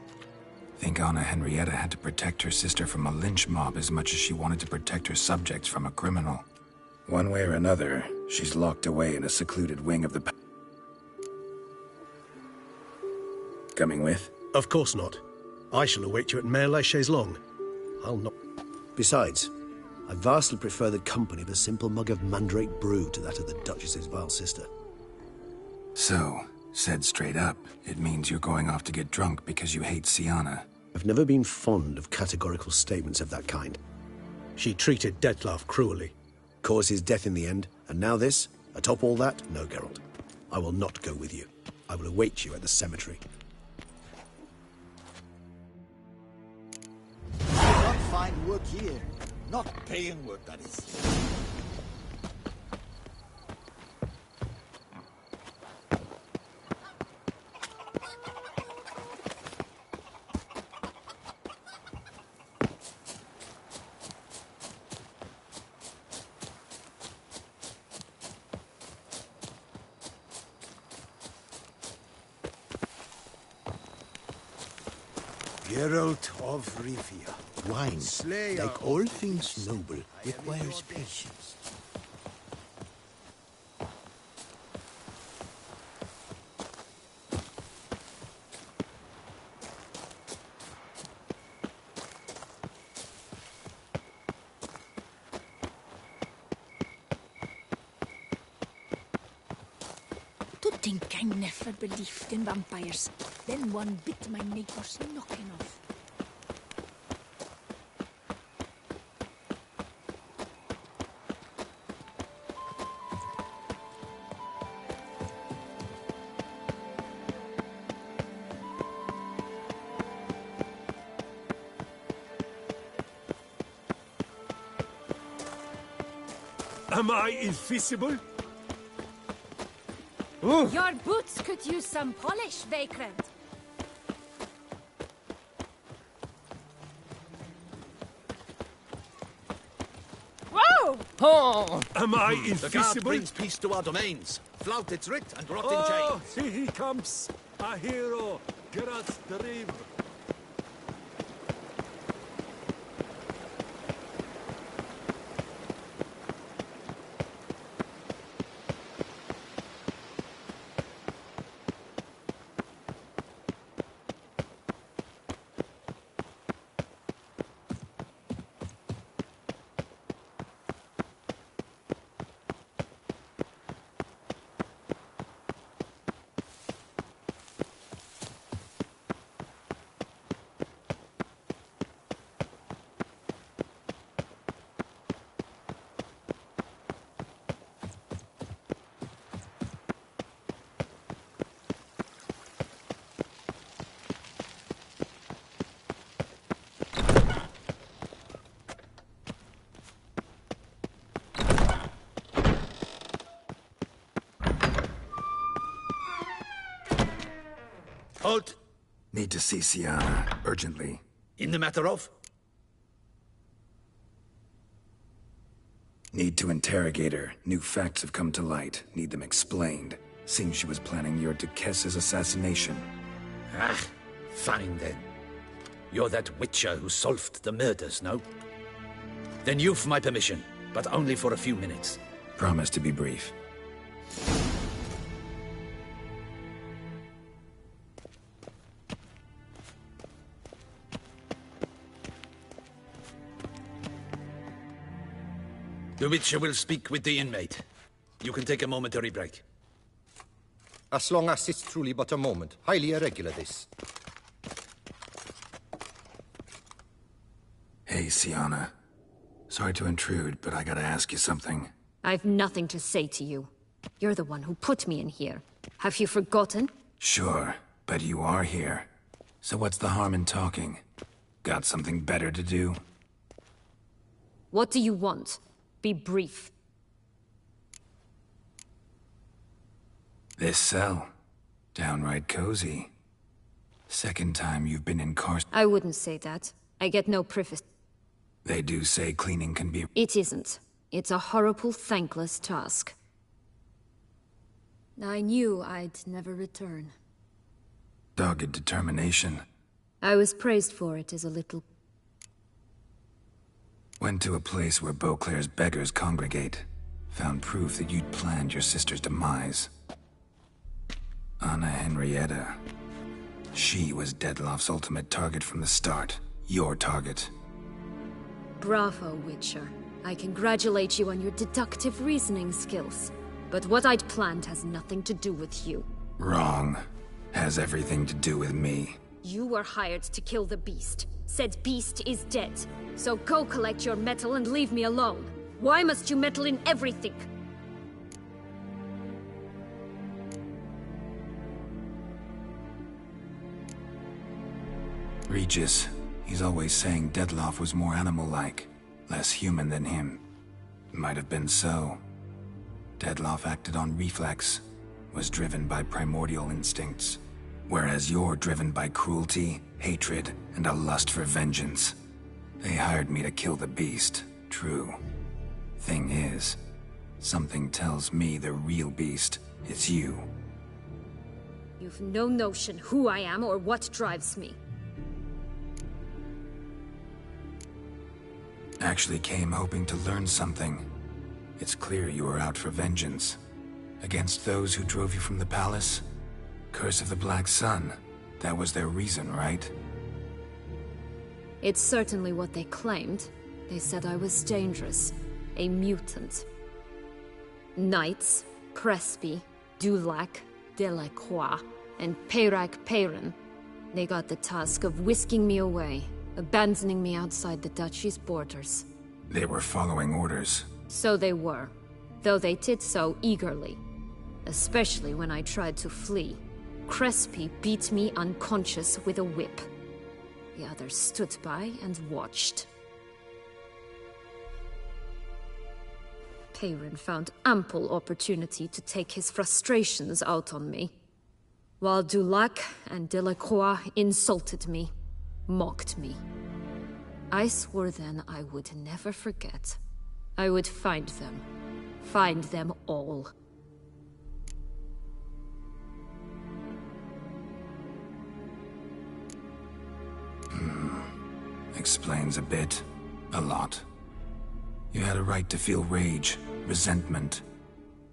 Think Anna Henrietta had to protect her sister from a lynch mob as much as she wanted to protect her subjects from a criminal. One way or another, she's locked away in a secluded wing of the... Coming with? Of course not. I shall await you at Mare la Chaise-Longue. I'll not... Besides, I vastly prefer the company of a simple mug of mandrake brew to that of the Duchess's vile sister. So, said straight up, it means you're going off to get drunk because you hate Sienna. I've never been fond of categorical statements of that kind. She treated Dettlaff cruelly, caused his death in the end, and now this? Atop all that? No, Geralt. I will not go with you. I will await you at the cemetery. Not find work here. Not paying work, that is. Geralt of Rivia. Wine, Slayer like all things noble, requires patience. To think I never believed in vampires. Then one bit my neighbor's knocking off. Am I invisible? Your boots could use some polish, Vagrant. Whoa! Oh! Am I The guard invisible? brings peace to our domains. Flout its writ and rot in Oh, chains. here he comes. A hero. Geralt's dream. Halt! Need to see Sienna, urgently. In the matter of? Need to interrogate her. New facts have come to light. Need them explained. Seems she was planning your Duquesse's assassination. Ah, fine then. You're that witcher who solved the murders, no? Then you've my permission, but only for a few minutes. Promise to be brief. The witcher will speak with the inmate. You can take a momentary break. As long as it's truly but a moment. Highly irregular, this. Hey, Sienna. Sorry to intrude, but I gotta ask you something. I've nothing to say to you. You're the one who put me in here. Have you forgotten? Sure, but you are here. So what's the harm in talking? Got something better to do? What do you want? Be brief. This cell. Downright cozy. Second time you've been incarcerated. I wouldn't say that. I get no privacy. They do say cleaning can be... It isn't. It's a horrible, thankless task. I knew I'd never return. Dogged determination. I was praised for it as a little... Went to a place where Beauclair's beggars congregate. Found proof that you'd planned your sister's demise. Anna Henrietta. She was Dettlaff's ultimate target from the start. Your target. Bravo, Witcher. I congratulate you on your deductive reasoning skills. But what I'd planned has nothing to do with you. Wrong. Has everything to do with me. You were hired to kill the beast. Said beast is dead. So go collect your metal and leave me alone. Why must you meddle in everything? Regis. He's always saying Dettlaff was more animal-like. Less human than him. Might have been so. Dettlaff acted on reflex. Was driven by primordial instincts. Whereas you're driven by cruelty, hatred, and a lust for vengeance. They hired me to kill the beast, true. Thing is, something tells me the real beast is you. You've no notion who I am or what drives me. Actually came hoping to learn something. It's clear you were out for vengeance. Against those who drove you from the palace? Curse of the Black Sun. That was their reason, right? It's certainly what they claimed. They said I was dangerous. A mutant. Knights, Crespi, Dulac, Delacroix, and Peyrac Peyran. They got the task of whisking me away, abandoning me outside the duchy's borders. They were following orders. So they were, though they did so eagerly. Especially when I tried to flee. Crespi beat me unconscious with a whip. The others stood by and watched. Peyran found ample opportunity to take his frustrations out on me, while Dulac and Delacroix insulted me, mocked me. I swore then I would never forget. I would find them all. Explains a bit. A lot. You had a right to feel rage, resentment.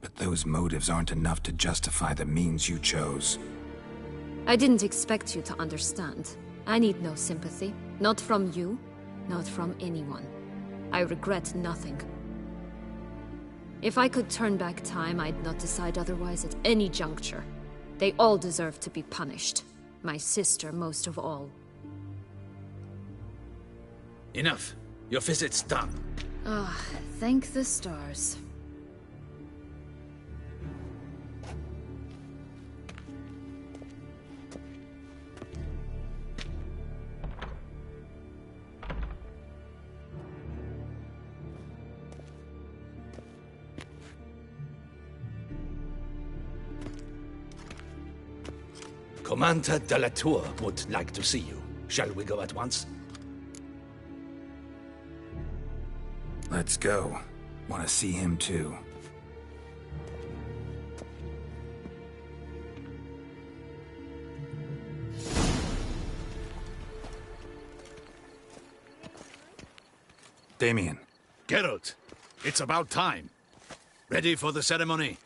But those motives aren't enough to justify the means you chose. I didn't expect you to understand. I need no sympathy. Not from you, not from anyone. I regret nothing. If I could turn back time, I'd not decide otherwise at any juncture. They all deserve to be punished. My sister most of all. Enough. Your visit's done. Ah, thank the stars. Commander de la Tour would like to see you. Shall we go at once? Let's go. Want to see him too. Damien. Geralt, it's about time. Ready for the ceremony?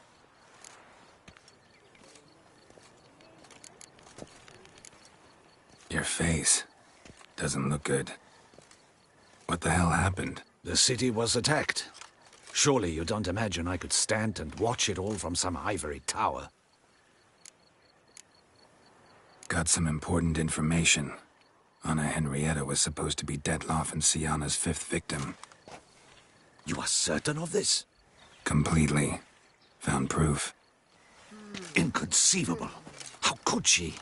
Your face doesn't look good. What the hell happened? The city was attacked. Surely you don't imagine I could stand and watch it all from some ivory tower. Got some important information. Anna Henrietta was supposed to be Detloff and Syanna's 5th victim. You are certain of this? Completely. Found proof. Inconceivable. How could she?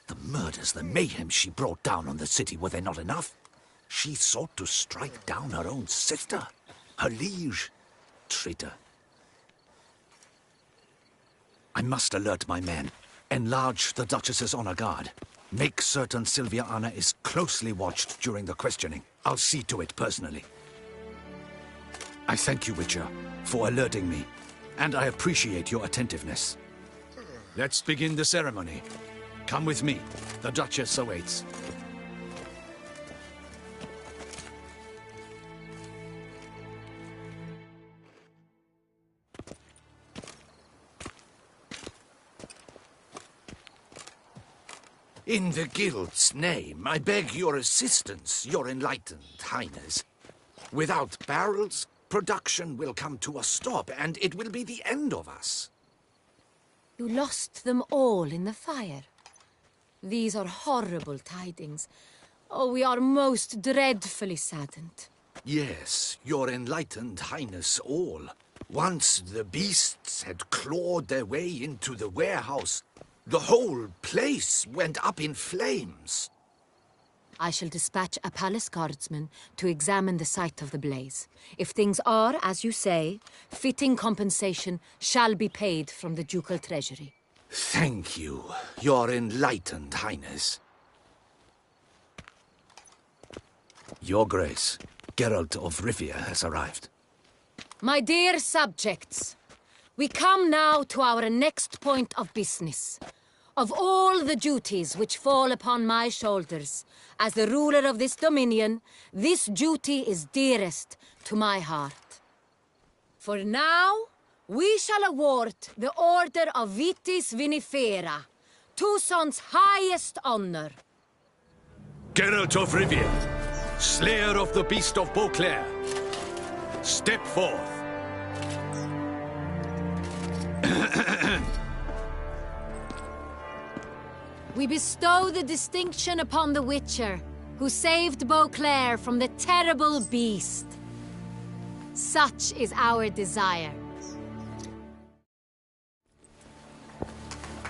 The murders, the mayhem she brought down on the city, were they not enough? She sought to strike down her own sister, her liege. Traitor. I must alert my men. Enlarge the Duchess's honor guard. Make certain Sylvia Anna is closely watched during the questioning. I'll see to it personally. I thank you, Witcher, for alerting me, and I appreciate your attentiveness. Let's begin the ceremony. Come with me. The Duchess awaits. In the Guild's name, I beg your assistance, your enlightened highness. Without barrels, production will come to a stop, and it will be the end of us. You lost them all in the fire. These are horrible tidings. Oh, we are most dreadfully saddened. Yes, your enlightened highness all. Once the beasts had clawed their way into the warehouse, the whole place went up in flames. I shall dispatch a palace guardsman to examine the site of the blaze. If things are, as you say, fitting compensation shall be paid from the ducal treasury. Thank you, your enlightened highness. Your Grace, Geralt of Rivia has arrived. My dear subjects, we come now to our next point of business. Of all the duties which fall upon my shoulders, as the ruler of this dominion, this duty is dearest to my heart. For now, we shall award the Order of Vitis Vinifera, Tucson's highest honor. Geralt of Rivia, slayer of the beast of Beauclair, step forth. We bestow the distinction upon the Witcher, who saved Beauclair from the terrible beast. Such is our desire.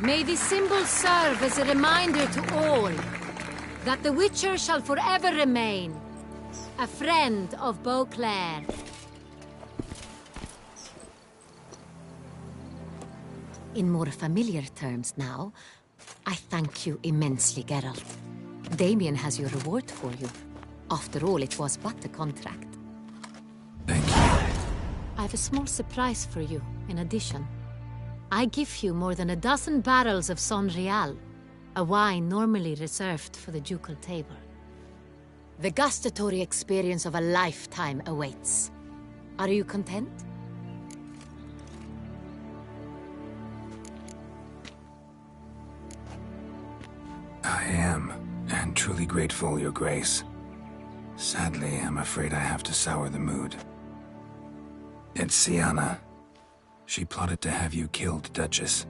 May this symbol serve as a reminder to all that the Witcher shall forever remain a friend of Beauclair. In more familiar terms now, I thank you immensely, Geralt. Damien has your reward for you. After all, it was but a contract. Thank you. I have a small surprise for you, in addition. I give you more than a dozen barrels of Son Real, a wine normally reserved for the ducal table. The gustatory experience of a lifetime awaits. Are you content? I am, and truly grateful, Your Grace. Sadly, I'm afraid I have to sour the mood. It's Syanna. She plotted to have you killed, Duchess.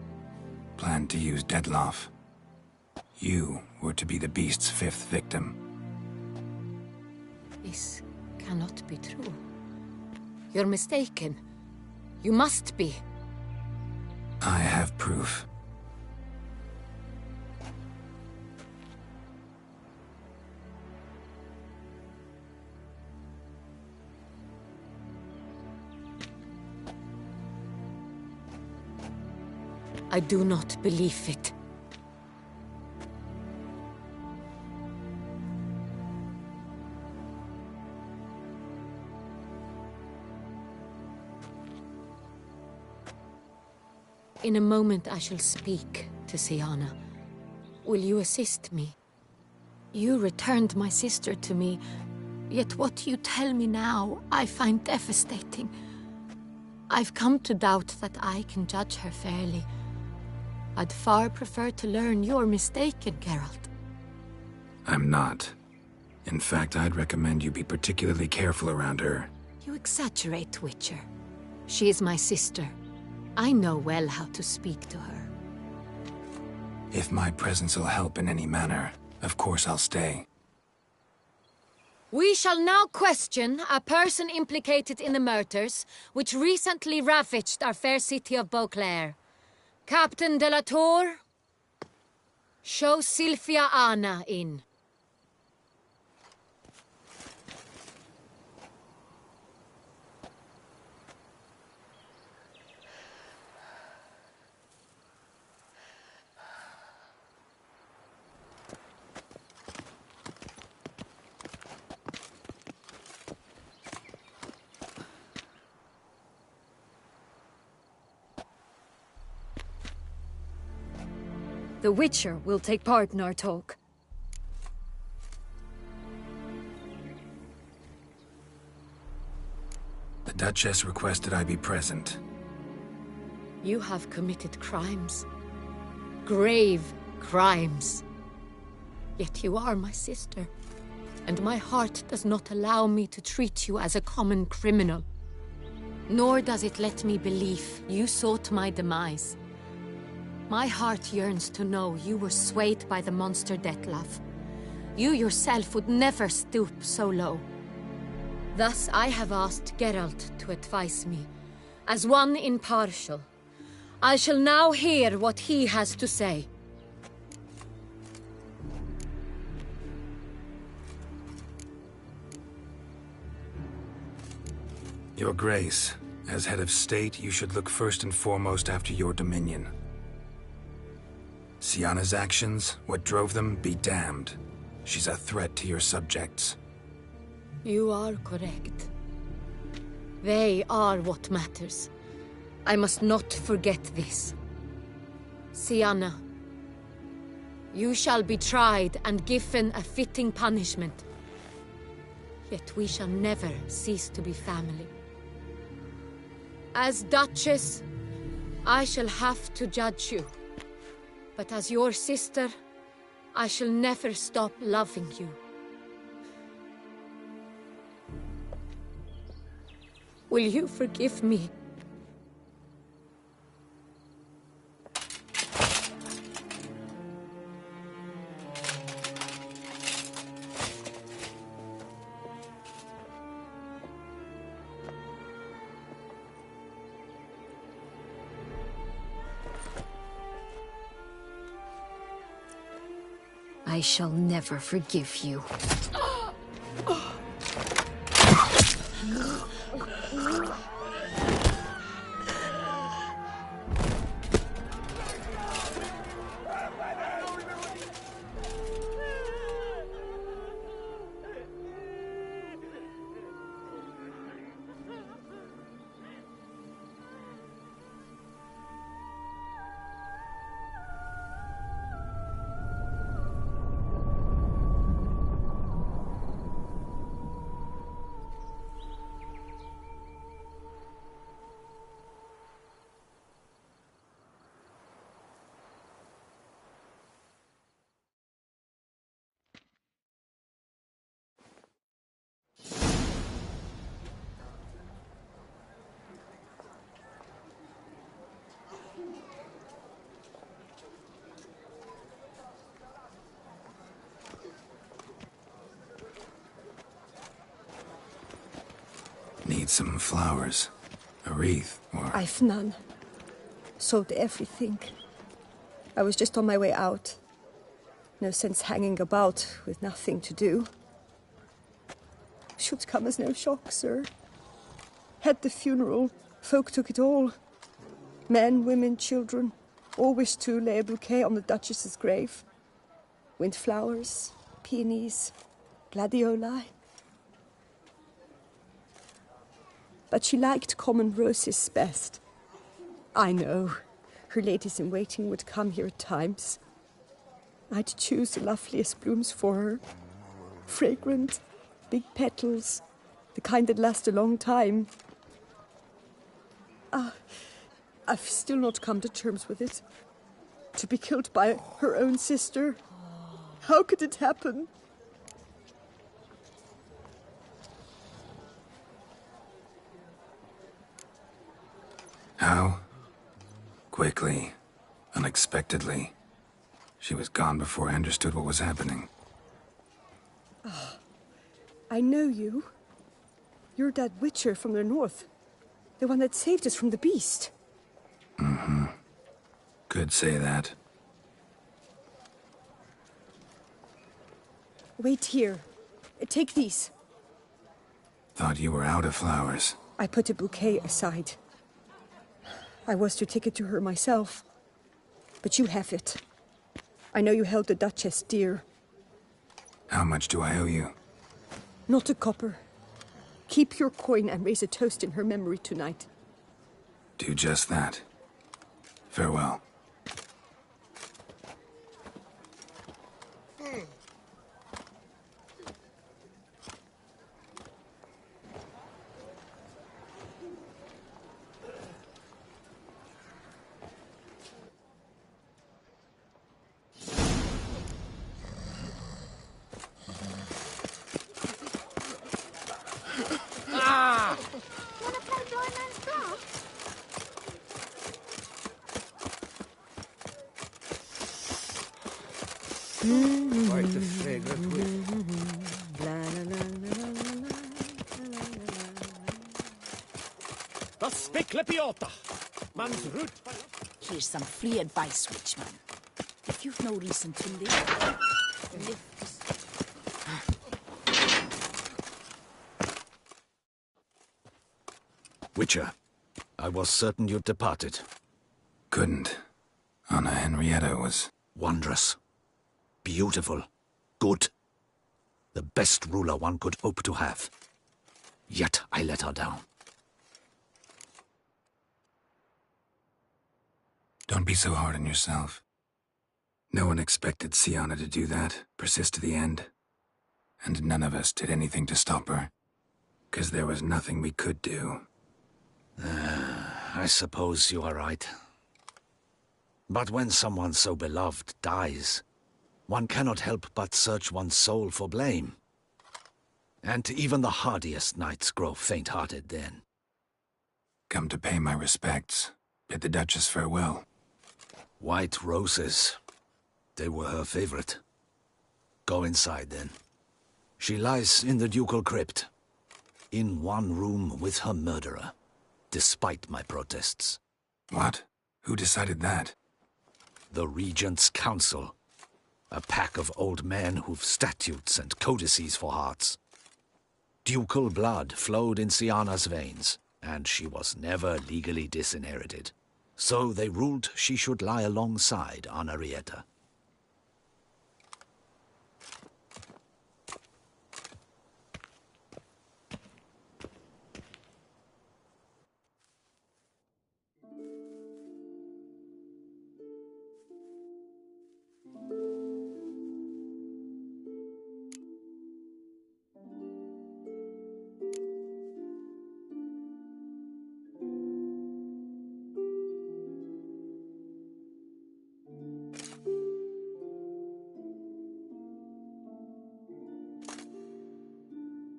Planned to use Detloff. You were to be the beast's 5th victim. This cannot be true. You're mistaken. You must be. I have proof. I do not believe it. In a moment I shall speak to Siana. Will you assist me? You returned my sister to me, yet what you tell me now I find devastating. I've come to doubt that I can judge her fairly. I'd far prefer to learn you're mistaken, Geralt. I'm not. In fact, I'd recommend you be particularly careful around her. You exaggerate, Witcher. She is my sister. I know well how to speak to her. If my presence will help in any manner, of course I'll stay. We shall now question a person implicated in the murders which recently ravaged our fair city of Beauclair. Captain de la Tour, show Sylvia Anna in. The Witcher will take part in our talk. The Duchess requested I be present. You have committed crimes. Grave crimes. Yet you are my sister, and my heart does not allow me to treat you as a common criminal. Nor does it let me believe you sought my demise. My heart yearns to know you were swayed by the monster Dettlaff. You yourself would never stoop so low. Thus I have asked Geralt to advise me, as one impartial. I shall now hear what he has to say. Your Grace, as head of state, you should look first and foremost after your dominion. Siana's actions, what drove them, be damned. She's a threat to your subjects. You are correct. They are what matters. I must not forget this. Siana, you shall be tried and given a fitting punishment. Yet we shall never cease to be family. As Duchess, I shall have to judge you. But as your sister, I shall never stop loving you. Will you forgive me? I shall never forgive you. Need some flowers. A wreath, or... I've none. Sold everything. I was just on my way out. No sense hanging about with nothing to do. Should come as no shock, sir. Had the funeral. Folk took it all. Men, women, children. All wished to lay a bouquet on the Duchess's grave. Windflowers, peonies, gladioli. But she liked common roses best. I know. her ladies-in-waiting would come here at times. I'd choose the loveliest blooms for her. Fragrant, big petals, the kind that last a long time. I've still not come to terms with it. To be killed by her own sister. How could it happen? How? Quickly. Unexpectedly. She was gone before I understood what was happening. I know you. You're that witcher from the north. The one that saved us from the beast. Mm-hmm. Could say that. Wait here. Take these. Thought you were out of flowers. I put a bouquet aside. I was to take it to her myself. But you have it. I know you held the Duchess dear. How much do I owe you? Not a copper. Keep your coin and raise a toast in her memory tonight. Do just that. Farewell. Quite a fragrant whiff. Das Spickle Piota. Man's root. Here's some free advice, Witchman. If you've no reason to live Witcher, I was certain you'd departed. Couldn't. Anna Henrietta was... wondrous. Beautiful. Good. The best ruler one could hope to have. Yet I let her down. Don't be so hard on yourself. No one expected Sienna to do that, persist to the end. And none of us did anything to stop her. 'Cause there was nothing we could do. I suppose you are right. But when someone so beloved dies, one cannot help but search one's soul for blame. And even the hardiest knights grow faint-hearted then. Come to pay my respects. Bid the Duchess farewell. White roses. They were her favorite. Go inside, then. She lies in the ducal crypt. In one room with her murderer. Despite my protests. What? Who decided that? The Regent's Council. A pack of old men who've statutes and codices for hearts. Ducal blood flowed in Sienna's veins, and she was never legally disinherited. So they ruled she should lie alongside Henrietta.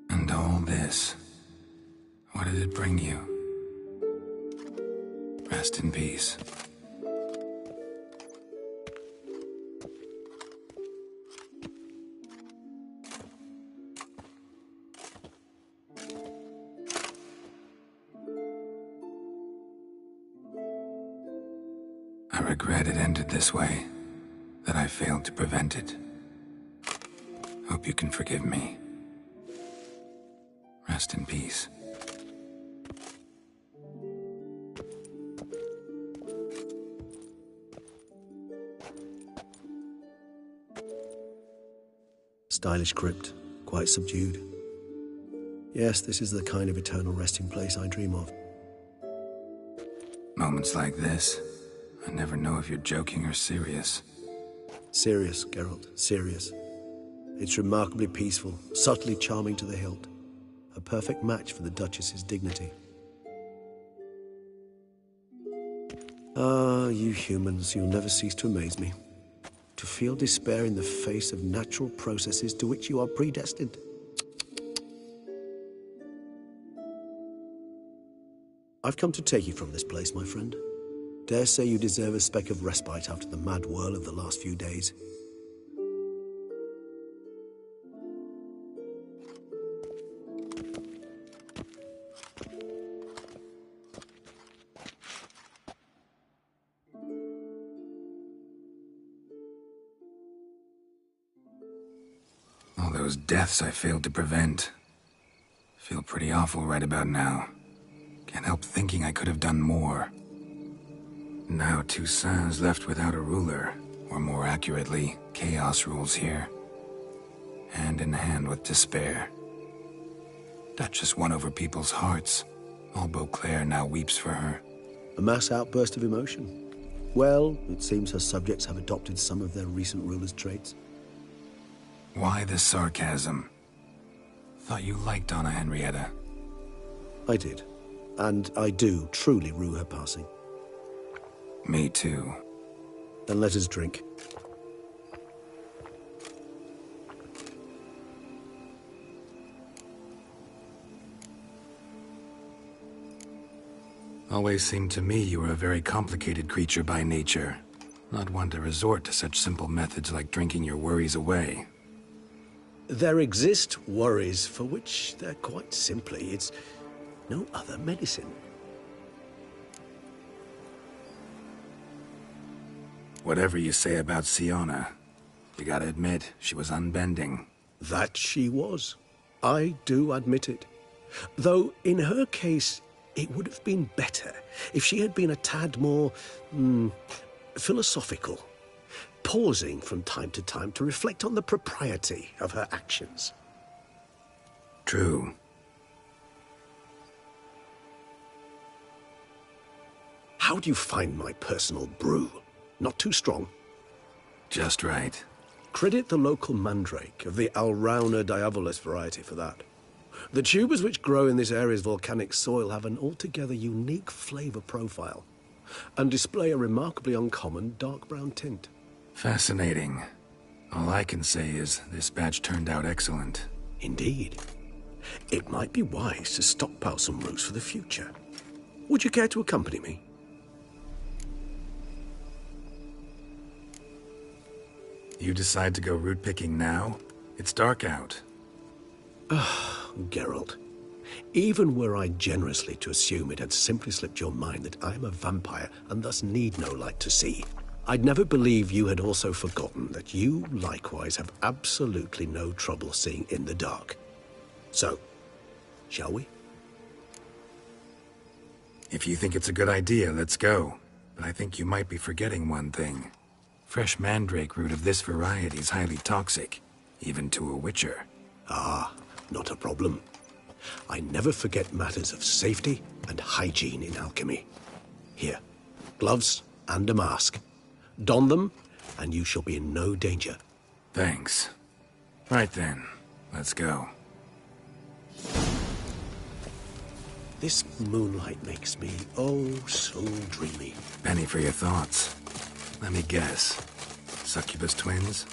And all this, what did it bring you? Rest in peace. I regret it ended this way, that I failed to prevent it. Hope you can forgive me. Rest in peace. Stylish crypt, quite subdued. Yes, this is the kind of eternal resting place I dream of. Moments like this, I never know if you're joking or serious. Serious, Geralt, serious. It's remarkably peaceful, subtly charming to the hilt. A perfect match for the Duchess's dignity. Ah, you humans, you'll never cease to amaze me. To feel despair in the face of natural processes to which you are predestined. I've come to take you from this place, my friend. Dare say you deserve a speck of respite after the mad whirl of the last few days. All those deaths I failed to prevent. Feel pretty awful right about now. Can't help thinking I could have done more. Now Toussaint's left without a ruler, or more accurately, chaos rules here. Hand in hand with despair. Duchess won over people's hearts. All Beauclair now weeps for her. A mass outburst of emotion. Well, it seems her subjects have adopted some of their recent ruler's traits. Why the sarcasm? Thought you liked Anna Henrietta. I did. And I do truly rue her passing. Me too. Then let us drink. Always seemed to me you were a very complicated creature by nature. Not one to resort to such simple methods like drinking your worries away. There exist worries for which they're quite simply, it's no other medicine. Whatever you say about Siona, you gotta admit, she was unbending. That she was. I do admit it. Though, in her case, it would have been better if she had been a tad more, philosophical, pausing from time to time to reflect on the propriety of her actions. True. How do you find my personal brew? Not too strong? Just right. Credit the local mandrake of the Alrauna diavolis variety for that. The tubers which grow in this area's volcanic soil have an altogether unique flavor profile and display a remarkably uncommon dark brown tint. Fascinating. All I can say is this batch turned out excellent. Indeed. It might be wise to stockpile some roots for the future. Would you care to accompany me? You decide to go root picking now? It's dark out. Geralt, even were I generously to assume it had simply slipped your mind that I am a vampire and thus need no light to see, I'd never believe you had also forgotten that you likewise have absolutely no trouble seeing in the dark. So, shall we? If you think it's a good idea, let's go. But I think you might be forgetting one thing. Fresh mandrake root of this variety is highly toxic, even to a witcher. Ah, not a problem. I never forget matters of safety and hygiene in alchemy. Here, gloves and a mask. Don them, and you shall be in no danger. Thanks. Right then, let's go. This moonlight makes me, oh, so dreamy. Penny for your thoughts. Let me guess. Succubus twins?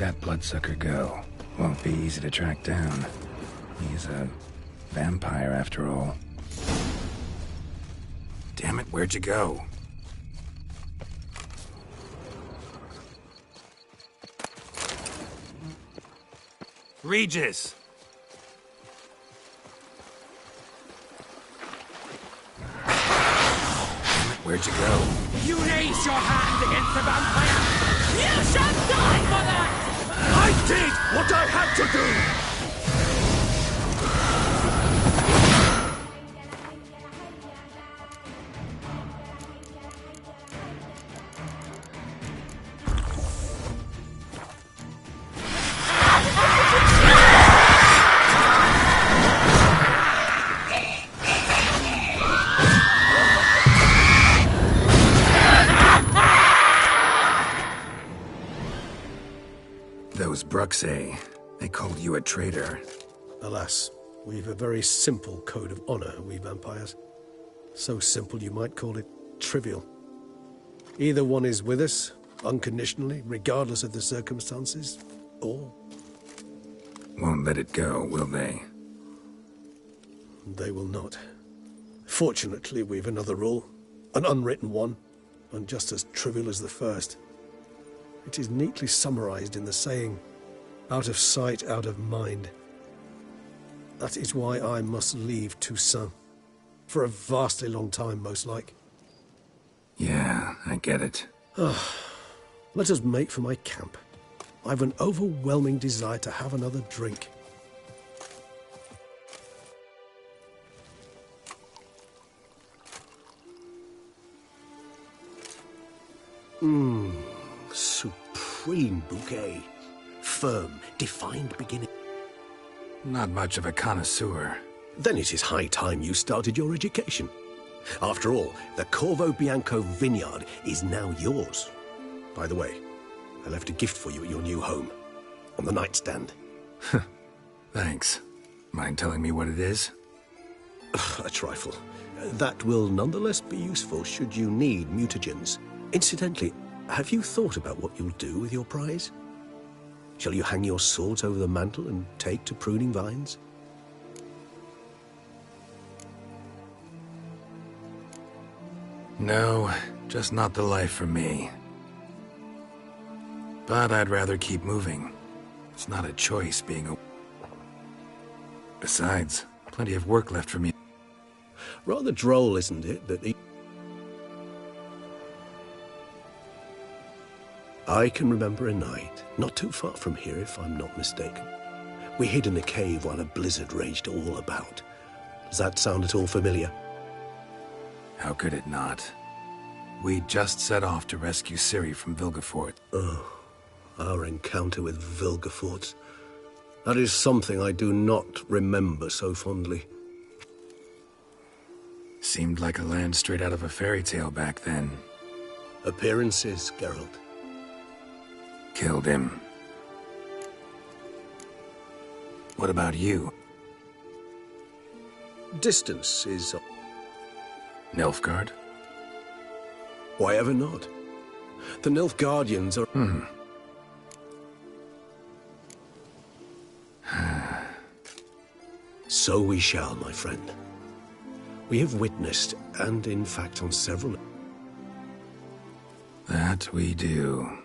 that bloodsucker go? Won't be easy to track down. He's a vampire after all. Damn it, where'd you go? Regis! Where'd you go? You raise your hand against the vampire! You shall die for that! I did what I had to do! Those Bruxay, they called you a traitor. Alas, we've a very simple code of honor, we vampires. So simple you might call it trivial. Either one is with us, unconditionally, regardless of the circumstances, or... Won't let it go, will they? They will not. Fortunately, we've another rule, an unwritten one, and just as trivial as the first. It is neatly summarized in the saying, out of sight, out of mind. That is why I must leave Toussaint. For a vastly long time, most like. Yeah, I get it. Let us make for my camp. I've an overwhelming desire to have another drink. Supreme bouquet. Firm, defined beginning. Not much of a connoisseur. Then it is high time you started your education. After all, the Corvo Bianco vineyard is now yours. By the way, I left a gift for you at your new home. On the nightstand. Thanks. Mind telling me what it is? A trifle. That will nonetheless be useful should you need mutagens. Incidentally, have you thought about what you'll do with your prize? Shall you hang your swords over the mantle and take to pruning vines? No, just not the life for me. But I'd rather keep moving. It's not a choice being a... Besides, plenty of work left for me. Rather droll, isn't it, that I can remember a night, not too far from here if I'm not mistaken. We hid in a cave while a blizzard raged all about. Does that sound at all familiar? How could it not? We just set off to rescue Ciri from Vilgefort. Oh, our encounter with Vilgefort. That is something I do not remember so fondly. Seemed like a land straight out of a fairy tale back then. Appearances, Geralt. Killed him. What about you? Distance is... Nilfgaard? Why ever not? The Nilfgaardians are... So we shall, my friend. We have witnessed, and in fact on several... That we do.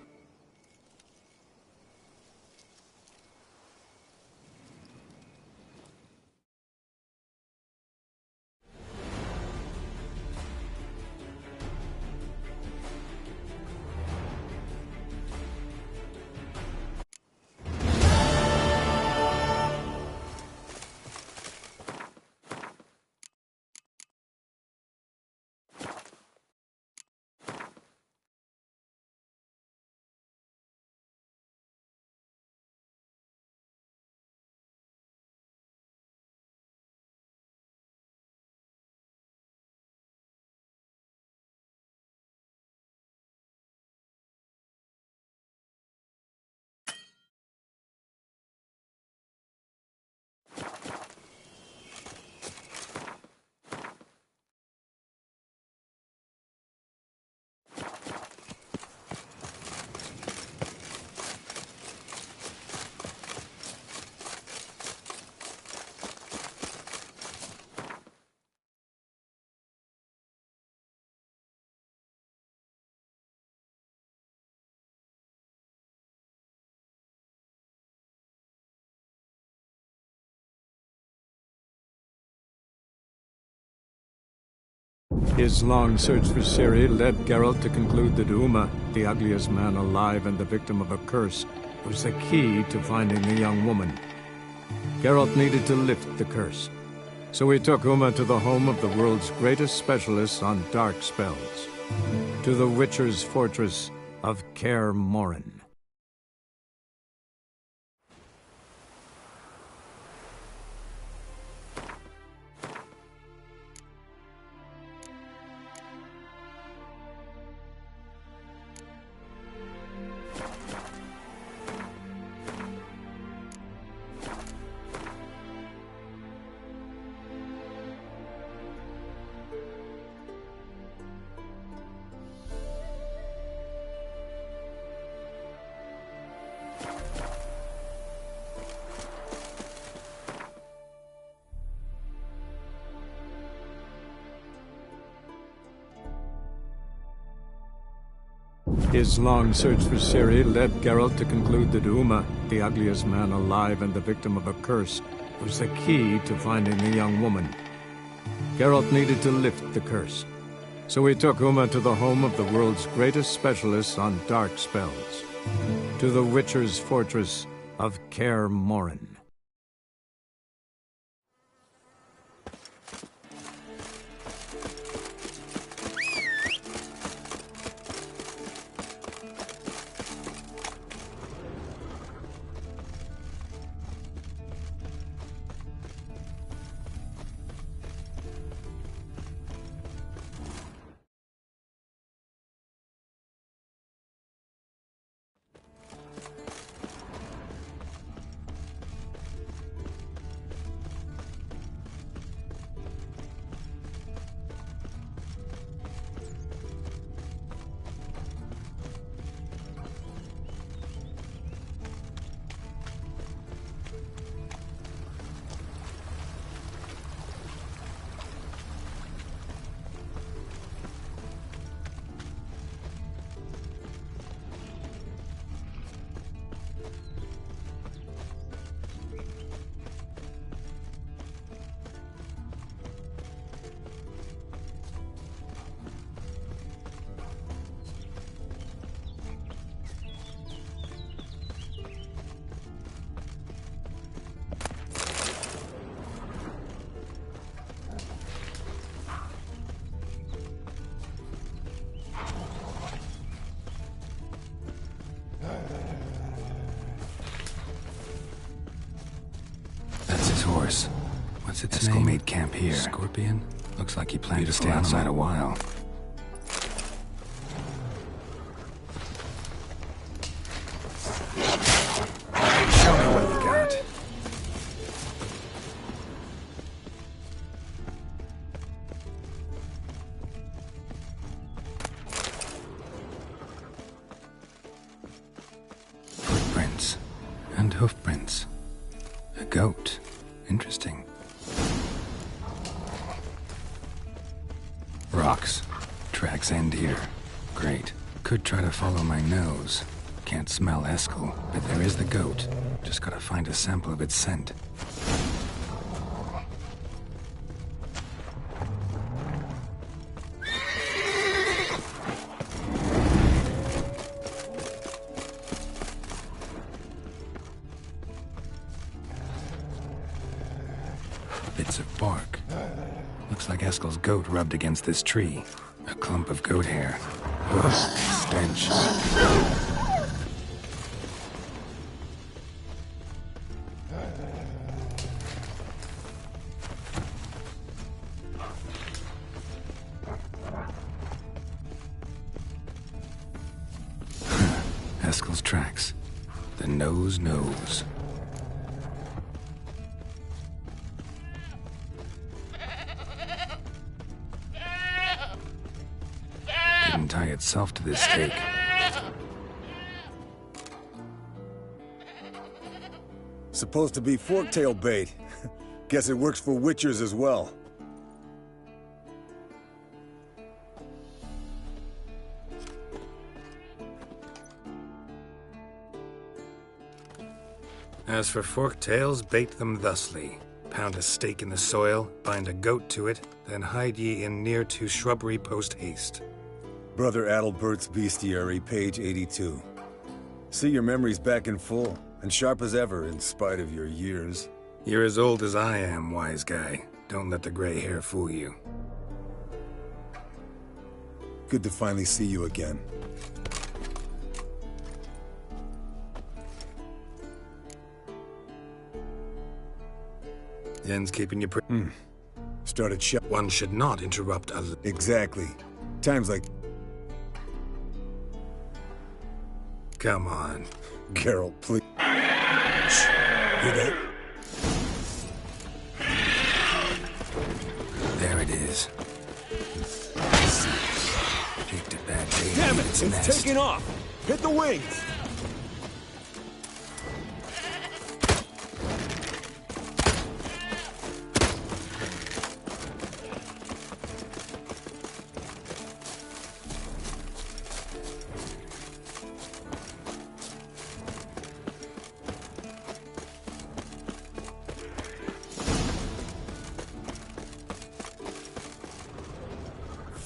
His long search for Ciri led Geralt to conclude that Uma, the ugliest man alive and the victim of a curse, was the key to finding the young woman. Geralt needed to lift the curse, so he took Uma to the home of the world's greatest specialists on dark spells, to the Witcher's fortress of Kaer Morhen. His long search for Ciri led Geralt to conclude that Uma, the ugliest man alive and the victim of a curse, was the key to finding the young woman. Geralt needed to lift the curse, so he took Uma to the home of the world's greatest specialists on dark spells, to the Witcher's fortress of Kaer Morhen. Horse. What's its name? Made camp here. Scorpion? Looks like he planned to stay outside a while. Show me what you got. Footprints and hoofprints. A goat. Interesting. Rocks. Tracks end here. Great. Could try to follow my nose. Can't smell Eskel, but there is the goat. Just gotta find a sample of its scent. Bits of bark. Looks like Eskel's goat rubbed against this tree. A clump of goat hair. Ugh, stench. Eskel's tracks. The nose knows. Didn't tie itself to this stake. Supposed to be forktail bait. Guess it works for witchers as well. As for forktails, bait them thusly. pound a stake in the soil, bind a goat to it, then hide ye in near to shrubbery post haste. Brother Adalbert's Bestiary, page 82. See your memories back in full, and sharp as ever in spite of your years. You're as old as I am, wise guy. Don't let the gray hair fool you. Good to finally see you again. Yen's keeping you Started shut. One should not interrupt a... Exactly. Times like... Come on. Carol, please. Hear that? There it is. Picked a bad day. Damn it! It's taking off! Hit the wings!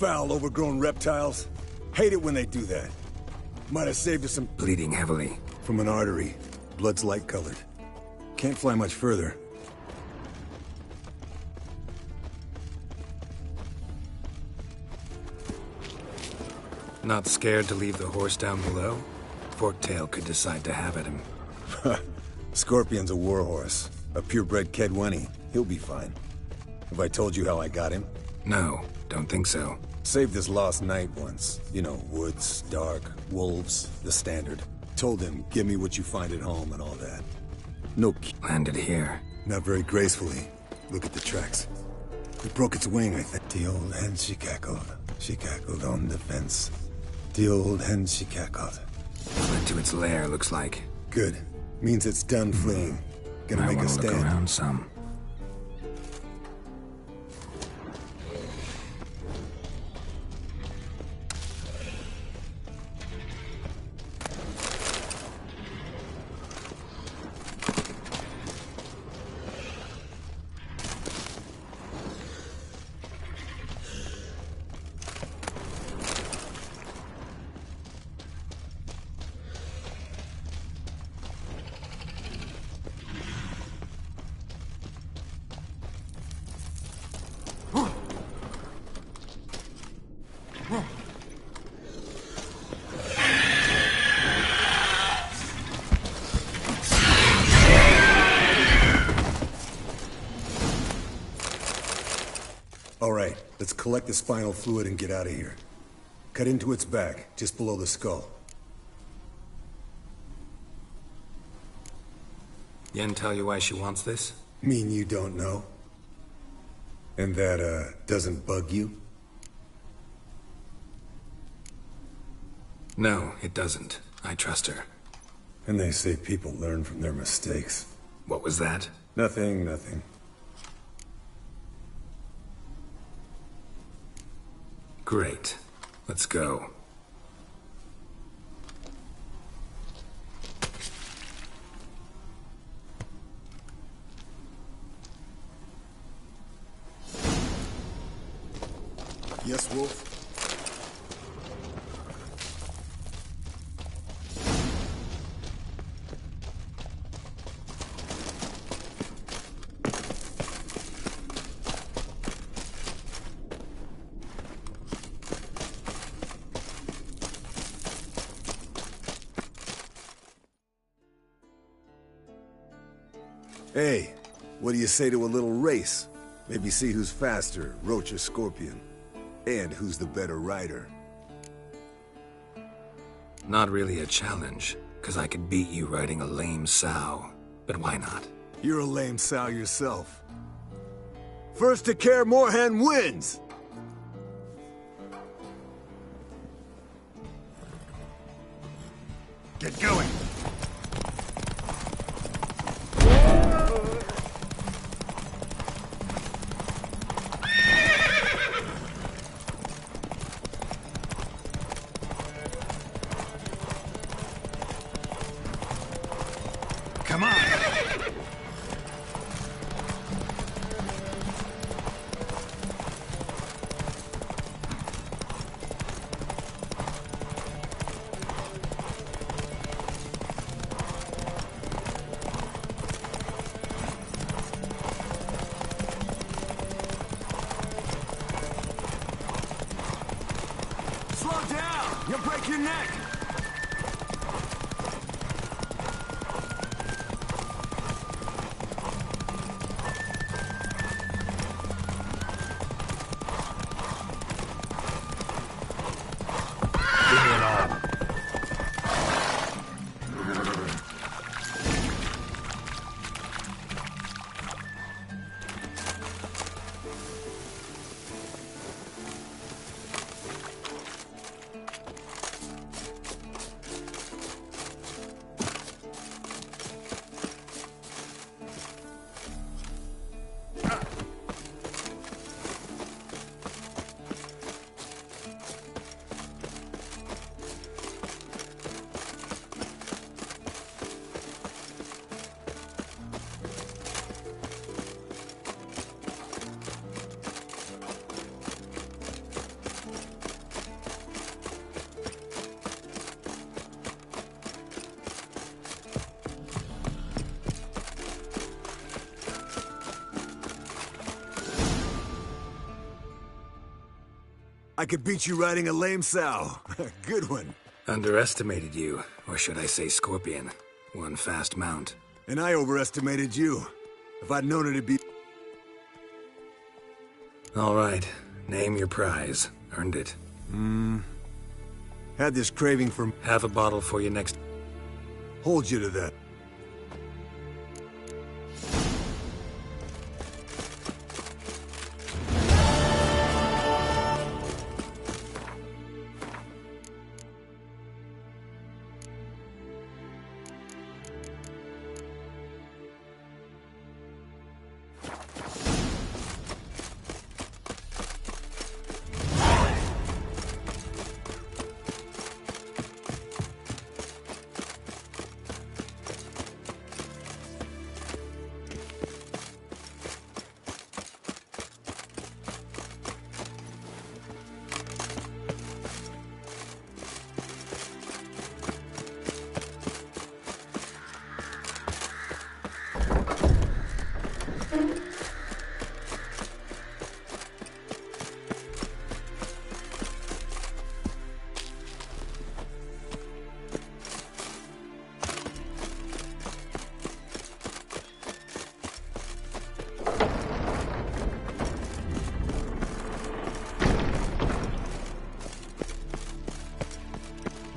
Foul, overgrown reptiles. Hate it when they do that. Might have saved us some... Bleeding heavily. From an artery. Blood's light-colored. Can't fly much further. Not scared to leave the horse down below? Forktail could decide to have at him. Scorpion's a warhorse. A purebred Kedwenny. He'll be fine. Have I told you how I got him? No, don't think so. Saved his lost night once. You know, woods, dark, wolves, the standard. Told him, give me what you find at home and all that. No... Landed here. Not very gracefully. Look at the tracks. It broke its wing, I think. The old hen, she cackled. She cackled on the fence. The old hen, she cackled. Went to its lair, looks like. Good. Means it's done fleeing. Gonna make a stand. Look around some. All right, let's collect the spinal fluid and get out of here. Cut into its back, just below the skull. Yen tell you why she wants this? Mean you don't know? And that, doesn't bug you? No, it doesn't. I trust her. And they say people learn from their mistakes. What was that? Nothing, nothing. Great. Let's go. Yes, Wolf? Hey, what do you say to a little race? Maybe see who's faster, Roach or Scorpion. And who's the better rider. Not really a challenge, because I could beat you riding a lame sow. But why not? You're a lame sow yourself. First to Kaer Morhen wins! Get going! Come on! attack! Give me an arm. I could beat you riding a lame sow. Good one. Underestimated you, or should I say scorpion. One fast mount. And I overestimated you. If I'd known it'd be... All right. Name your prize. Earned it. Had this craving for... Have a bottle for you next... Hold you to that.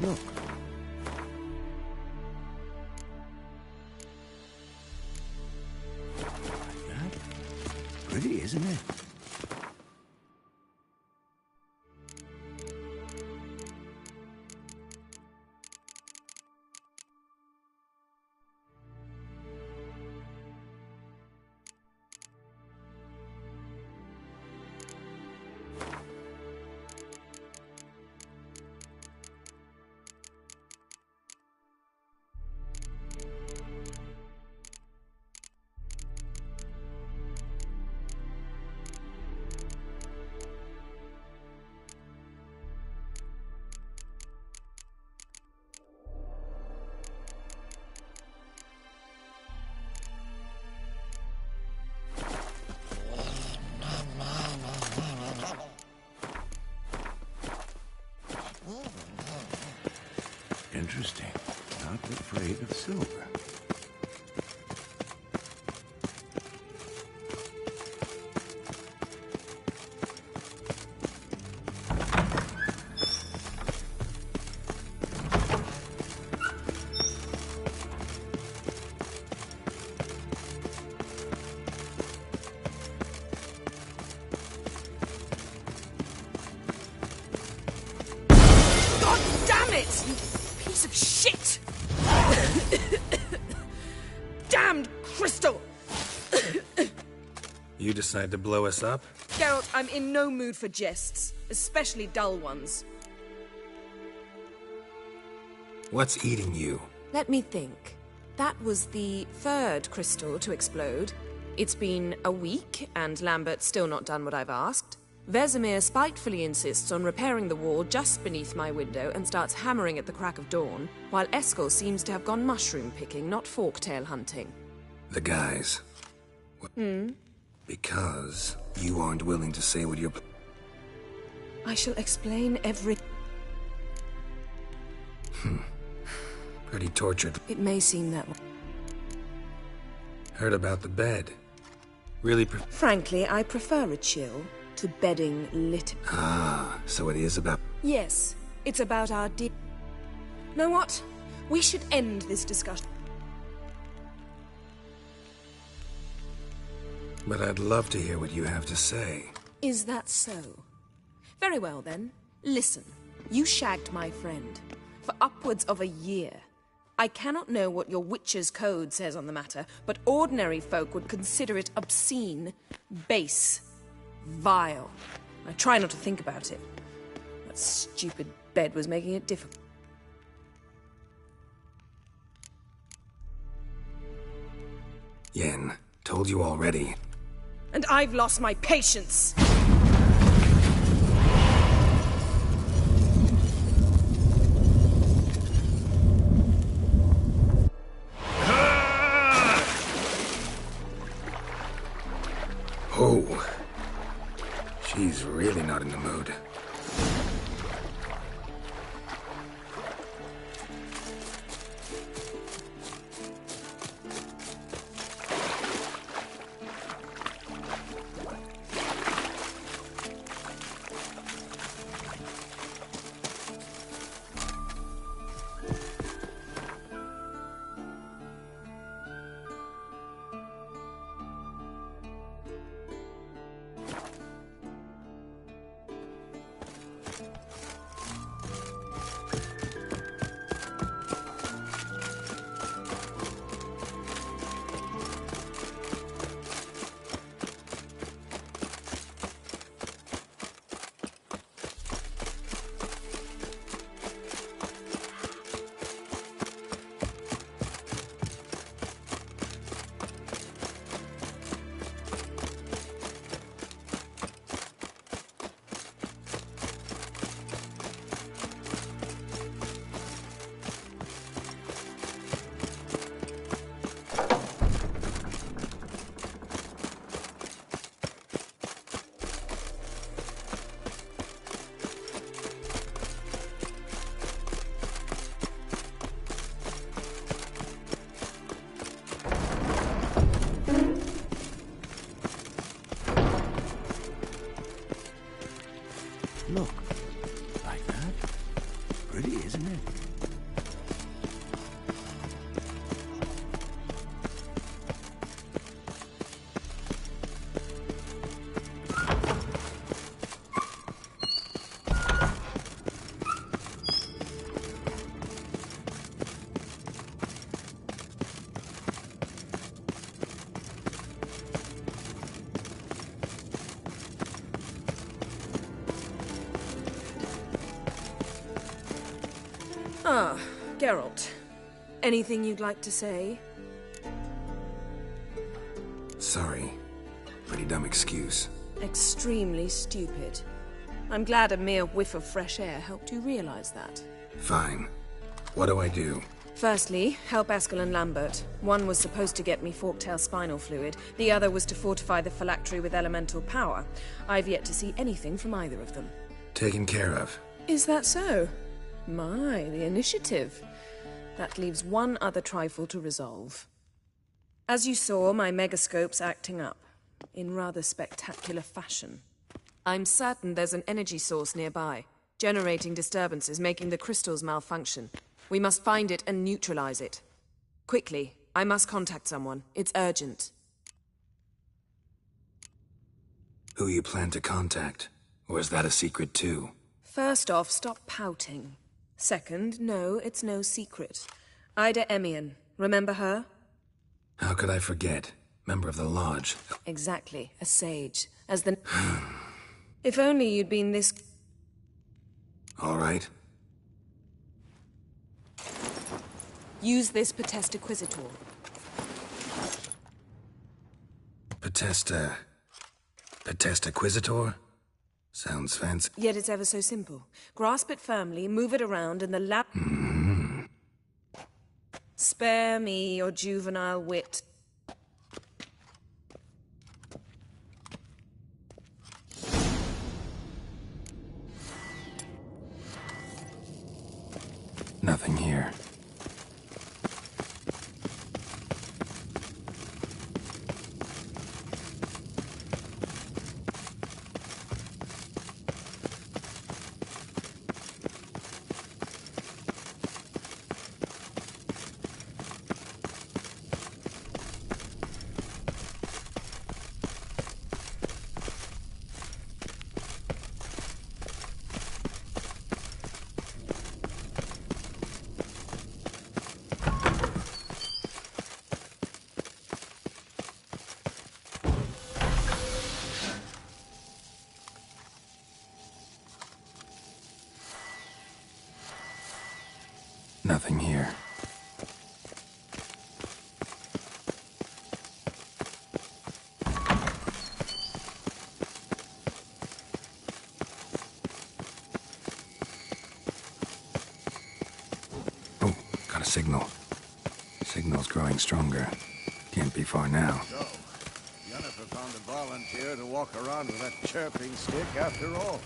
Look. Like that. Pretty, isn't it? Interesting. Not afraid of silver. God damn it! You piece of shit! Damned crystal! You decide to blow us up? Geralt, I'm in no mood for jests, especially dull ones. What's eating you? Let me think. That was the third crystal to explode. It's been a week, and Lambert's still not done what I've asked. Vesemir spitefully insists on repairing the wall just beneath my window and starts hammering at the crack of dawn, while Eskel seems to have gone mushroom picking, not forktail hunting. The guys. Because you aren't willing to say what you're... I shall explain every... Pretty tortured. It may seem that way. Heard about the bed. Really Frankly, I prefer a chill to bedding lit. Ah, so it is about... Yes, it's about our Know what? We should end this discussion. But I'd love to hear what you have to say. Is that so? Very well then. Listen, you shagged my friend for upwards of a year. I cannot know what your Witcher's code says on the matter, but ordinary folk would consider it obscene, base, vile. I try not to think about it. That stupid bed was making it difficult. Yen, told you already. And I've lost my patience! Oh. She's really not in the mood. Look, like that. Pretty, isn't it? Ah, Geralt. Anything you'd like to say? Sorry. Pretty dumb excuse. Extremely stupid. I'm glad a mere whiff of fresh air helped you realize that. Fine. What do I do? Firstly, help Eskel and Lambert. One was supposed to get me forktail spinal fluid, the other was to fortify the phylactery with elemental power. I've yet to see anything from either of them. Taken care of. Is that so? My, the initiative. That leaves one other trifle to resolve. As you saw, my megascope's acting up, in rather spectacular fashion. I'm certain there's an energy source nearby, generating disturbances, making the crystals malfunction. We must find it and neutralize it. Quickly, I must contact someone. It's urgent. Who you plan to contact? Or is that a secret too? First off, stop pouting. Second, no, it's no secret. Ida Emian. Remember her? How could I forget? Member of the Lodge. Exactly. A sage. As the... If only you'd been this... All right. Use this Potesta Quisitor. Potesta Quisitor? Sounds fancy. Yet it's ever so simple. Grasp it firmly, move it around, and the lap... Spare me your juvenile wit. Nothing Nothing here. Oh, got a signal. Signal's growing stronger. Can't be far now. So, Yennefer found a volunteer to walk around with that chirping stick after all.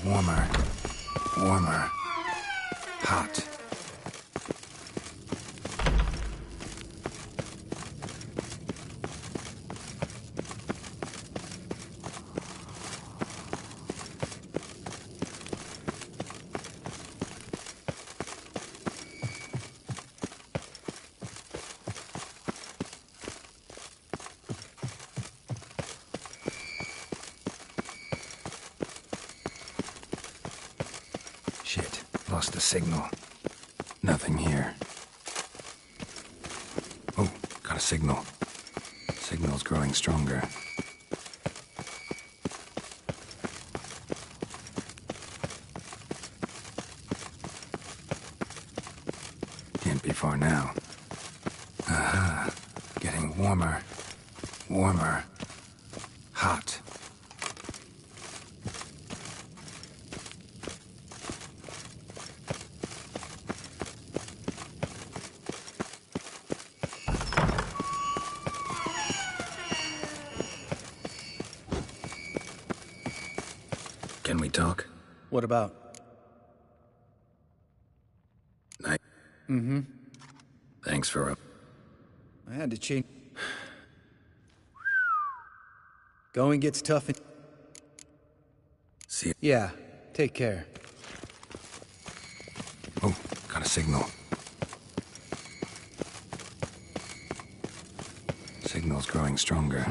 Warmer. Warmer. Hot. Shit, lost the signal. Nothing here. Oh, got a signal. Signal's growing stronger. Can't be far now. Aha, getting warmer. Warmer. Hot. Can we talk? What about? Mm-hmm. Thanks for I had to change. Going gets tough and... See. Yeah, take care. Oh, got a signal. Signal's growing stronger.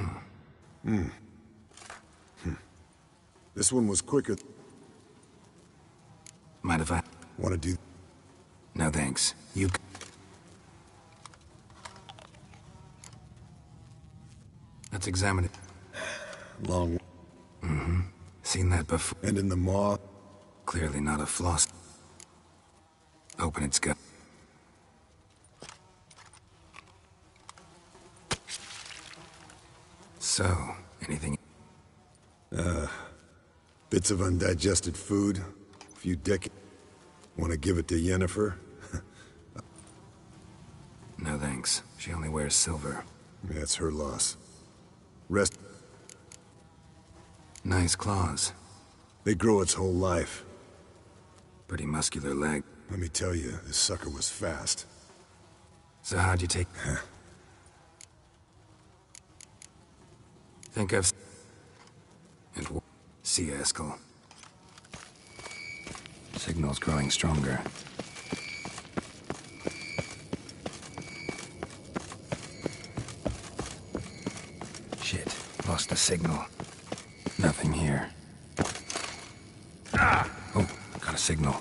This one was quicker. Mind if I... Want to do... No thanks. You... Let's examine it. Long... Mm-hmm. Seen that before. And in the maw? Clearly not a floss. Open its gut. So, anything... Bits of undigested food. A few decades. Want to give it to Yennefer? No thanks. She only wears silver. That's her loss. Rest... Nice claws. They grow its whole life. Pretty muscular leg. Let me tell you, this sucker was fast. So how'd you take... Think I've... And... See, Eskel. Signal's growing stronger. Shit, lost the signal. Nothing here. Oh, got a signal.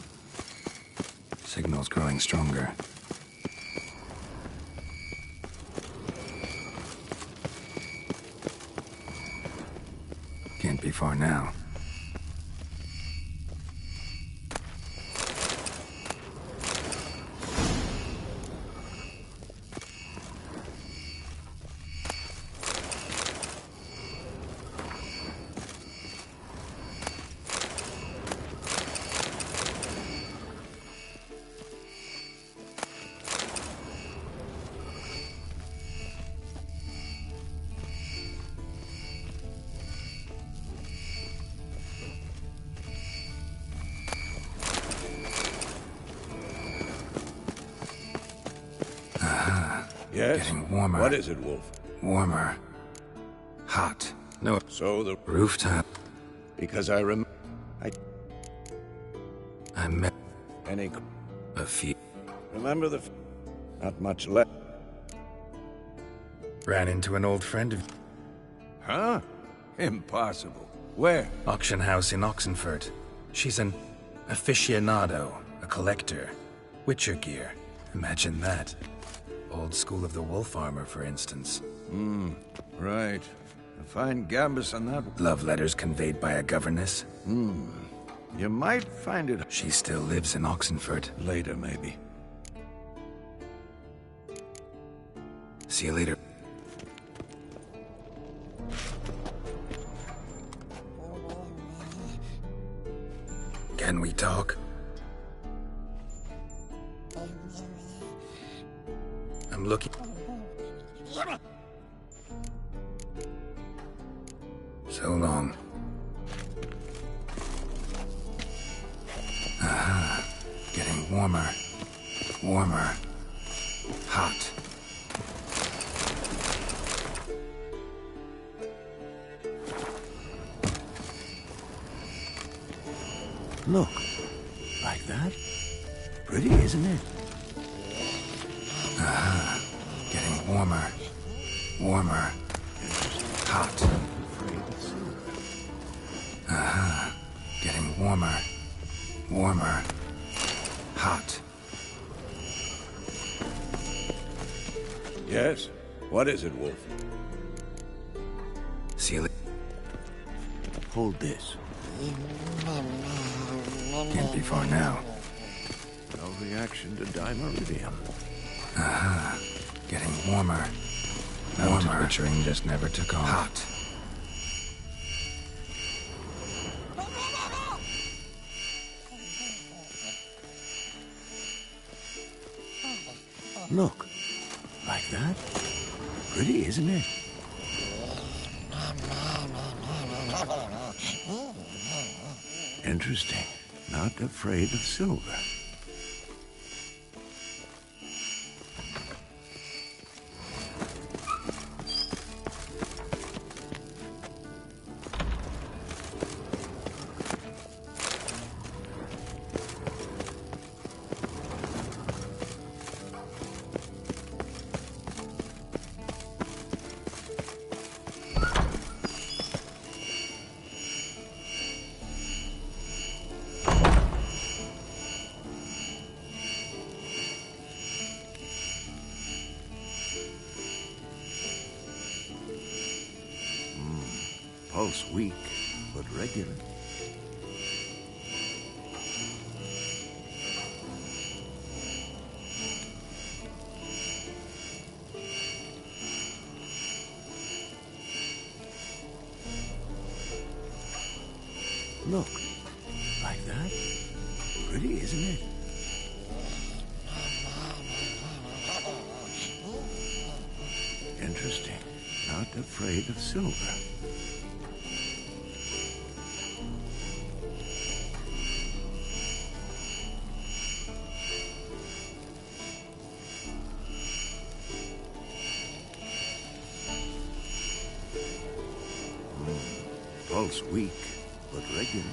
Signal's growing stronger. Can't be far now. Yes? Getting warmer. What is it, Wolf? Warmer. Hot. No. So the rooftop. Because I I met Any... a few. Remember the... Not much left. Ran into an old friend of... Huh? Impossible. Where? Auction house in Oxenford. She's an aficionado, a collector. Witcher gear. Imagine that. Old school of the wolf armor, for instance. Right. A fine gambus on that. Love letters conveyed by a governess. You might find it... She still lives in Oxenford. Later, maybe. See you later. Can we talk? I'm looking... So long. Aha. Getting warmer. Warmer. Hot. Look. Like that? Pretty, isn't it? Aha. Getting warmer. Warmer. Hot. Aha. Getting warmer. Warmer. Hot. Yes? What is it, Wolf? See you. Hold this. Can't be far now. No reaction to dimeridium. Aha. Getting warmer. Warmer. Witchering just never took on. Hot. Look. Like that? Pretty, isn't it? Interesting. Not afraid of silver. Pulse weak, but regular. Look, like that? Pretty, isn't it? Interesting. Not afraid of silver. Pulse weak, but regular.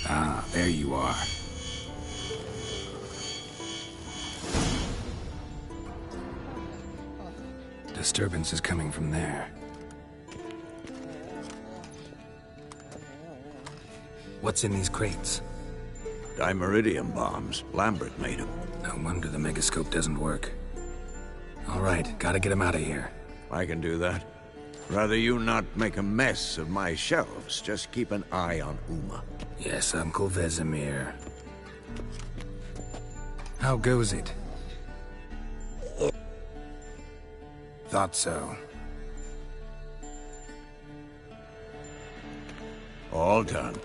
Ah, there you are. Disturbance is coming from there. What's in these crates? Dimeridium bombs. Lambert made them. No wonder the megascope doesn't work. All right, gotta get him out of here. I can do that. Rather you not make a mess of my shelves. Just keep an eye on Uma. Yes, Uncle Vesemir. How goes it? Thought so. All done.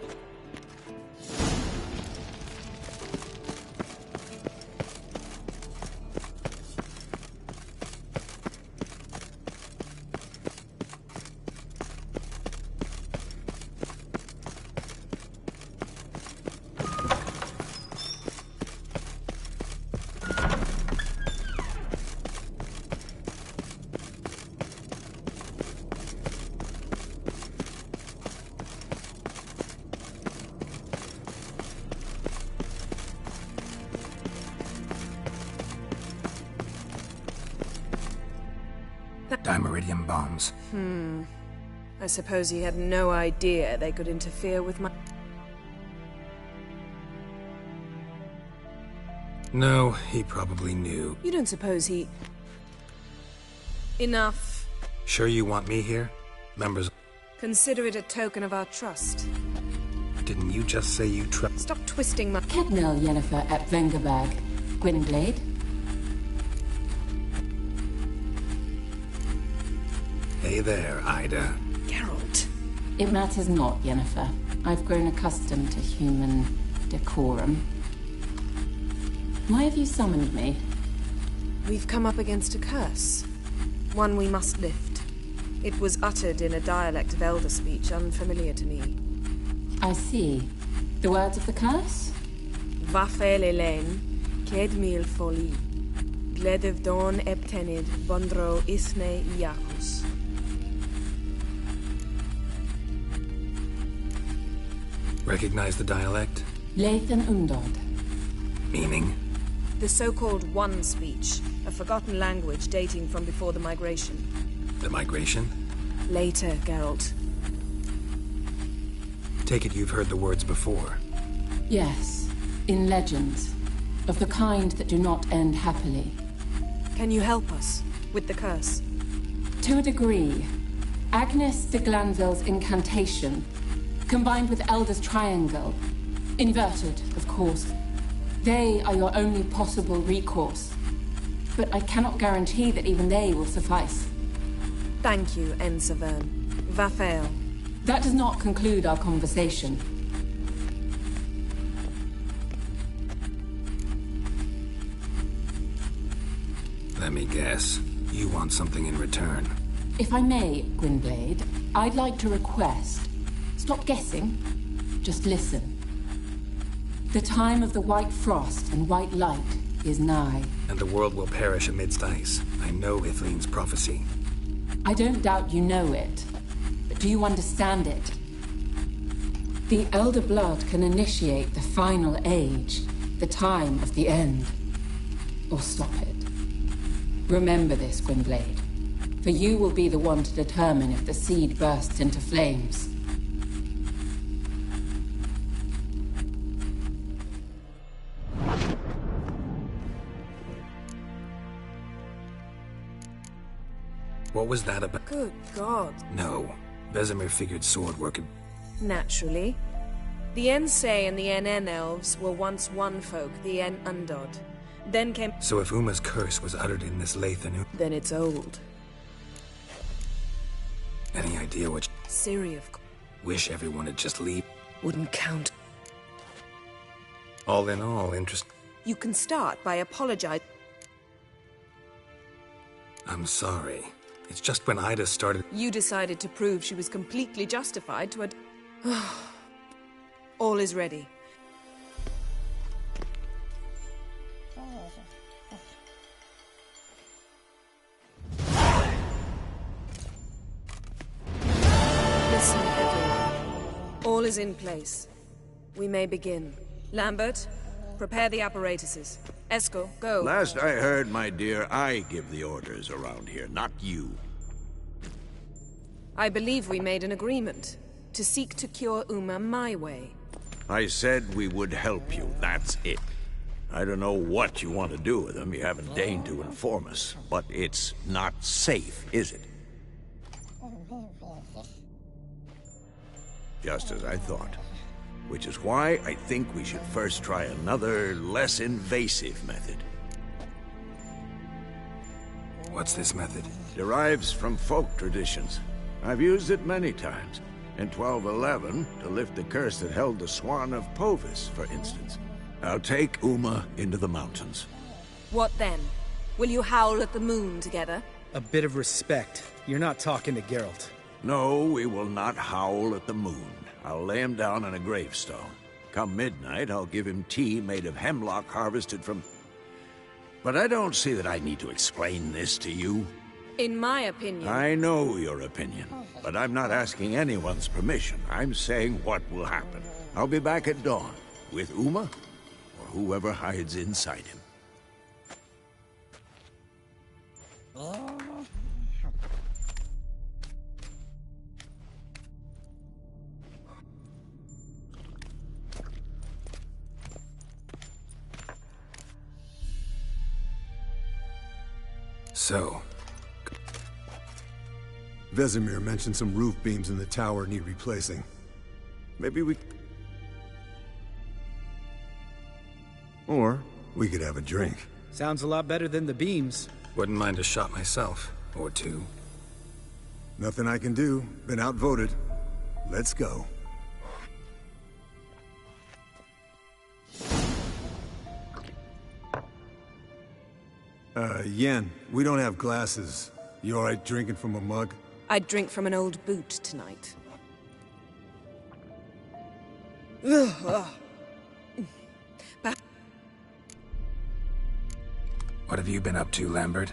Dimeridium bombs. I suppose he had no idea they could interfere with my... No, he probably knew. You don't suppose he... Enough. Sure you want me here? Members... Consider it a token of our trust. Didn't you just say you trust... Stop twisting my... Kednel Yennefer at Vengerberg. Gwynblade. Hey there, Ida. Geralt. It matters not, Yennefer. I've grown accustomed to human decorum. Why have you summoned me? We've come up against a curse. One we must lift. It was uttered in a dialect of Elder speech unfamiliar to me. I see. The words of the curse? Vafel Elaine, Ked mil foli, Gledev don eptenid, Bondro isne iacus. Recognize the dialect? Lathan Undod. Meaning? The so-called One speech, a forgotten language dating from before the migration. The migration? Later, Geralt. Take it you've heard the words before. Yes, in legends. Of the kind that do not end happily. Can you help us with the curse? To a degree. Agnes de Glanville's incantation, combined with Elder's triangle, inverted, of course. They are your only possible recourse. But I cannot guarantee that even they will suffice. Thank you, Ensavern. Vafael. That does not conclude our conversation. Let me guess. You want something in return. If I may, Gwynblade, I'd like to request. Stop guessing. Just listen. The time of the white frost and white light is nigh. And the world will perish amidst ice. I know Ithleen's prophecy. I don't doubt you know it. But do you understand it? The Elder Blood can initiate the final age, the time of the end. Or stop it. Remember this, Gwynblade. For you will be the one to determine if the seed bursts into flames. What was that about? Good God. No. Vesemir figured sword work could... Naturally. The Ensei and the NN elves were once one folk, the En Undod. Then came... So if Uma's curse was uttered in this Lathan... Then it's old. Any idea what... Ciri, of course. Wish everyone had just leave. Wouldn't count. All in all, You can start by apologizing. I'm sorry. It's just when Ida started... You decided to prove she was completely justified to All is ready. Listen, everyone. All is in place. We may begin. Lambert, prepare the apparatuses. Eskel, go. Last I heard, my dear, I give the orders around here, not you. I believe we made an agreement to seek to cure Uma my way. I said we would help you, that's it. I don't know what you want to do with them, you haven't deigned to inform us, but it's not safe, is it? Just as I thought. Which is why I think we should first try another, less invasive method. What's this method? Derives from folk traditions. I've used it many times. In 1211, to lift the curse that held the Swan of Povis, for instance. I'll take Uma into the mountains. What then? Will you howl at the moon together? A bit of respect. You're not talking to Geralt. No, we will not howl at the moon. I'll lay him down on a gravestone. Come midnight, I'll give him tea made of hemlock harvested from... But I don't see that I need to explain this to you. In my opinion... I know your opinion, but I'm not asking anyone's permission. I'm saying what will happen. I'll be back at dawn, with Uma, or whoever hides inside him. So, Vesemir mentioned some roof beams in the tower need replacing. Maybe we... Or we could have a drink. Sounds a lot better than the beams. Wouldn't mind a shot myself, or two. Nothing I can do. Been outvoted. Let's go. Yen, we don't have glasses. You alright drinking from a mug? I'd drink from an old boot tonight. What have you been up to, Lambert?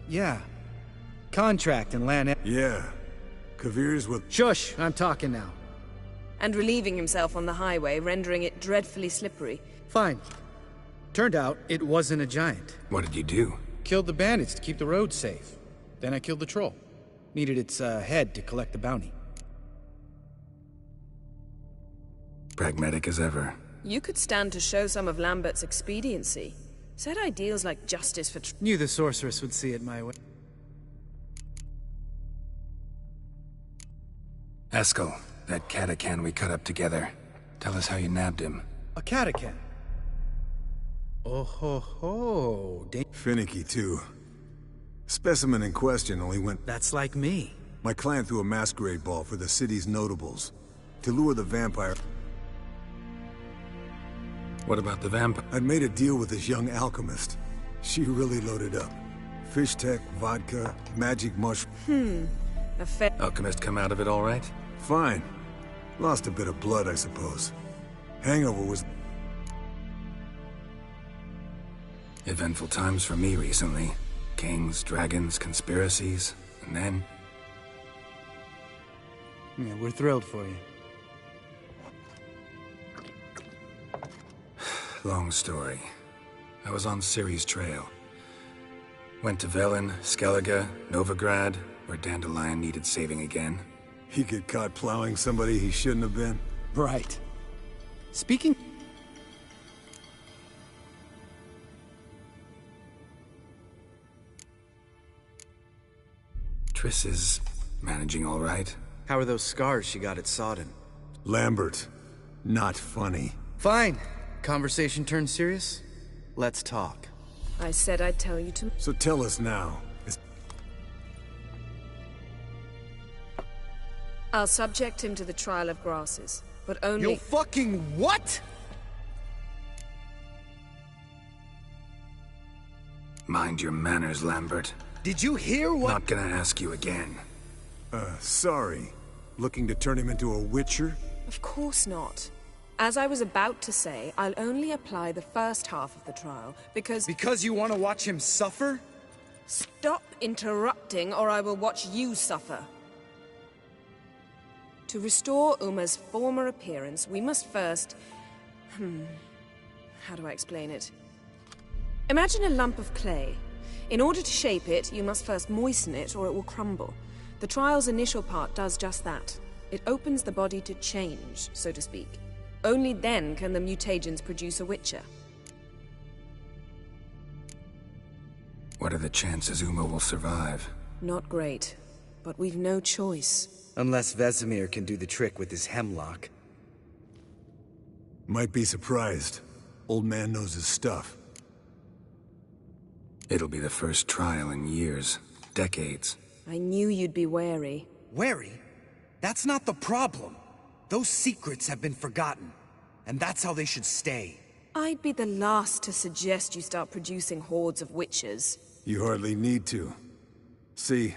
Yeah. Contract and land... Yeah. Kavir's with... Shush! I'm talking now. And relieving himself on the highway, rendering it dreadfully slippery. Fine. Turned out, it wasn't a giant. What did you do? Killed the bandits to keep the road safe. Then I killed the troll. Needed its head to collect the bounty. Pragmatic as ever. You could stand to show some of Lambert's expediency. Set ideals like justice for... Knew the sorceress would see it my way. Eskel, that catacan we cut up together. Tell us how you nabbed him. A catacan? Oh ho ho. Finicky, too. Specimen in question only went... That's like me. My clan threw a masquerade ball for the city's notables. To lure the vampire... What about the vampire? I'd made a deal with this young alchemist. She really loaded up. Fish tech, vodka, magic mushroom... A fair... Alchemist come out of it all right? Fine. Lost a bit of blood, I suppose. Hangover was... Eventful times for me recently. Kings, dragons, conspiracies, and then... Yeah, we're thrilled for you. Long story. I was on Ciri's trail. Went to Velen, Skellige, Novigrad, where Dandelion needed saving again. He get caught plowing somebody he shouldn't have been? Right. Speaking... Triss is managing all right. How are those scars she got at Sodden? Lambert. Not funny. Fine. Conversation turned serious? Let's talk. I said I'd tell you to... So tell us now. I'll subject him to the trial of grasses, but only... You'll fucking what?! Mind your manners, Lambert. Did you hear what— Not gonna ask you again. Sorry. Looking to turn him into a witcher? Of course not. As I was about to say, I'll only apply the first half of the trial, because... Because you want to watch him suffer? Stop interrupting, or I will watch you suffer. To restore Uma's former appearance, we must first... How do I explain it? Imagine a lump of clay. In order to shape it, you must first moisten it, or it will crumble. The trial's initial part does just that. It opens the body to change, so to speak. Only then can the mutagens produce a witcher. What are the chances Uma will survive? Not great, but we've no choice. Unless Vesemir can do the trick with his hemlock. Might be surprised. Old man knows his stuff. It'll be the first trial in years. Decades. I knew you'd be wary. Wary? That's not the problem. Those secrets have been forgotten. And that's how they should stay. I'd be the last to suggest you start producing hordes of witches. You hardly need to. See,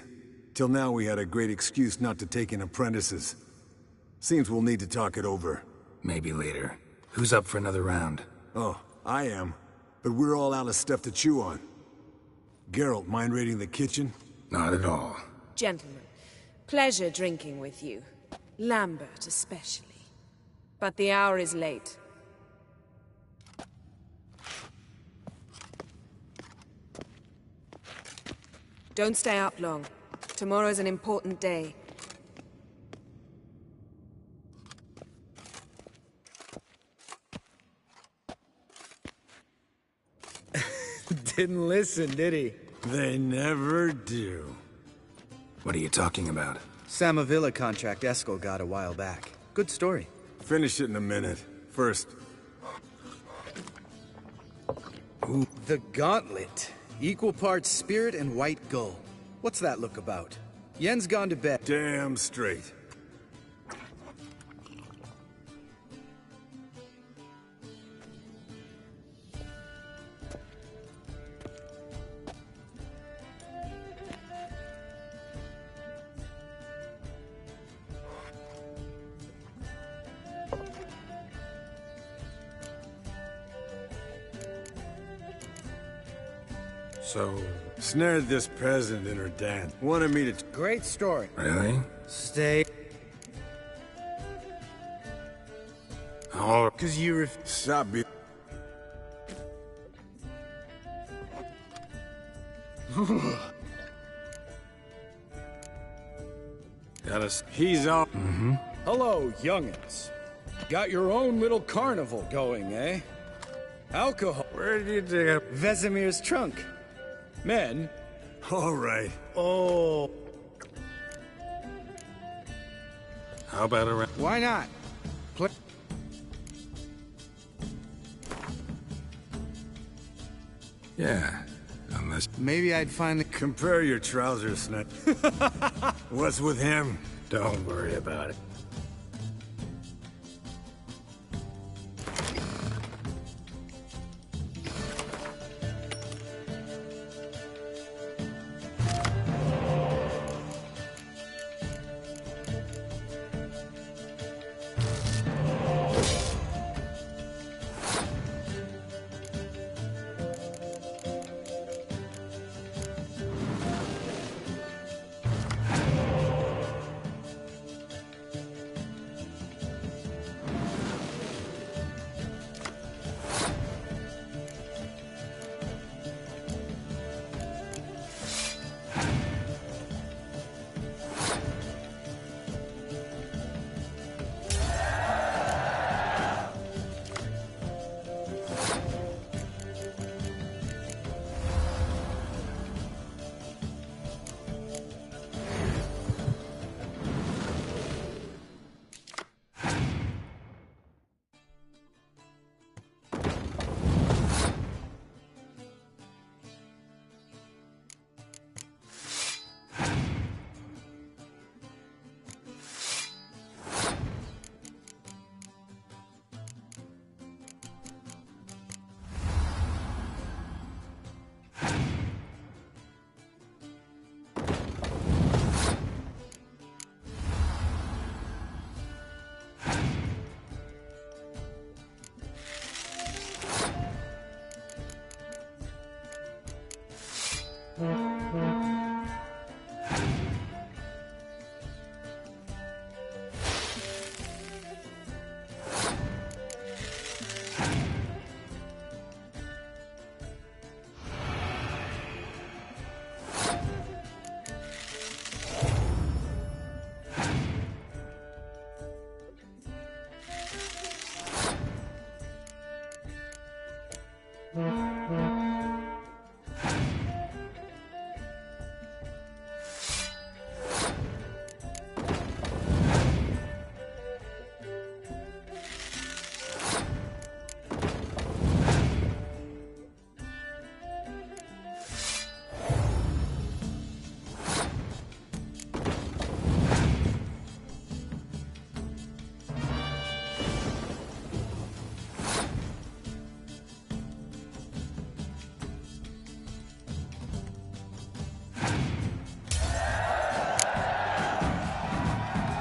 till now we had a great excuse not to take in apprentices. Seems we'll need to talk it over. Maybe later. Who's up for another round? Oh, I am. But we're all out of stuff to chew on. Geralt, mind raiding the kitchen? Not at all. Gentlemen, pleasure drinking with you. Lambert especially. But the hour is late. Don't stay up long. Tomorrow's an important day. Didn't listen, did he? They never do. What are you talking about? Samavilla contract Eskel got a while back. Good story. Finish it in a minute. First. Ooh, the gauntlet. Equal parts spirit and white gull. What's that look about? Yen's gone to bed. Damn straight. So, snared this peasant in her den. Wanted me to... Great story. Really? Stay. Oh, Cause you stop be... Got us. He's up. Mm-hmm. Hello, young'uns. Got your own little carnival going, eh? Alcohol. Where did you dig up? Vesemir's trunk. Men. All right. Oh. How about around? Why not? Yeah. Unless... Maybe I'd finally... Compare your trousers, Snap. What's with him? Don't worry about it.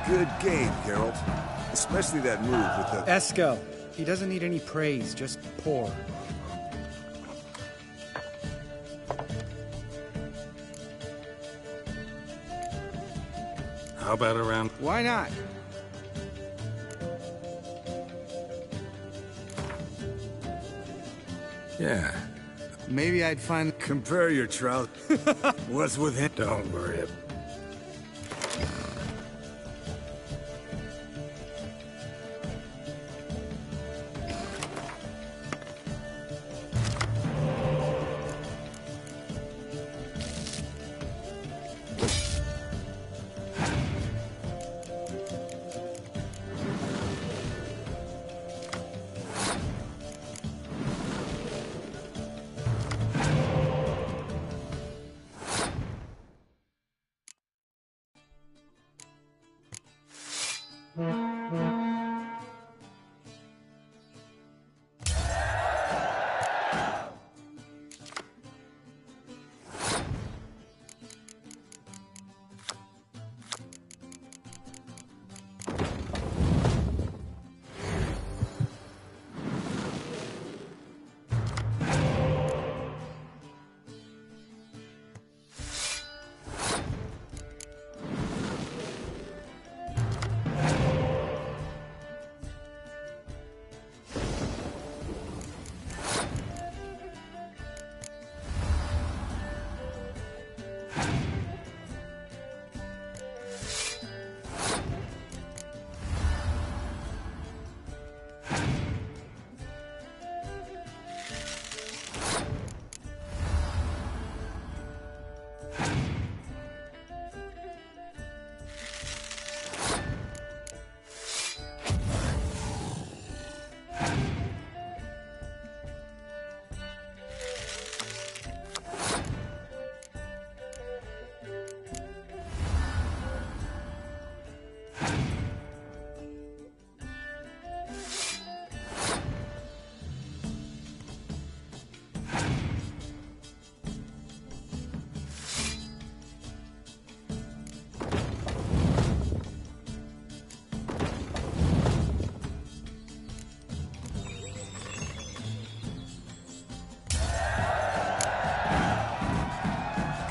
Good game, Geralt. Especially that move with the... Eskel. He doesn't need any praise, just pour. How about around? Why not? Yeah. Maybe I'd find... Compare your trout. What's with him? Don't worry.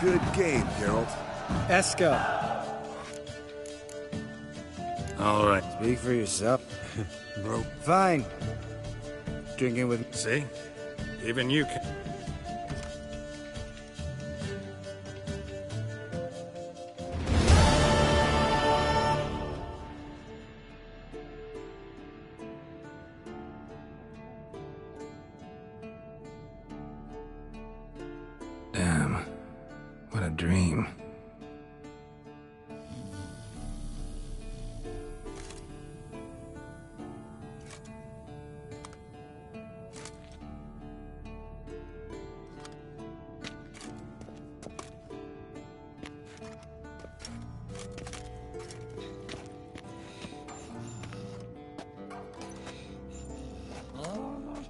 Good game, Geralt. Esco. All right. Speak for yourself. Bro. Fine. Drinking with me. See? Even you can... Damn. What a dream.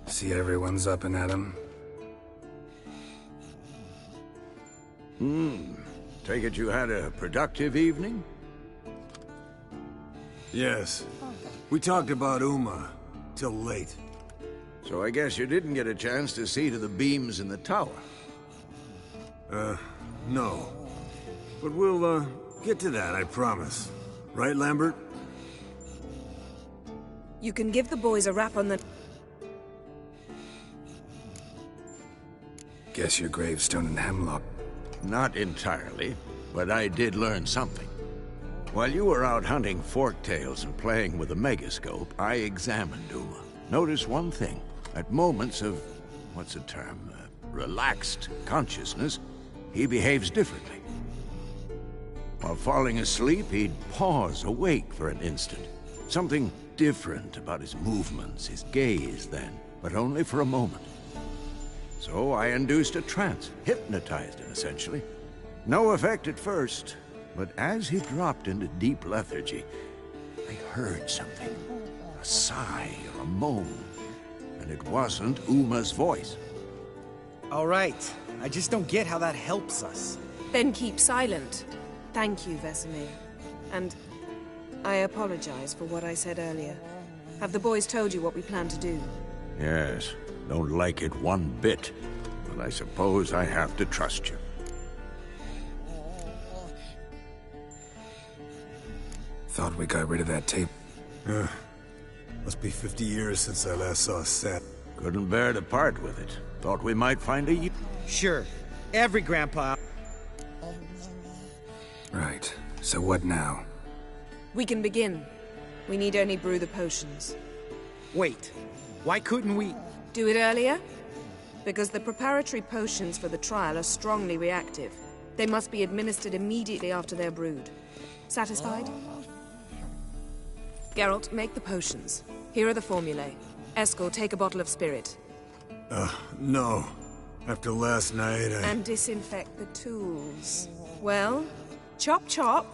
See everyone's up and at 'em. Take it you had a productive evening? Yes. We talked about Uma till late. So I guess you didn't get a chance to see to the beams in the tower. No. But we'll, get to that, I promise. Right, Lambert? You can give the boys a rap on the... Guess your gravestone in Hemlock. Not entirely, but I did learn something. While you were out hunting forktails and playing with a megascope, I examined Uma. Notice one thing. At moments of, what's the term, relaxed consciousness, he behaves differently. While falling asleep, he'd pause awake for an instant. Something different about his movements, his gaze then, but only for a moment. So I induced a trance, hypnotized him essentially. No effect at first, but as he dropped into deep lethargy, I heard something. A sigh or a moan. And it wasn't Uma's voice. All right. I just don't get how that helps us. Then keep silent. Thank you, Vesemir. And I apologize for what I said earlier. Have the boys told you what we plan to do? Yes, don't like it one bit. But I suppose I have to trust you. Thought we got rid of that tape. Must be 50 years since I last saw Seth. Couldn't bear to part with it. Thought we might find a... Sure. Every grandpa... Right. So what now? We can begin. We need only brew the potions. Wait. Why couldn't we... Do it earlier? Because the preparatory potions for the trial are strongly reactive. They must be administered immediately after they're brewed. Satisfied? Geralt, make the potions. Here are the formulae. Eskel, take a bottle of spirit. No. After last night, And disinfect the tools. Well, chop chop.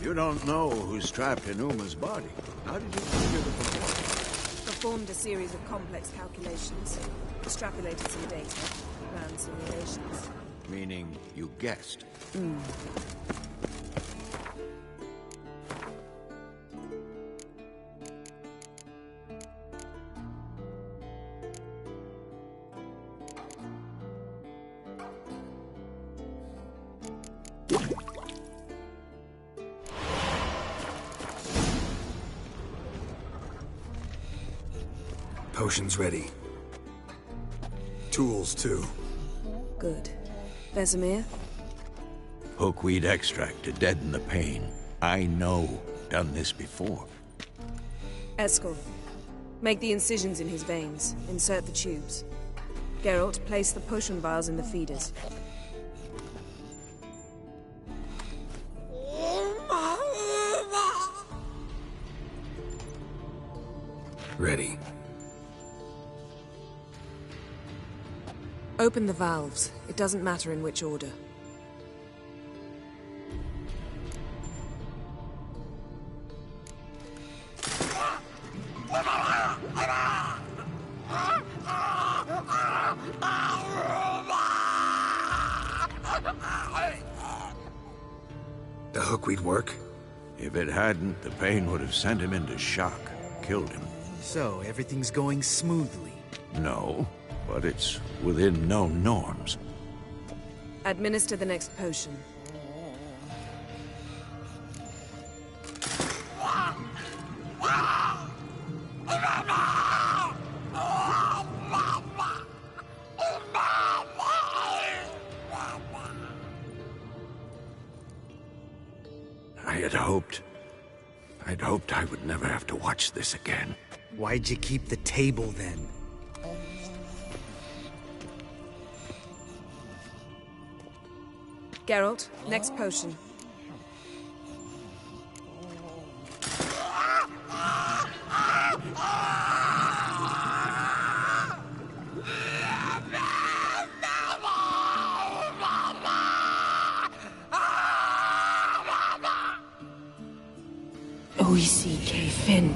You don't know who's trapped in Uma's body. How did you figure the proportion? Performed a series of complex calculations. Extrapolated some data. Ran simulations. Meaning you guessed. Potions ready. Tools, too. Good. Vesemir? Hookweed extract to deaden the pain. I know. Done this before. Eskel, make the incisions in his veins. Insert the tubes. Geralt, place the potion vials in the feeders. Ready. Open the valves. It doesn't matter in which order. The hookweed work? If it hadn't, the pain would have sent him into shock, killed him. So, everything's going smoothly? No, but it's within known norms. Administer the next potion. I'd hoped I would never have to watch this again. Why'd you keep the table then? Geralt, next potion. O-E-C-K Finn.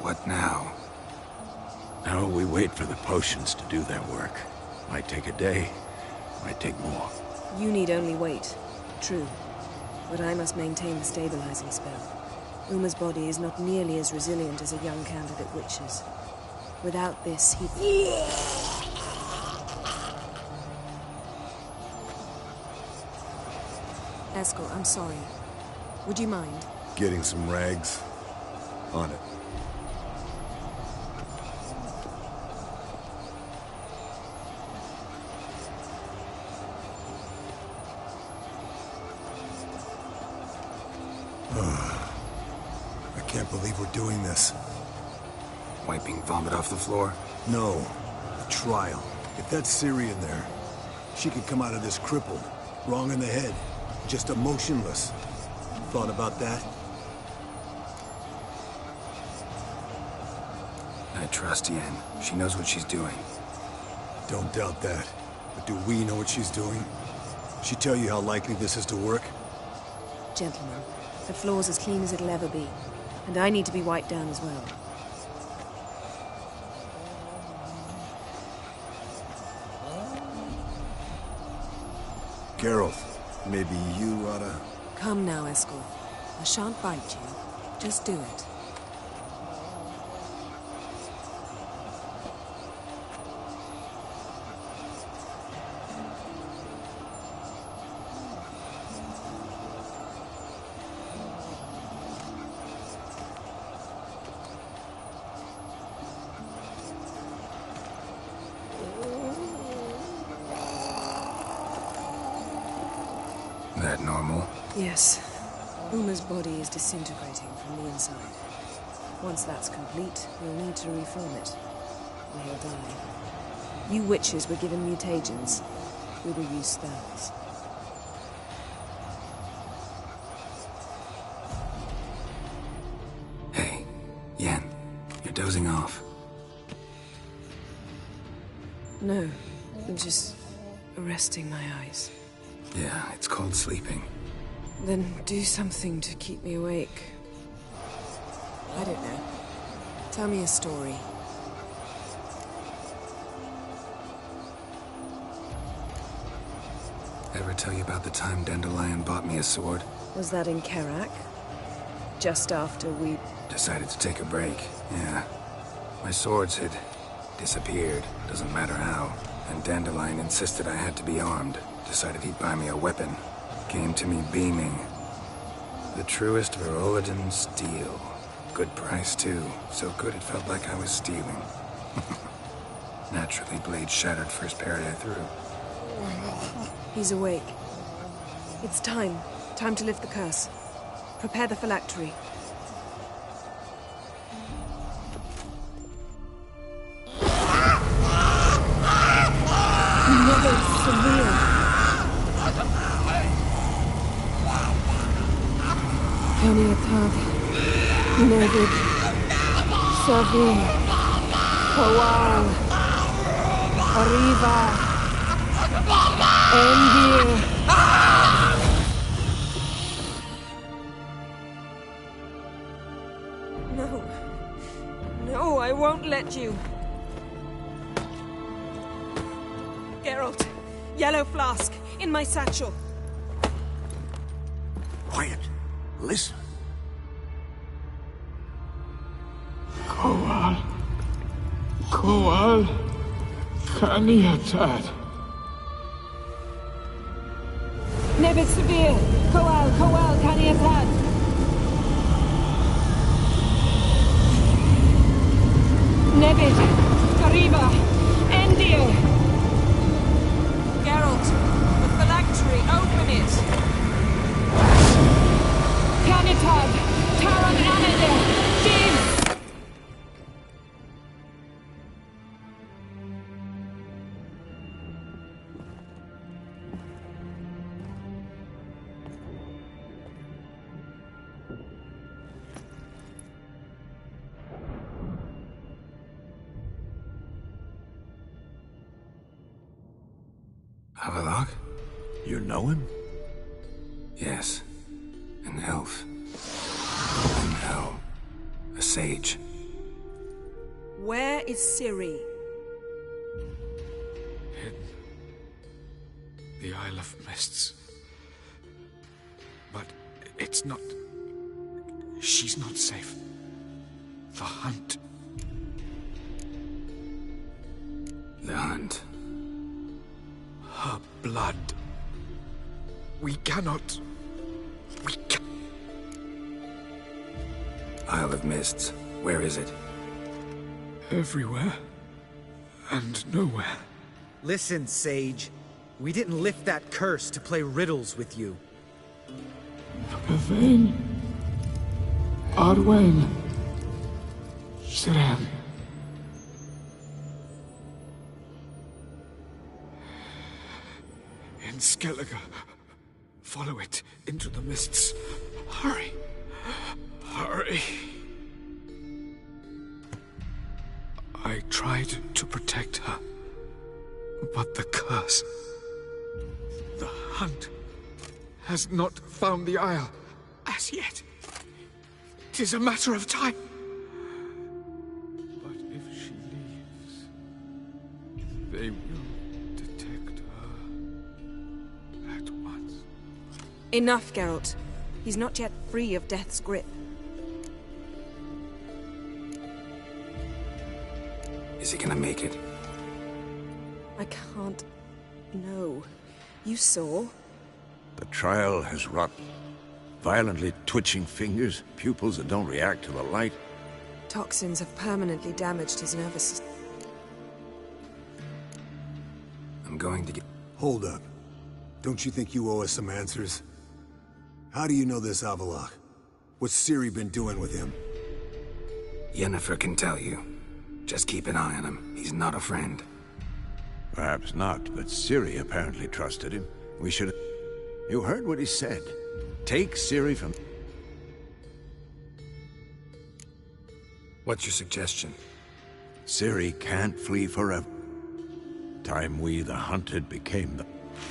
What now? Now we wait for the potions to do their work. Might take a day, might take more. You need only wait. True. But I must maintain the stabilizing spell. Uma's body is not nearly as resilient as a young candidate witch's. Without this, he... Eskel, I'm sorry. Would you mind? Getting some rags. On it. I can't believe we're doing this. Wiping vomit off the floor? No. The trial. If that's Ciri in there, she could come out of this crippled. Wrong in the head. Just emotionless. Thought about that? I trust Yen. She knows what she's doing. Don't doubt that. But do we know what she's doing? She tell you how likely this is to work? Gentlemen, the floor's as clean as it'll ever be. And I need to be wiped down as well. Geralt, maybe you oughta... Come now, Eskel. I shan't bite you. Just do it. That normal? Yes. Uma's body is disintegrating from the inside. Once that's complete, we'll need to reform it. Or he'll die. You witches were given mutagens. We will use spells. Hey, Yen, you're dozing off. No, I'm just resting my eyes. Yeah, it's called sleeping. Then do something to keep me awake. I don't know. Tell me a story. Ever tell you about the time Dandelion bought me a sword? Was that in Karak? Just after we... Decided to take a break, yeah. My swords had disappeared, doesn't matter how. And Dandelion insisted I had to be armed. Decided he'd buy me a weapon. Came to me beaming. The truest Verolidan steel. Good price, too. So good it felt like I was stealing. Naturally, blade shattered first parry I threw. He's awake. It's time. Time to lift the curse. Prepare the phylactery. Mother Samir. Peniatad, Nevid, Savin, Kowal, Arriva, Endir. No. No, I won't let you. Geralt, yellow flask, in my satchel. Quiet. Listen. كوال ثانية. نبت سبيل كوال ثانية. نبت قريبة انديه. Geralt, the phylactery, open it! Canitad, Taran Anade, Jim! Avalok? You know him? Yes. An elf. No. A sage. Where is Ciri? In the Isle of Mists. But it's not... She's not safe. The hunt. The hunt. Her blood. We cannot... We can... Isle of Mists. Where is it? Everywhere. And nowhere. Listen, Sage. We didn't lift that curse to play riddles with you. Yvain. Arwen. Siren. In Skellige. Follow it into the mists. Hurry. Hurry. I tried to protect her. But the curse... The hunt has not found the Isle as yet. It is a matter of time. But if she leaves, they will detect her at once. Enough, Geralt. He's not yet free of death's grip. Is he gonna make it? I can't... No. You saw? The trial has wrought violently twitching fingers, pupils that don't react to the light. Toxins have permanently damaged his nervous system. I'm going to get... Hold up. Don't you think you owe us some answers? How do you know this Avalok? What's Ciri been doing with him? Yennefer can tell you. Just keep an eye on him. He's not a friend. Perhaps not, but Ciri apparently trusted him. We should... You heard what he said. Take Ciri from... What's your suggestion? Ciri can't flee forever. Time we, the hunted, became the...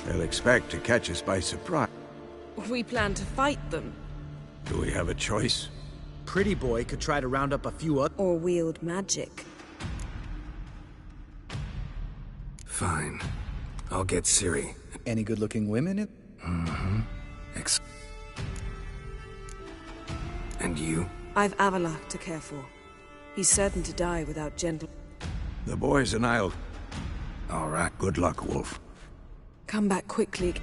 They'll expect to catch us by surprise. We plan to fight them. Do we have a choice? Pretty Boy could try to round up a few other... Or wield magic. Fine. I'll get Ciri. Any good-looking women in... Mm-hmm. And you? I've Avalok to care for. He's certain to die without gentle... The boys and I'll... All right. Good luck, Wolf. Come back quickly.